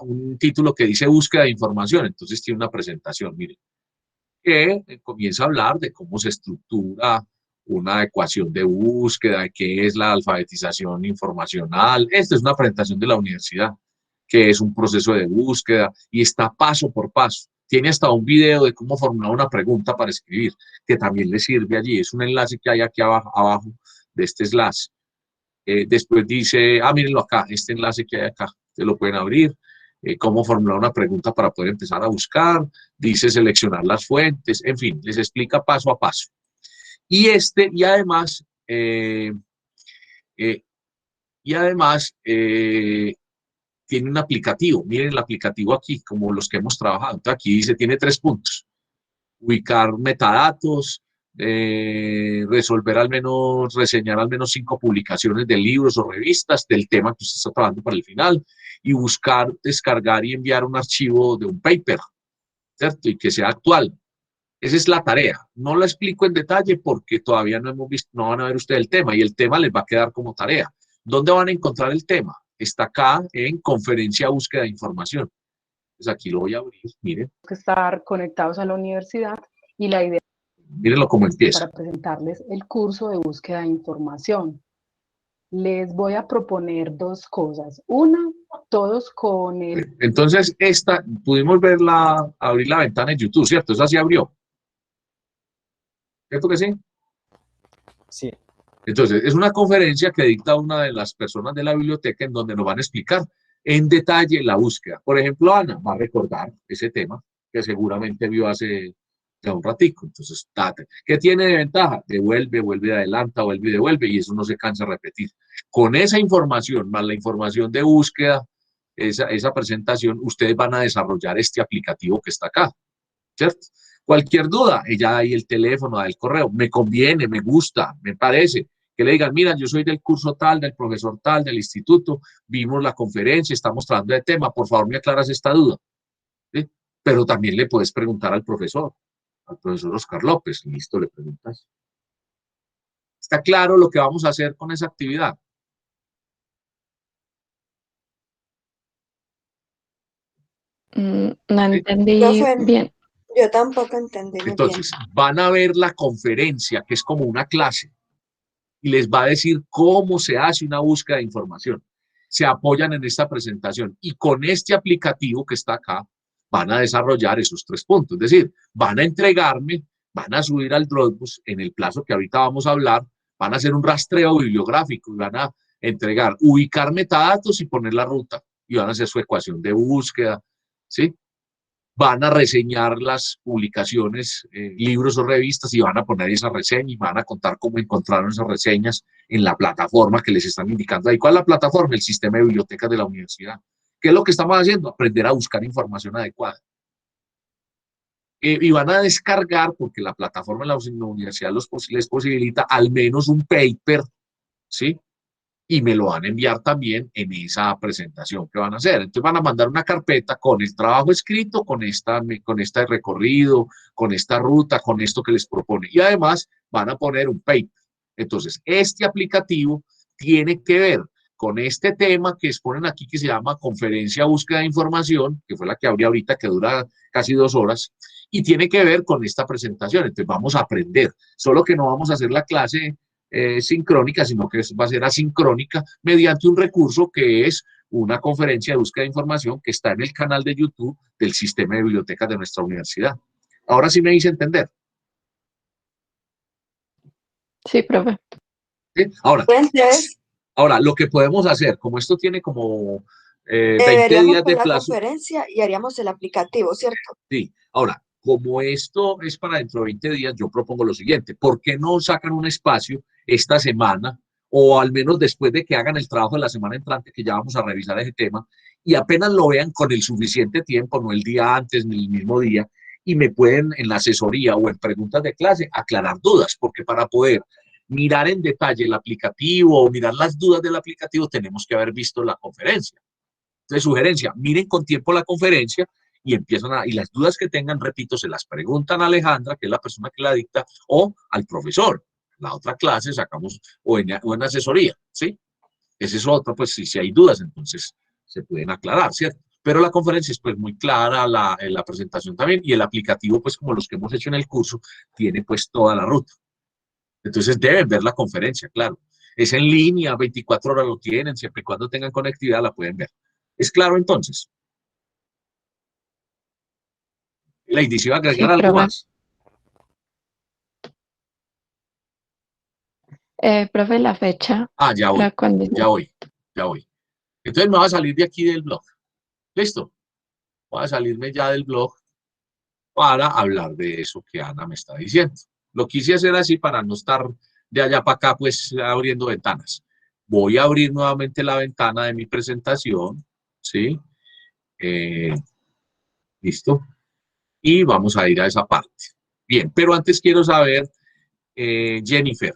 Un título que dice búsqueda de información, entonces tiene una presentación, miren, que comienza a hablar de cómo se estructura una ecuación de búsqueda, de qué es la alfabetización informacional. Esta es una presentación de la universidad, que es un proceso de búsqueda y está paso por paso. Tiene hasta un video de cómo formular una pregunta para escribir, que también le sirve allí. Es un enlace que hay aquí abajo de este slash. Después dice, mírenlo acá, este enlace que hay acá, ustedes lo pueden abrir. Cómo formular una pregunta para poder empezar a buscar, dice seleccionar las fuentes, en fin, les explica paso a paso. Y además, eh, tiene un aplicativo. Miren el aplicativo aquí, como los que hemos trabajado. Entonces aquí dice, tiene 3 puntos. Ubicar metadatos, reseñar al menos 5 publicaciones de libros o revistas del tema que usted está trabajando para el final y buscar, descargar y enviar un archivo de un paper, ¿cierto? Y que sea actual. Esa es la tarea. No la explico en detalle porque todavía no hemos visto, no van a ver ustedes el tema y el tema les va a quedar como tarea. ¿Dónde van a encontrar el tema? Está acá en conferencia búsqueda de información. Pues aquí lo voy a abrir, miren, que estar conectados a la universidad y la idea mírenlo cómo empieza. para presentarles el curso de búsqueda de información. Les voy a proponer 2 cosas. Una, todos con el... Entonces, pudimos abrir la ventana en YouTube, ¿cierto? Esa sí abrió. ¿Cierto que sí? Sí, Entonces, es una conferencia que dicta una de las personas de la biblioteca en donde nos van a explicar en detalle la búsqueda. Por ejemplo, Ana va a recordar ese tema que seguramente vio hace ya un ratico. Entonces, ¿qué tiene de ventaja? Devuelve, vuelve, adelanta, vuelve y devuelve, y eso no se cansa de repetir. Con esa información, más la información de búsqueda, esa presentación, ustedes van a desarrollar este aplicativo que está acá, ¿cierto? Cualquier duda, ella da ahí el teléfono, da el correo, me conviene, me gusta, me parece, que le digan, mira, yo soy del curso tal, del profesor tal, del instituto, vimos la conferencia, estamos tratando de tema, por favor me aclaras esta duda, ¿sí? Pero también le puedes preguntar al profesor Oscar López, listo, le preguntas. ¿Está claro lo que vamos a hacer con esa actividad? No ¿Sí? entendí Profe, bien. yo tampoco entendí muy bien. Entonces, van a ver la conferencia, que es como una clase, y les va a decir cómo se hace una búsqueda de información. Se apoyan en esta presentación y con este aplicativo que está acá van a desarrollar esos 3 puntos. Es decir, van a entregarme, van a subir al Dropbox en el plazo que ahorita vamos a hablar, van a hacer un rastreo bibliográfico y van a entregar, ubicar metadatos y poner la ruta y van a hacer su ecuación de búsqueda, ¿sí? Van a reseñar las publicaciones, libros o revistas y van a poner esa reseña y van a contar cómo encontraron esas reseñas en la plataforma que les están indicando ahí. ¿Cuál es la plataforma? El sistema de bibliotecas de la universidad. ¿Qué es lo que estamos haciendo? Aprender a buscar información adecuada. Y van a descargar, porque la plataforma de la universidad les posibilita al menos un paper, ¿sí? Y me lo van a enviar también en esa presentación que van a hacer. Entonces van a mandar una carpeta con el trabajo escrito, con este recorrido, con esta ruta, con esto que les propone. Y además van a poner un paper. Entonces, este aplicativo tiene que ver con este tema que exponen aquí, que se llama Conferencia Búsqueda de Información, que fue la que abrí ahorita, que dura casi 2 horas, y tiene que ver con esta presentación. Entonces vamos a aprender, solo que no vamos a hacer la clase sincrónica, sino que va a ser asincrónica mediante un recurso que es una conferencia de búsqueda de información que está en el canal de YouTube del sistema de bibliotecas de nuestra universidad. Ahora sí me hice entender. Sí, profe. ¿Sí? Entonces, Ahora, lo que podemos hacer, como esto tiene como 20 veríamos días por de la plazo, conferencia y haríamos el aplicativo, ¿cierto? sí. Ahora, como esto es para dentro de 20 días, yo propongo lo siguiente: ¿por qué no sacan un espacio esta semana o al menos después de que hagan el trabajo de la semana entrante, que ya vamos a revisar ese tema, y apenas lo vean con el suficiente tiempo, no el día antes ni el mismo día, y me pueden en la asesoría o en preguntas de clase aclarar dudas? Porque para poder mirar en detalle el aplicativo o mirar las dudas del aplicativo tenemos que haber visto la conferencia. Entonces, sugerencia, miren con tiempo la conferencia y y las dudas que tengan, repito, se las preguntan a Alejandra, que es la persona que la dicta, o al profesor. La otra clase sacamos, o en asesoría, ¿sí? Esa es otra, pues si hay dudas, entonces se pueden aclarar, ¿cierto? Pero la conferencia es pues muy clara, la presentación también, y el aplicativo, pues como los que hemos hecho en el curso, tiene pues toda la ruta. Entonces deben ver la conferencia, claro. Es en línea, 24 horas lo tienen, siempre y cuando tengan conectividad la pueden ver. ¿Es claro entonces? Lady, ¿se iba a Sí, agregar algo profe. más? Profe, la fecha Ah, ya para voy, cuando. ya voy, ya voy. Entonces me va a salir de aquí del blog. ¿Listo? Voy a salirme ya del blog para hablar de eso que Ana me está diciendo. Lo quise hacer así para no estar de allá para acá, pues abriendo ventanas. Voy a abrir nuevamente la ventana de mi presentación, ¿sí? Eh, Listo. Y vamos a ir a esa parte. Bien, pero antes quiero saber, Jennifer,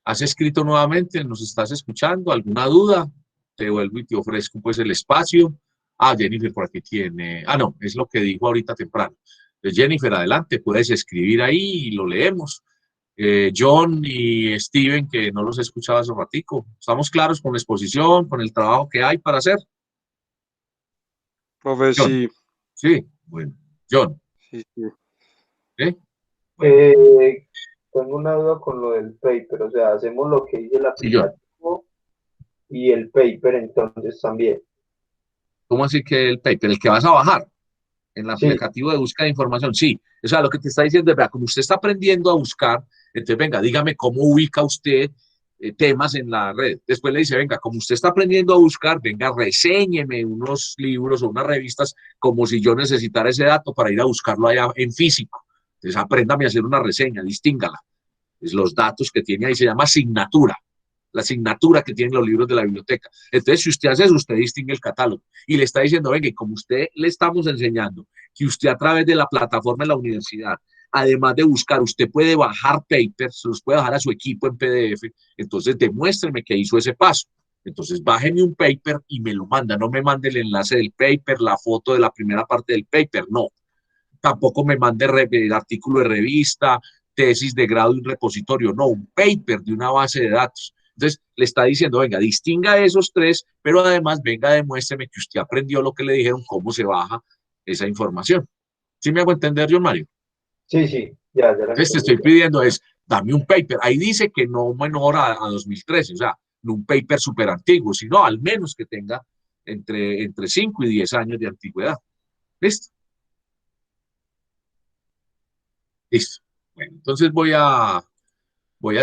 ¿has escrito nuevamente? ¿Nos estás escuchando? ¿Alguna duda? Te vuelvo y te ofrezco pues el espacio. Ah, Jennifer por aquí tiene. Ah, no, es lo que dijo ahorita temprano. Jennifer, adelante, puedes escribir ahí y lo leemos. John y Steven, que no los he escuchado hace ratico. ¿Estamos claros con la exposición, con el trabajo que hay para hacer? Profe, John, sí, sí, bueno. John, sí, sí. ¿eh? Eh, tengo una duda con lo del paper, o sea, hacemos lo que dice el Sí, John. aplicativo y el paper entonces también. ¿Cómo así que el paper? El que vas a bajar. En el Sí, aplicativo de búsqueda de información, sí. O sea, lo que te está diciendo es, vea, como usted está aprendiendo a buscar, entonces venga, dígame cómo ubica usted temas en la red. Después le dice, venga, como usted está aprendiendo a buscar, venga, reséñeme unos libros o unas revistas como si yo necesitara ese dato para ir a buscarlo allá en físico. Entonces, apréndame a hacer una reseña, distíngala. Es los datos que tiene ahí, se llama asignatura, la asignatura que tienen los libros de la biblioteca. Entonces, si usted hace eso, usted distingue el catálogo y le está diciendo, venga, como usted le estamos enseñando que usted a través de la plataforma de la universidad, además de buscar, usted puede bajar papers, los puede bajar a su equipo en PDF, entonces demuéstreme que hizo ese paso. Entonces, bájeme un paper y me lo manda. No me mande el enlace del paper, la foto de la primera parte del paper, no. Tampoco me mande el artículo de revista, tesis de grado de un repositorio, no, un paper de una base de datos. Entonces, le está diciendo, venga, distinga esos tres, pero además, venga, demuéstreme que usted aprendió lo que le dijeron, cómo se baja esa información. ¿Sí me hago entender, John Mario? sí, sí, ya la Entonces, te entendí. estoy pidiendo es, dame un paper. Ahí dice que no menor a 2013, o sea, no un paper súper antiguo, sino al menos que tenga entre 5 y 10 años de antigüedad. ¿Listo? Listo. Bueno, entonces voy a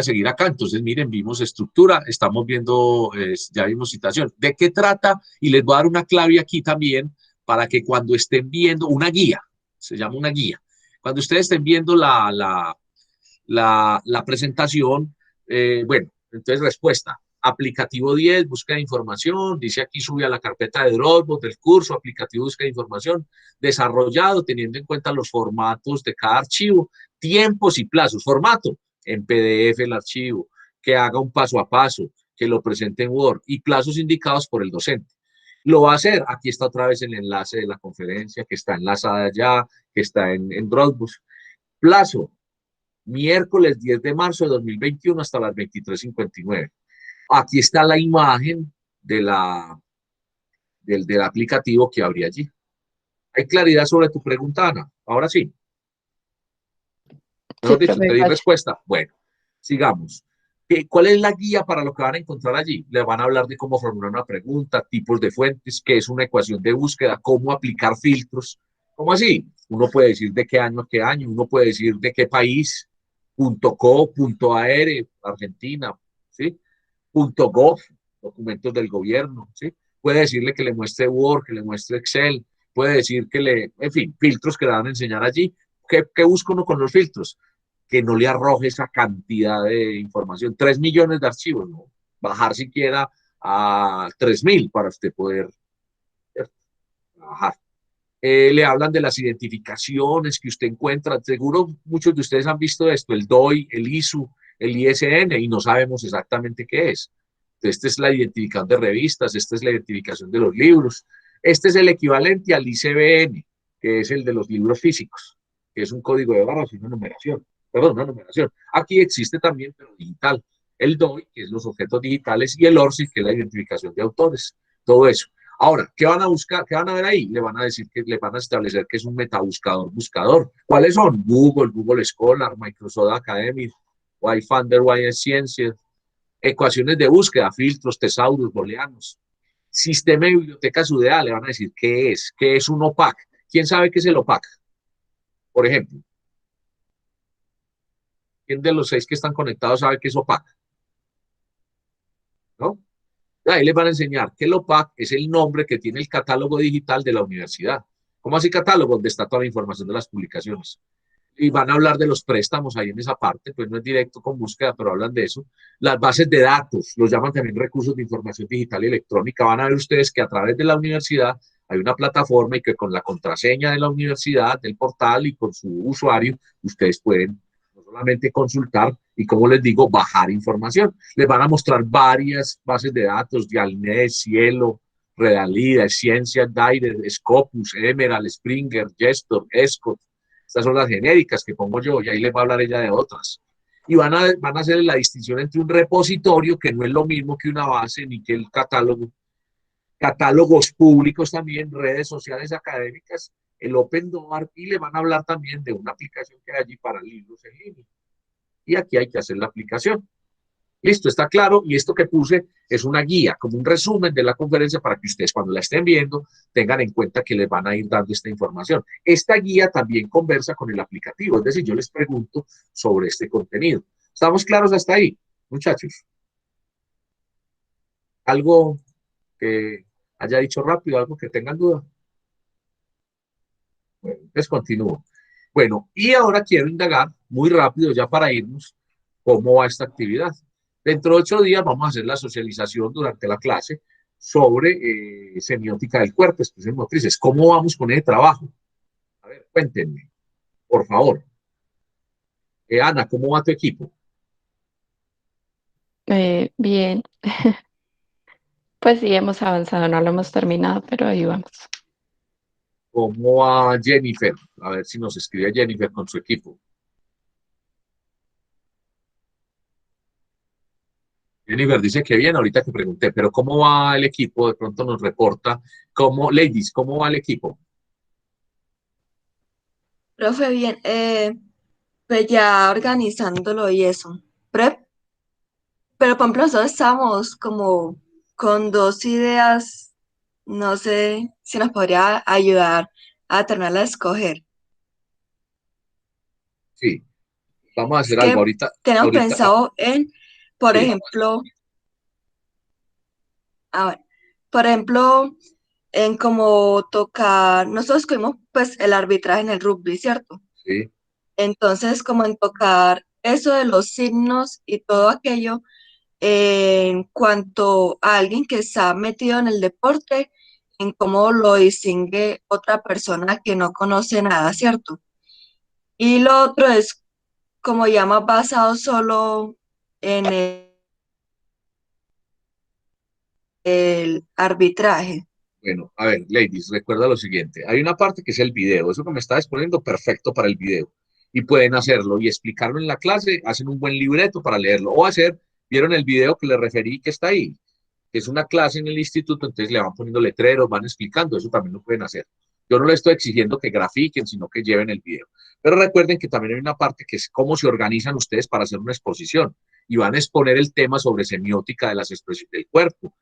seguir acá. Entonces, miren, vimos estructura, estamos viendo, ya vimos citación. ¿De qué trata? Y les voy a dar una clave aquí también para que cuando estén viendo una guía, se llama una guía, cuando ustedes estén viendo la presentación, bueno, entonces respuesta. Aplicativo 10, búsqueda de información, dice aquí sube a la carpeta de Dropbox del curso, aplicativo búsqueda de información, desarrollado teniendo en cuenta los formatos de cada archivo, tiempos y plazos, formato, en PDF el archivo, que haga un paso a paso, que lo presente en Word y plazos indicados por el docente. Lo va a hacer, aquí está otra vez el enlace de la conferencia, que está enlazada ya, que está en Dropbox. Plazo, miércoles 10 de marzo de 2021 hasta las 23:59. Aquí está la imagen del aplicativo que habría allí. ¿Hay claridad sobre tu pregunta, Ana? Ahora sí. Sí, Mejor dicho, profe, te di vaya. respuesta. Bueno, sigamos. ¿Cuál es la guía para lo que van a encontrar allí? Le van a hablar de cómo formular una pregunta, tipos de fuentes, qué es una ecuación de búsqueda, cómo aplicar filtros. ¿Cómo así? Uno puede decir de qué año a qué año, uno puede decir de qué país, .co, .ar, Argentina, ¿sí? .gov, documentos del gobierno, ¿sí? Puede decirle que le muestre Word, que le muestre Excel, puede decir que en fin, filtros que le van a enseñar allí. ¿Qué busca uno con los filtros? Que no le arroje esa cantidad de información. 3 millones de archivos, ¿no? Bajar siquiera a 3.000 para usted poder, ¿cierto?, trabajar. Le hablan de las identificaciones que usted encuentra. Seguro muchos de ustedes han visto esto, el DOI, el ISU, el ISN, y no sabemos exactamente qué es. Esta es la identificación de revistas, esta es la identificación de los libros. Este es el equivalente al ICBN, que es el de los libros físicos, que es un código de barras y una numeración. Perdón, una numeración. Aquí existe también, pero digital. El DOI, que es los objetos digitales, y el ORCID, que es la identificación de autores. Todo eso. Ahora, ¿qué van a buscar? ¿Qué van a ver ahí? Le van a decir que le van a establecer que es un metabuscador buscador. ¿Cuáles son? Google, Google Scholar, Microsoft Academy, YFunder, YSciences, ecuaciones de búsqueda, filtros, tesauros, booleanos. Sistema de bibliotecas UDA, le van a decir qué es un OPAC. ¿Quién sabe qué es el OPAC? Por ejemplo, ¿quién de los 6 que están conectados sabe qué es OPAC? ¿No? Ahí les van a enseñar que el OPAC es el nombre que tiene el catálogo digital de la universidad. ¿Cómo así catálogo? Donde está toda la información de las publicaciones. Y van a hablar de los préstamos ahí en esa parte, pues no es directo con búsqueda, pero hablan de eso. Las bases de datos, los llaman también recursos de información digital y electrónica. Van a ver ustedes que a través de la universidad hay una plataforma y que con la contraseña de la universidad, del portal y con su usuario, ustedes pueden no solamente consultar y, como les digo, bajar información. Les van a mostrar varias bases de datos, Dialnet, Cielo, Redalida, Ciencia, Daire, Scopus, Emerald, Springer, Gestor, Escot. Estas son las genéricas que pongo yo y ahí les va a hablar ella de otras. Y van a hacer la distinción entre un repositorio, que no es lo mismo que una base ni que el catálogo, catálogos públicos también, redes sociales académicas, el Open Door, y le van a hablar también de una aplicación que hay allí para libros en línea. Y aquí hay que hacer la aplicación. Listo, está claro, y esto que puse es una guía, como un resumen de la conferencia para que ustedes cuando la estén viendo tengan en cuenta que les van a ir dando esta información. Esta guía también conversa con el aplicativo, es decir, yo les pregunto sobre este contenido. ¿Estamos claros hasta ahí, muchachos? ¿Algo que haya dicho rápido, algo que tengan duda? Bueno, entonces continúo. Bueno, y ahora quiero indagar muy rápido ya para irnos cómo va esta actividad. Dentro de 8 días vamos a hacer la socialización durante la clase sobre semiótica del cuerpo, expresiones motrices. ¿Cómo vamos con ese trabajo? A ver, cuéntenme, por favor. Ana, ¿cómo va tu equipo? Bien, pues sí, hemos avanzado, no lo hemos terminado, pero ahí vamos. ¿Cómo va Jennifer? A ver si nos escribe Jennifer con su equipo. Jennifer dice que bien, ahorita que pregunté, pero ¿cómo va el equipo? De pronto nos reporta. ¿Cómo, ladies, cómo va el equipo? Profe, bien, pues ya organizándolo y eso. Pero, por ejemplo, nosotros estábamos como con dos ideas, no sé si nos podría ayudar a terminarla de escoger. Sí, vamos a Es hacer algo que ahorita. tenemos Ahorita, pensado en, por sí, ejemplo, a ver, por ejemplo, en cómo tocar, nosotros escogimos pues el arbitraje en el rugby, ¿cierto? sí, Entonces, como en tocar eso de los signos y todo aquello, en cuanto a alguien que está metido en el deporte, en cómo lo distingue otra persona que no conoce nada, ¿cierto? Y lo otro es como ya más basado solo en el arbitraje. bueno, a ver, ladies, recuerda lo siguiente. Hay una parte que es el video. Eso que me está exponiendo, perfecto para el video. Y pueden hacerlo y explicarlo en la clase. Hacen un buen libreto para leerlo. O hacer, vieron el video que les referí que está ahí, que es una clase en el instituto, entonces le van poniendo letreros, van explicando. Eso también lo pueden hacer. Yo no les estoy exigiendo que grafiquen, sino que lleven el video. Pero recuerden que también hay una parte que es cómo se organizan ustedes para hacer una exposición. Y van a exponer el tema sobre semiótica de las expresiones del cuerpo,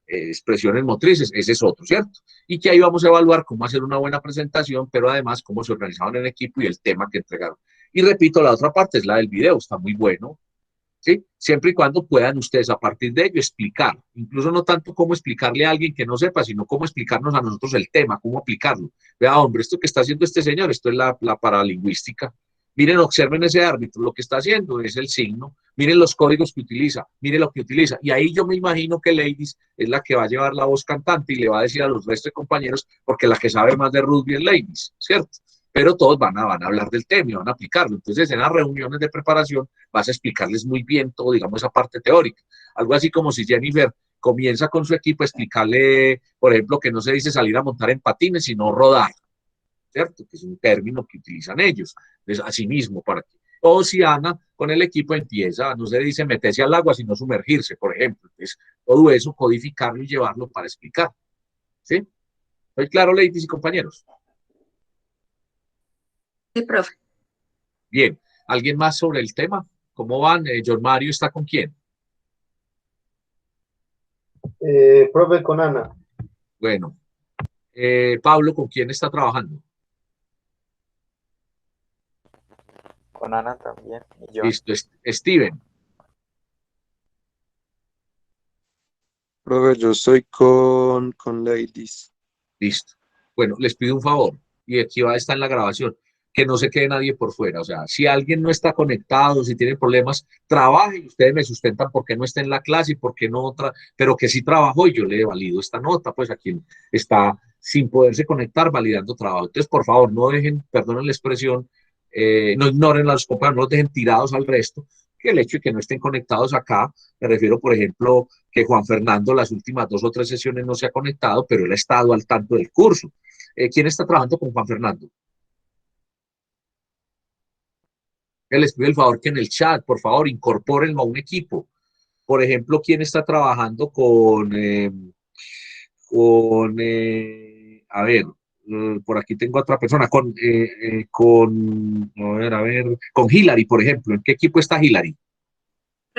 expresiones motrices, ese es otro, ¿cierto? Y que ahí vamos a evaluar cómo hacer una buena presentación, pero además cómo se organizaron en equipo y el tema que entregaron. Y repito, la otra parte es la del video, está muy bueno, ¿sí? Siempre y cuando puedan ustedes a partir de ello explicar, incluso no tanto cómo explicarle a alguien que no sepa, sino cómo explicarnos a nosotros el tema, cómo aplicarlo. Vea, hombre, esto que está haciendo este señor, esto es la paralingüística. Miren, observen ese árbitro, lo que está haciendo es el signo, miren los códigos que utiliza, miren lo que utiliza. Y ahí yo me imagino que Ladies es la que va a llevar la voz cantante y le va a decir a los restos de compañeros, porque la que sabe más de rugby es Ladies, ¿cierto? Pero todos van a hablar del tema y van a aplicarlo. Entonces, en las reuniones de preparación vas a explicarles muy bien todo, digamos, esa parte teórica. Algo así como si Jennifer comienza con su equipo a explicarle, por ejemplo, que no se dice salir a montar en patines, sino rodar, ¿cierto? Que es un término que utilizan ellos. Entonces, así mismo, para que. O si Ana con el equipo empieza, no se dice meterse al agua, sino sumergirse, por ejemplo. Entonces, todo eso, codificarlo y llevarlo para explicar. ¿Sí? ¿Estoy claro, ladies y compañeros? Sí, profe. Bien. ¿Alguien más sobre el tema? ¿Cómo van? John Mario está con quién. Profe, con Ana. Bueno. Pablo, ¿con quién está trabajando? Con Ana también. Y yo. Listo. Steven. Profe, yo estoy con Ladies. Listo. Bueno, les pido un favor, y aquí va a estar en la grabación, que no se quede nadie por fuera. O sea, si alguien no está conectado, si tiene problemas, trabaje y ustedes me sustentan por qué no está en la clase y por qué no otra, pero que sí trabajó y yo le he valido esta nota, pues a quien está sin poderse conectar validando trabajo. Entonces, por favor, no dejen, perdonen la expresión, no ignoren a los compañeros, no los dejen tirados al resto, que el hecho de que no estén conectados acá, me refiero, por ejemplo, que Juan Fernando las últimas 2 o 3 sesiones no se ha conectado, pero él ha estado al tanto del curso. ¿Quién está trabajando con Juan Fernando? Les pido el favor que en el chat, por favor, incorpórenlo a un equipo. Por ejemplo, ¿quién está trabajando a ver, por aquí tengo otra persona, a ver, con Hillary, por ejemplo? ¿En qué equipo está Hillary?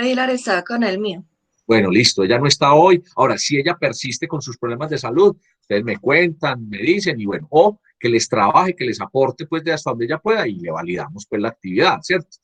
Hilar estaba con el mío. Bueno, listo, ella no está hoy. Ahora, si ella persiste con sus problemas de salud, ustedes me cuentan, me dicen, y bueno, o que les trabaje, que les aporte, pues, de hasta donde ella pueda, y le validamos, pues, la actividad, ¿cierto?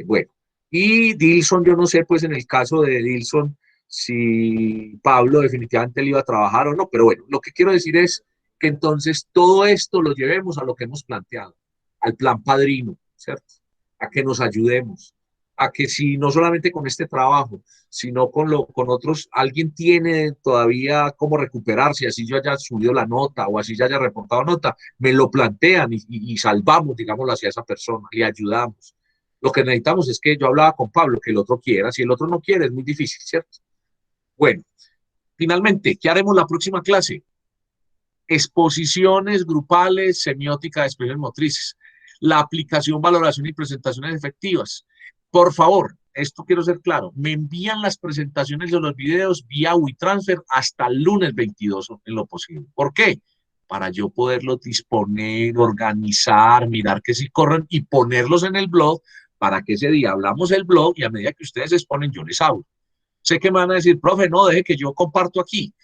Bueno, y Dilson, yo no sé, pues, en el caso de Dilson, si Pablo definitivamente le iba a trabajar o no, pero bueno, lo que quiero decir es que entonces todo esto lo llevemos a lo que hemos planteado, al plan padrino, ¿cierto? A que nos ayudemos, a que si no solamente con este trabajo, sino con otros, alguien tiene todavía cómo recuperarse, así yo haya subido la nota o así ya haya reportado nota, me lo plantean y salvamos, digámoslo, hacia esa persona, le ayudamos. Lo que necesitamos es que yo hablaba con Pablo, que el otro quiera, si el otro no quiere es muy difícil, ¿cierto? Bueno, finalmente, ¿qué haremos la próxima clase? Exposiciones grupales, semiótica de expresiones motrices, la aplicación, valoración y presentaciones efectivas. Por favor, esto quiero ser claro, me envían las presentaciones de los videos vía WeTransfer hasta el lunes 22 en lo posible. ¿Por qué? Para yo poderlos disponer, organizar, mirar que sí corren y ponerlos en el blog para que ese día hablamos el blog y a medida que ustedes exponen yo les hablo. Sé que me van a decir, profe, no, deje que yo comparto aquí,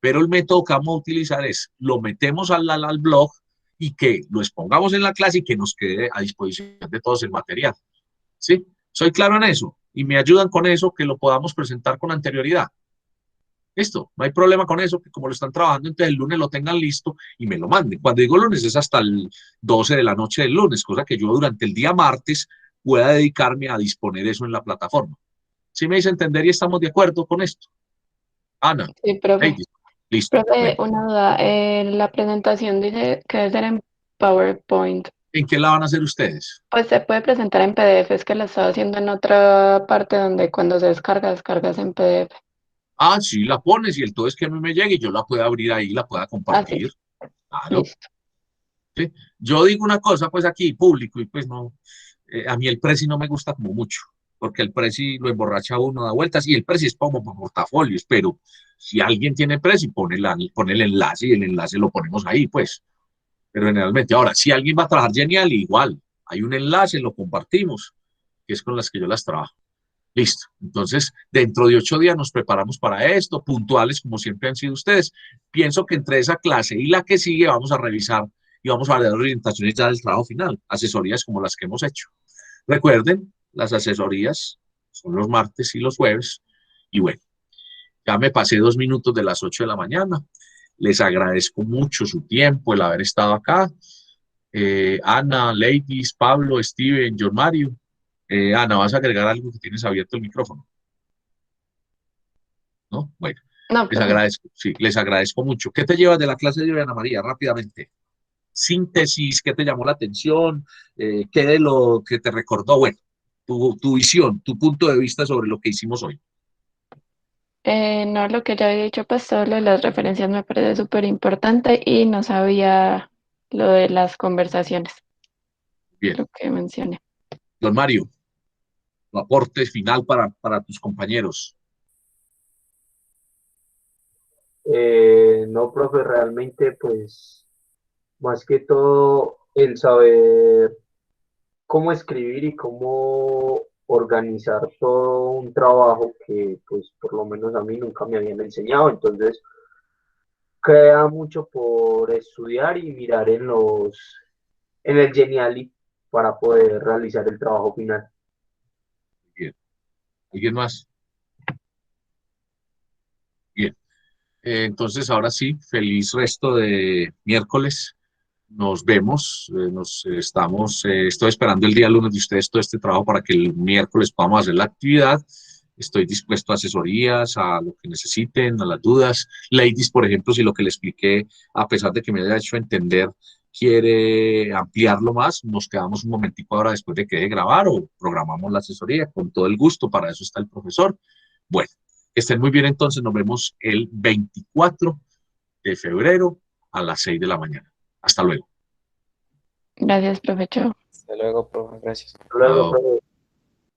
pero el método que vamos a utilizar es, lo metemos al blog y que lo expongamos en la clase y que nos quede a disposición de todos el material. ¿Sí? Soy claro en eso y me ayudan con eso que lo podamos presentar con anterioridad. Listo, no hay problema con eso, que como lo están trabajando, entonces el lunes lo tengan listo y me lo manden. Cuando digo lunes es hasta el 12 de la noche del lunes, cosa que yo durante el día martes pueda dedicarme a disponer eso en la plataforma. ¿Sí me hice entender y estamos de acuerdo con esto? Ana, Sí, profe. ladies, listo. Profe, Bueno, una duda. La presentación dice que debe ser en PowerPoint. ¿en qué la van a hacer ustedes? Pues se puede presentar en PDF, es que la estaba haciendo en otra parte donde cuando se descarga, descargas en PDF. Ah, sí, la pones y el todo es que a mí me llegue y yo la pueda abrir ahí, la pueda Ah, sí, compartir. Claro. listo. ¿Sí? Yo digo una cosa, pues aquí, público, y pues no, a mí el Prezi no me gusta como mucho, porque el Prezi lo emborracha a uno, da vueltas, y el Prezi es como por portafolios, pero si alguien tiene Prezi, pone el enlace y el enlace lo ponemos ahí, pues. Pero generalmente, ahora, si alguien va a trabajar genial, igual, hay un enlace, lo compartimos, que es con las que yo las trabajo. Listo. Entonces, dentro de 8 días nos preparamos para esto, puntuales como siempre han sido ustedes. Pienso que entre esa clase y la que sigue vamos a revisar y vamos a dar orientaciones ya del trabajo final, asesorías como las que hemos hecho. Recuerden, las asesorías son los martes y los jueves. Y bueno, ya me pasé 2 minutos de las 8 de la mañana. Les agradezco mucho su tiempo, el haber estado acá. Ana, Ladies, Pablo, Steven, John Mario. Ana, ¿vas a agregar algo que tienes abierto el micrófono? ¿No? Bueno, No, les profe. agradezco, sí, les agradezco mucho. ¿Qué te llevas de la clase de hoy, Ana María? Rápidamente. Síntesis, ¿qué te llamó la atención? ¿Qué de lo que te recordó? Bueno, tu visión, tu punto de vista sobre lo que hicimos hoy. No, lo que ya había dicho, pues solo las referencias me parece súper importante y no sabía lo de las conversaciones, Bien, lo que mencioné. don Mario, tu aporte final para tus compañeros. No, profe, realmente, pues, más que todo, el saber cómo escribir y cómo organizar todo un trabajo que, pues, por lo menos a mí nunca me habían enseñado. Entonces, queda mucho por estudiar y mirar en el Geniali para poder realizar el trabajo final. Bien, ¿alguien más? Bien. Entonces, ahora sí, feliz resto de miércoles. Nos vemos, estoy esperando el día lunes de ustedes todo este trabajo para que el miércoles podamos hacer la actividad. Estoy dispuesto a asesorías, a lo que necesiten, a las dudas. Ladies, por ejemplo, si lo que le expliqué, a pesar de que me haya hecho entender, quiere ampliarlo más, nos quedamos un momentico ahora después de que deje grabar o programamos la asesoría con todo el gusto, para eso está el profesor. Bueno, que estén muy bien entonces, nos vemos el 24 de febrero a las 6 de la mañana. Hasta luego. Gracias, profe. Chao. Hasta luego, profe. Gracias. Luego, Chao. profe.